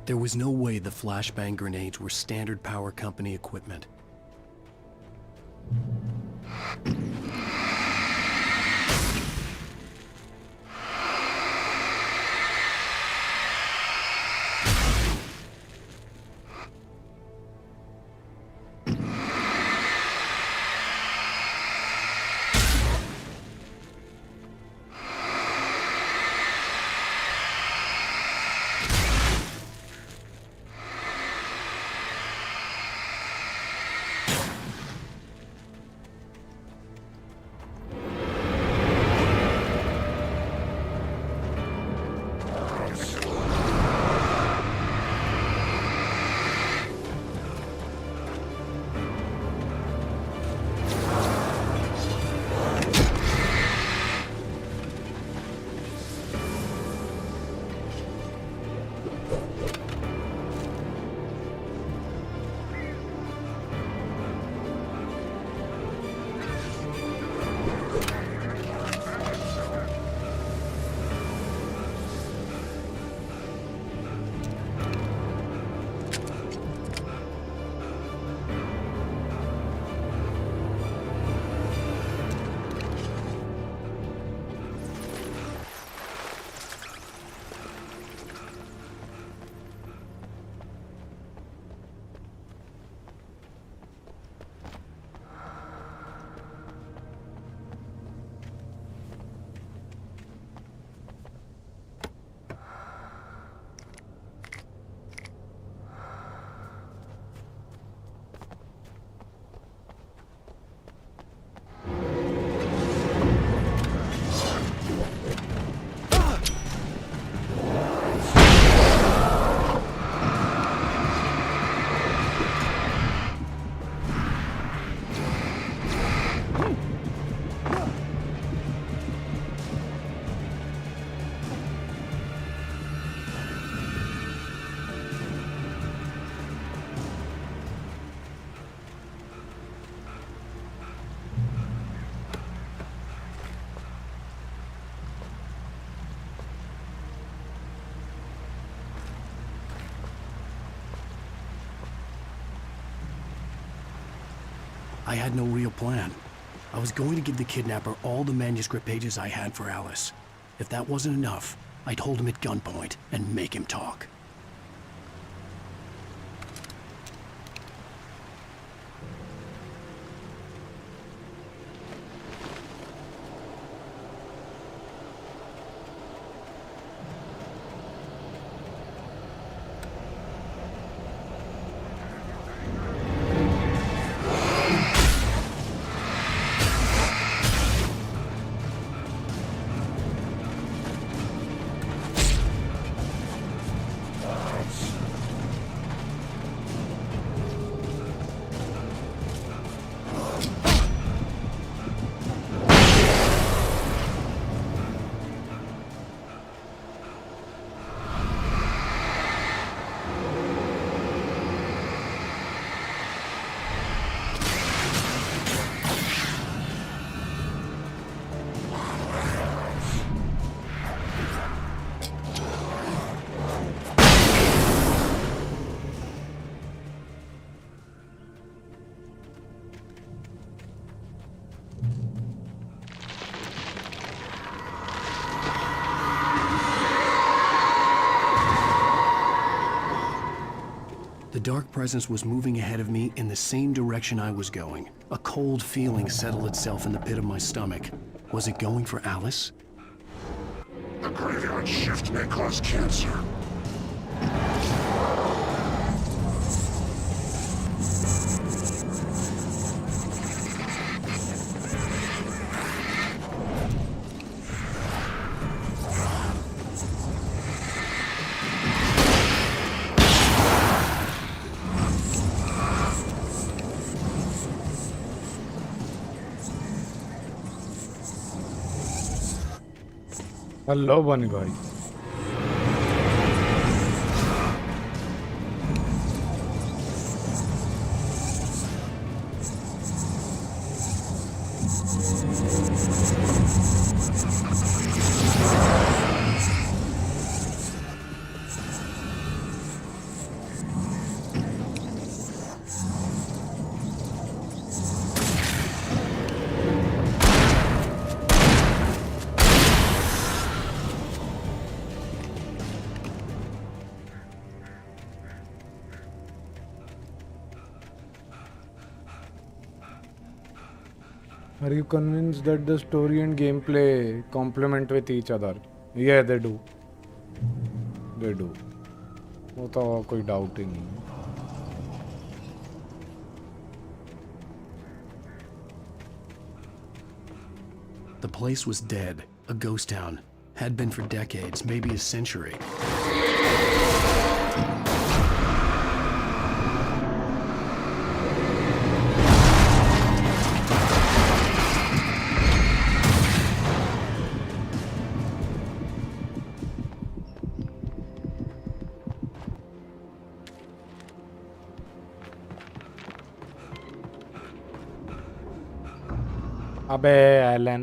There was no way the flashbang grenades were standard power company equipment. I had no real plan. I was going to give the kidnapper all the manuscript pages I had for Alice. If that wasn't enough, I'd hold him at gunpoint and make him talk. The dark presence was moving ahead of me in the same direction I was going. A cold feeling settled itself in the pit of my stomach. Was it going for Alice? The graveyard shift may cause cancer. Hello बनी भाई Are you convinced that the story and gameplay complement with each other? Yeah, they do. They do. वो तो कोई doubt ही नहीं है. The place was dead, a ghost town. Had been for decades, maybe a century. अबे Elon.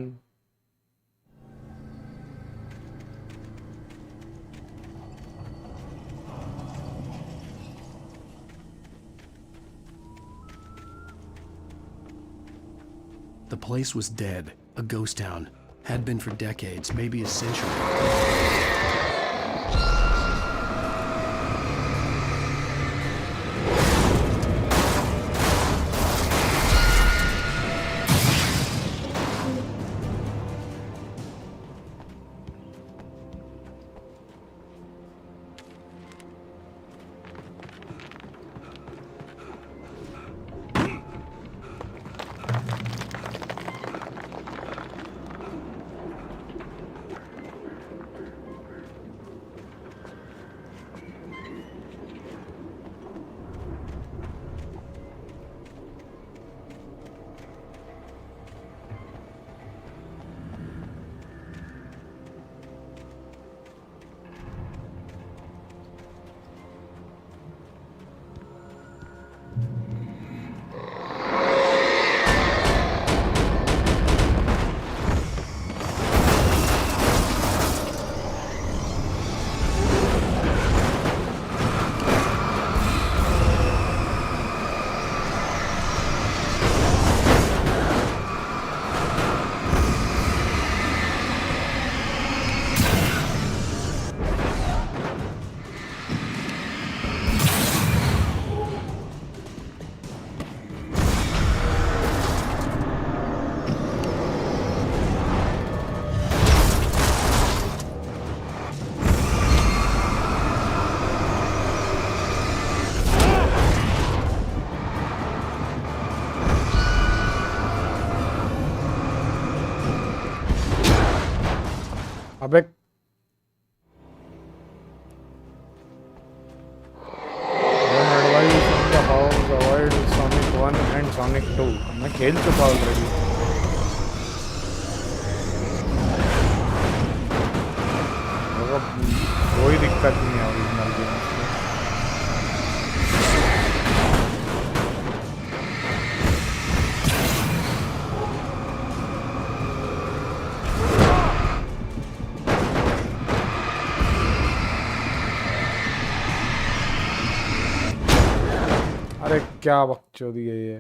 The place was dead, a ghost town. Had been for decades, maybe a century. अबे One advice on the house, avoid Sonic 1 and Sonic 2. मैं खेल चुका already. कोई दिक्कत नहीं है original game में. अरे क्या बकचोदी है ये.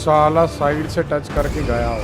साला साइड से टच करके गया हो.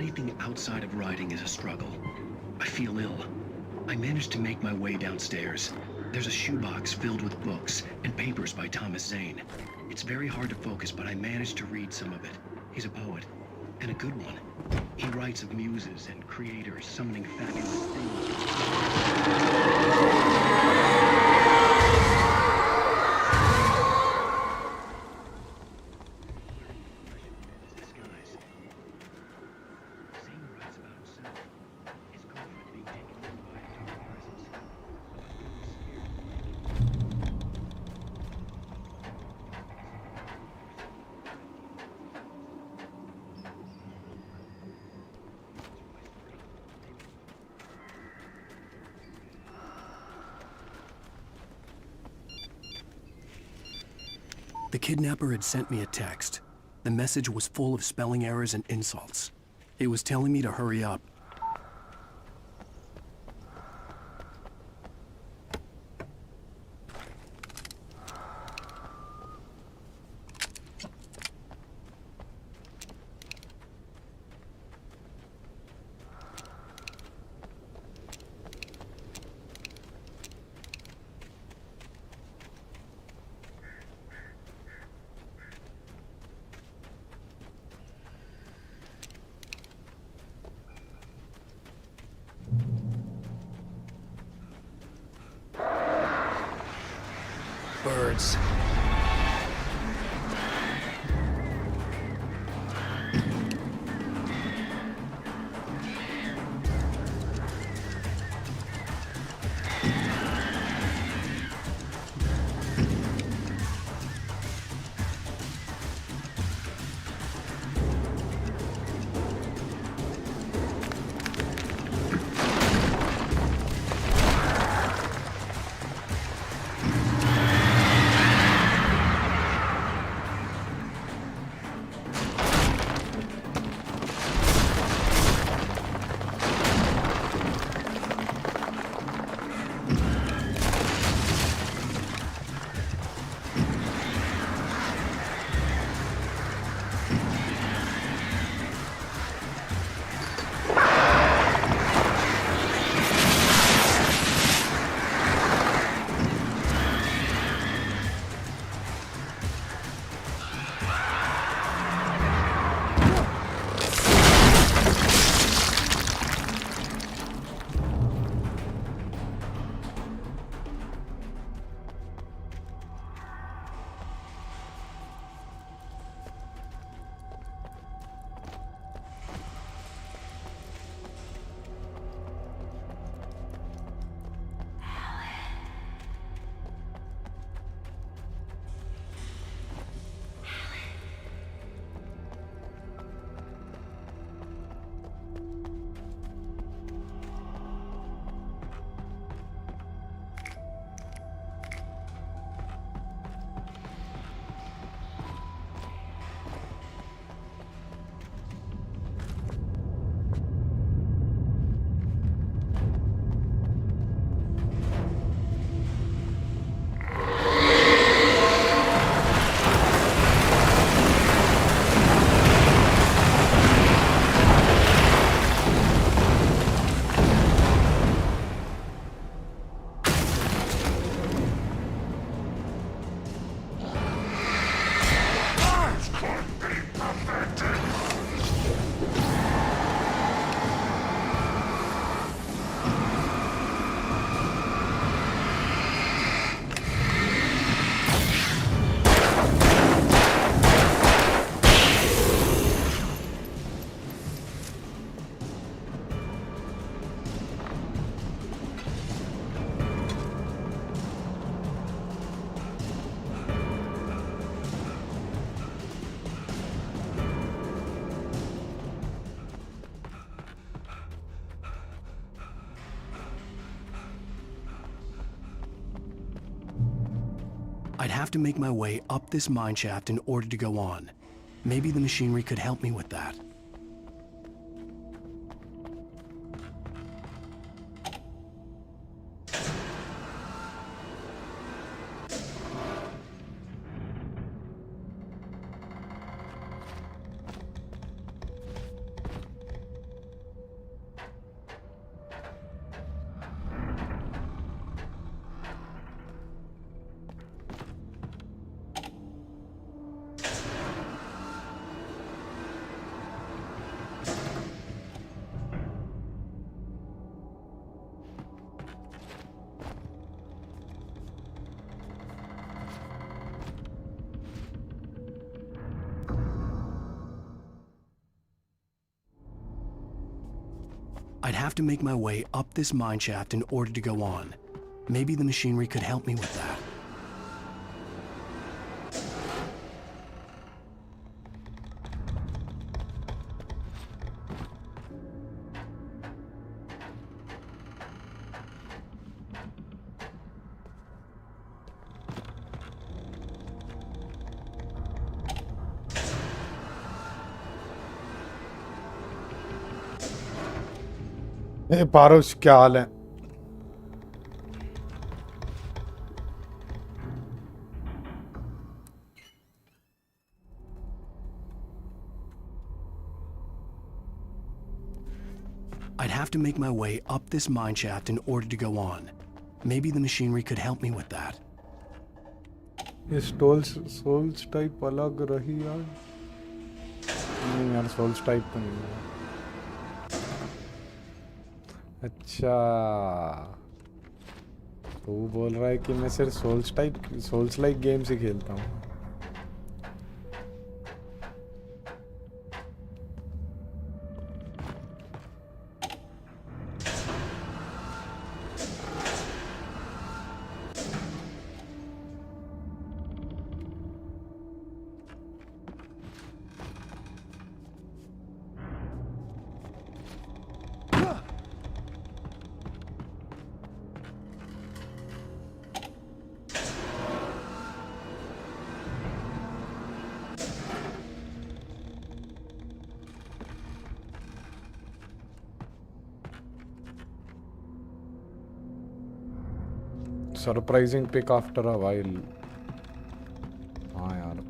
Anything outside of writing is a struggle. I feel ill. I managed to make my way downstairs. There's a shoebox filled with books and papers by Thomas Zane. It's very hard to focus, but I managed to read some of it. He's a poet, and a good one. He writes of muses and creators summoning fabulous The kidnapper had sent me a text. The message was full of spelling errors and insults. It was telling me to hurry up. Birds. I'd have to make my way up this mine shaft in order to go on. Maybe the machinery could help me with that. I'd have to make my way up this mine shaft in order to go on. Maybe the machinery could help me with that. ए पारुष क्या हाल है? I'd have to make my way up this mine shaft in order to go on. Maybe the machinery could help me with that. ये souls type अलग रही यार. नहीं यार souls type तो नहीं है. अच्छा तो वो बोल रहा है कि मैं सिर्फ सोल्स लाइक गेम्स ही खेलता हूँ. Surprising pick after a while. हाँ यार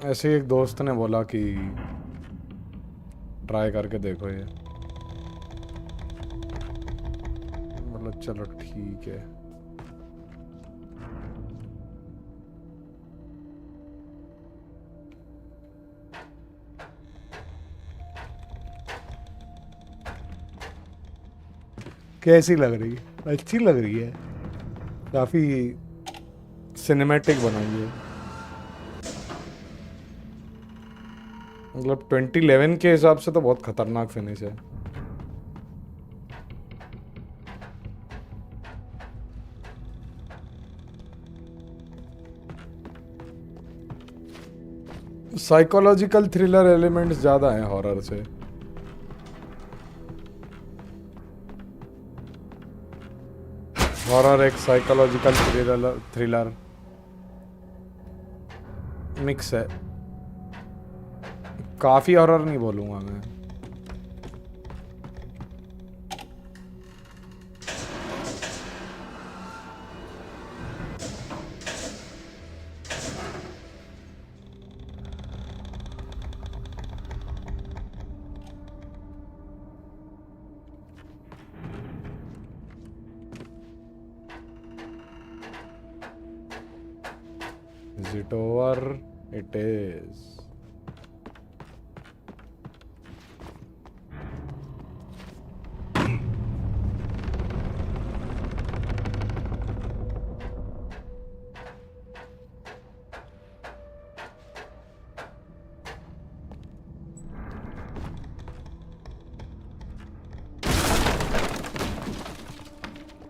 ऐसे एक दोस्त ने बोला कि ट्राई करके देखो ये. मतलब चलो ठीक है. कैसी लग रही है? अच्छी लग रही है. काफी सिनेमैटिक बनाई है. मतलब 2011 के हिसाब से तो बहुत खतरनाक फिनिश है. साइकोलॉजिकल थ्रिलर एलिमेंट्स ज्यादा हैं हॉरर से. हॉरर एक साइकोलॉजिकल थ्रिलर मिक्स है. काफी हॉरर नहीं बोलूंगा मैं. Is it over? It is.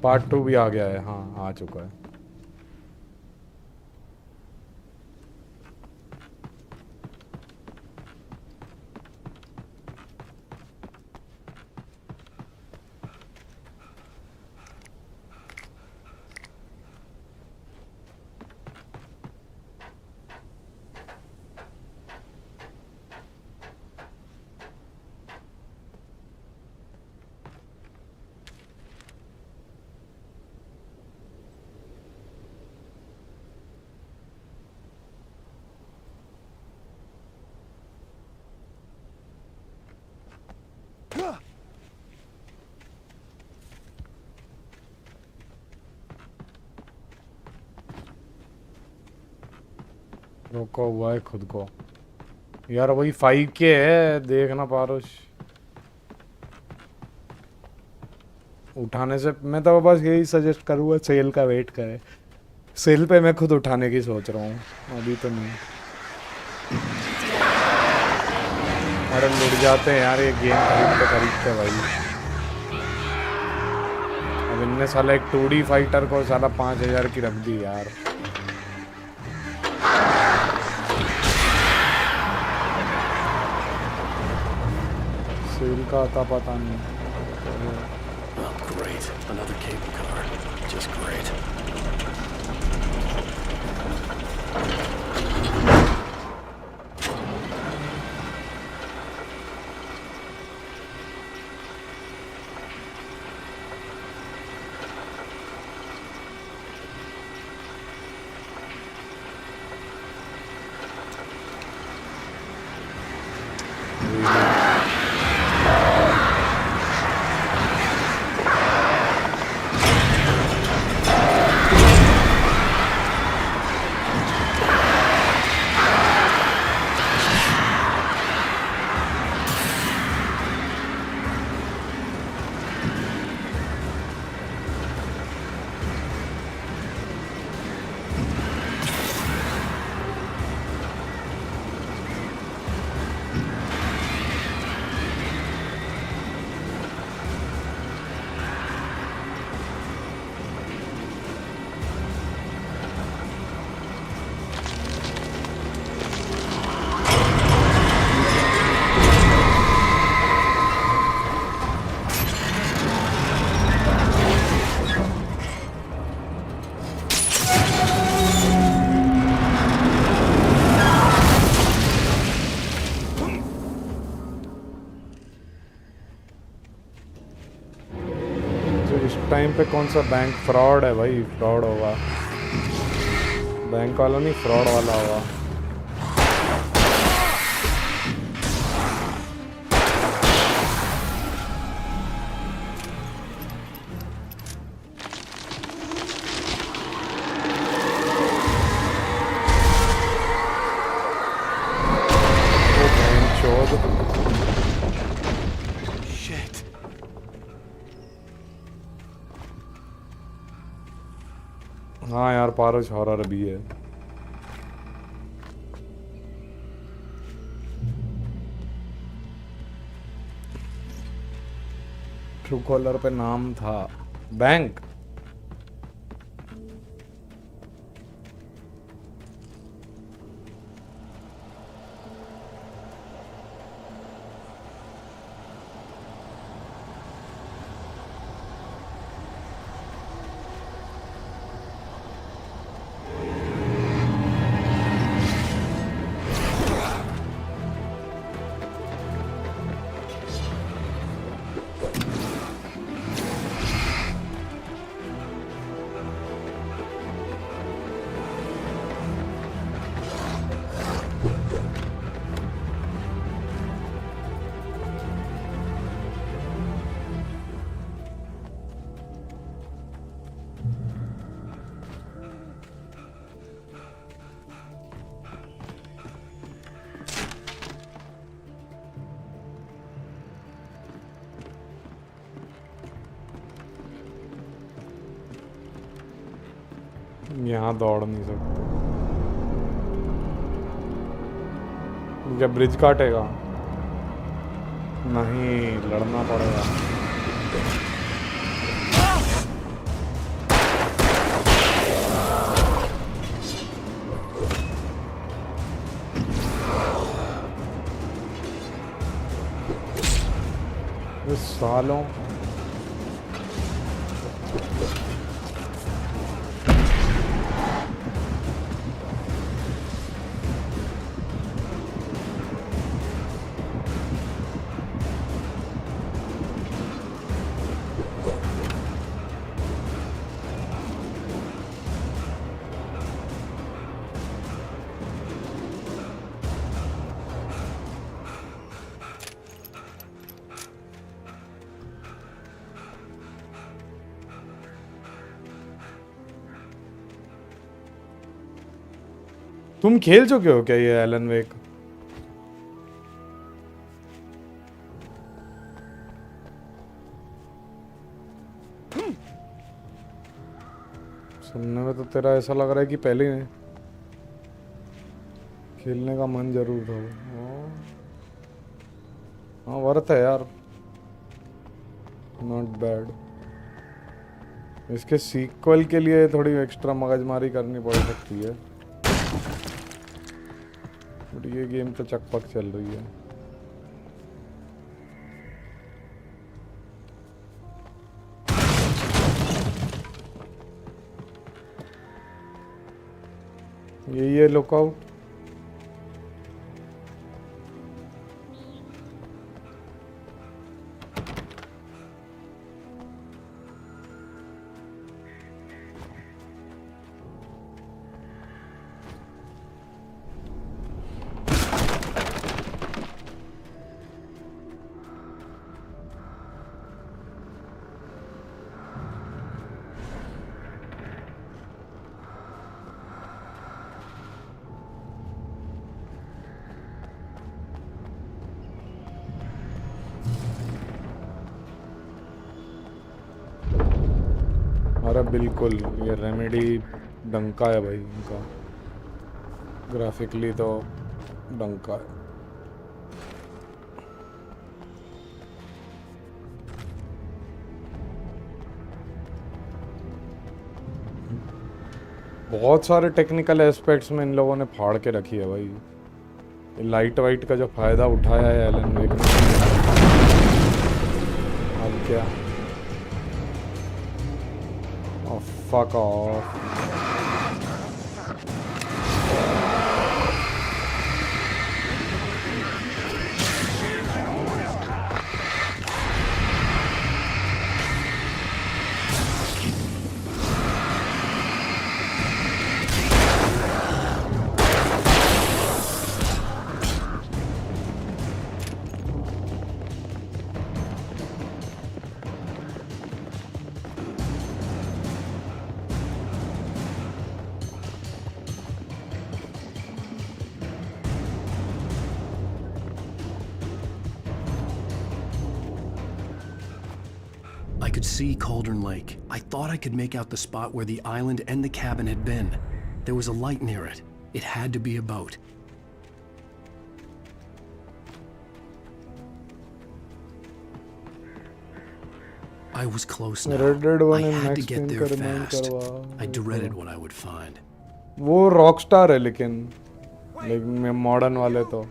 Part 2 भी आ गया है. हाँ आ चुका है. रोका हुआ है खुद को. यार वही 5K है. देखना पारुष. उठाने से मैं तो बस यही सजेस्ट करूँगा सेल का वेट करे. सेल पे मैं खुद उठाने की सोच रहा हूँ. अभी तो नहीं. अरे लुट जाते हैं यार ये गेम खरीदते भाई। अब इनने साला एक 2D फाइटर को साला 5000 की रख दी यार। सेल का आता पता नहीं। Oh, great. Another cable car. Just great. Time पे कौन सा बैंक फ्रॉड है भाई? फ्रॉड होगा, बैंक वाला नहीं, फ्रॉड वाला होगा। हाँ यार पारस हॉरर भी है। ट्रू कॉलर पे नाम था बैंक। यहाँ दौड़ नहीं सकते। जब ब्रिज काटेगा नहीं, लड़ना पड़ेगा। इस सालों तुम खेल चुके हो क्या ये एलन वेक? सुनने में तो तेरा ऐसा लग रहा है कि पहले खेलने का मन जरूर हो। हाँ वर्थ है यार, नॉट बैड। इसके सीक्वल के लिए थोड़ी एक्स्ट्रा मगजमारी करनी पड़ सकती है, बट ये गेम तो चकपक चल रही है। यही है लुकआउट। अरे बिल्कुल, ये रेमेडी डंका है भाई इनका, ग्राफिकली तो डंका है। बहुत सारे टेक्निकल एस्पेक्ट्स में इन लोगों ने फाड़ के रखी है भाई। लाइट वाइट का जो फायदा उठाया है एलन वेक ने, अब क्या, fuck off. I could see Cauldron Lake. I thought I could make out the spot where the island and the cabin had been. There was a light near it. It had to be a boat. I was close now. I had to get there fast. I dreaded what I would find. वो Rockstar है लेकिन modern वाले तो।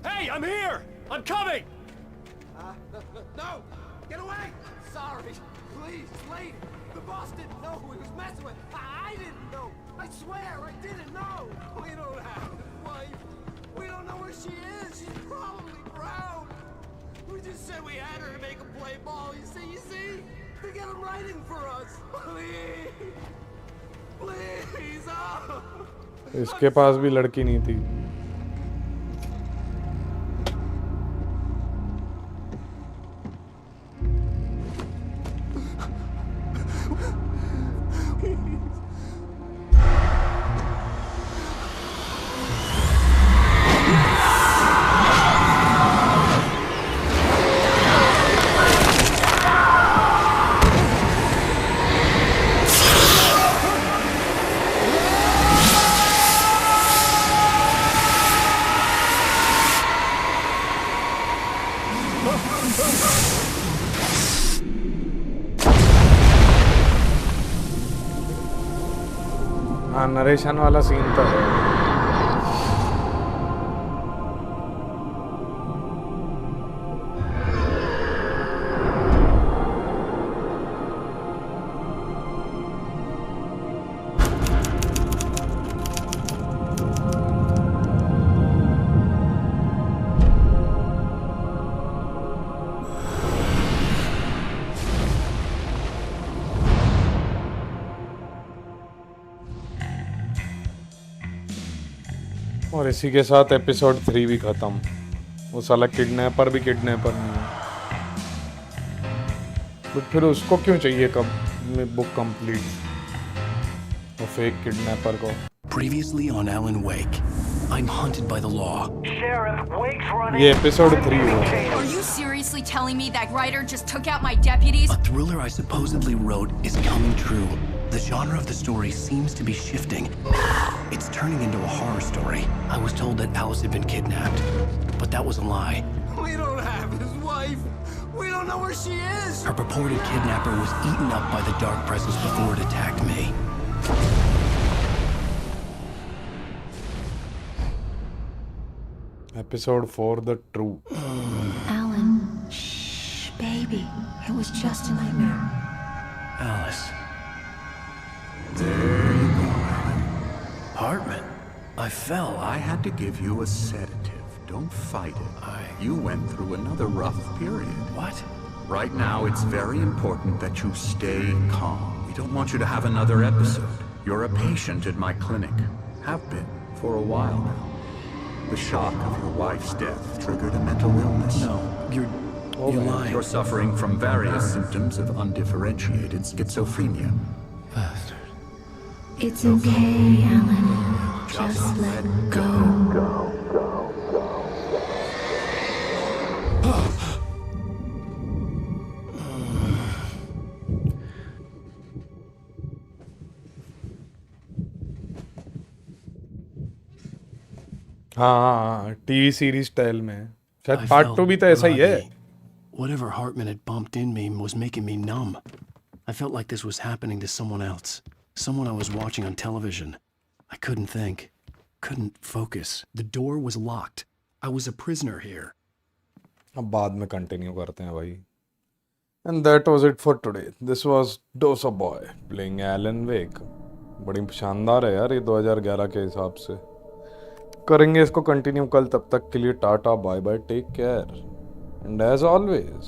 Hey, I'm here. I'm coming. No, get away! Sorry, please, leave. The boss didn't know who he was messing with. I didn't know. I swear, I didn't know. We don't have his wife. We don't know where she is. She's probably drowned. We just said we had her to make him play ball. You see? To get him writing for us. Please, please, oh. इसके पास भी लड़की नहीं थी। हाँ, narration वाला scene तो है। और इसी के साथ एपिसोड 3 भी खत्म। वो साला किडनैपर भी किडनैपर नहीं है, बट फिर उसको क्यों चाहिए कब बुक कंप्लीट, वो फेक किडनैपर को। Previously on Alan Wake, I'm hunted by the law. Sheriff, Wake's running. ये एपिसोड 3 हुआ। Are you seriously telling me that writer just took out my deputies? A thriller I supposedly wrote is coming true. The genre of the story seems to be shifting. It's turning into a horror story. I was told that Alice had been kidnapped. but that was a lie. We don't have his wife. We don't know where she is. Her purported kidnapper was eaten up by the dark presence before it attacked me. Episode 4, The True. Alan, shh, baby. It was just a nightmare. Alice. There you go, Alan. Hartman. I fell. I had to give you a sedative. Don't fight it. You went through another rough period. What? Right now, it's very important that you stay calm. We don't want you to have another episode. You're a patient at my clinic. Have been for a while now. The shock of your wife's death triggered a mental illness. No, you're lying. You're suffering from various symptoms of undifferentiated schizophrenia. Bastard. It's okay, Alan. Just let go. हाँ TV series style में शायद part 2 भी तो ऐसा ही है. Whatever Hartman had bumped in me was making me numb. I felt like this was happening to someone else. Someone I was watching on television. I couldn't think. Couldn't focus. The door was locked. I was a prisoner here. अब बाद में continue करते हैं भाई. And that was it for today. This was Dosa Boy playing Alan Wake. बड़ी शानदार है यार ये 2011 के हिसाब से. करेंगे इसको कंटिन्यू कल. तब तक के लिए tata bye bye take care and as always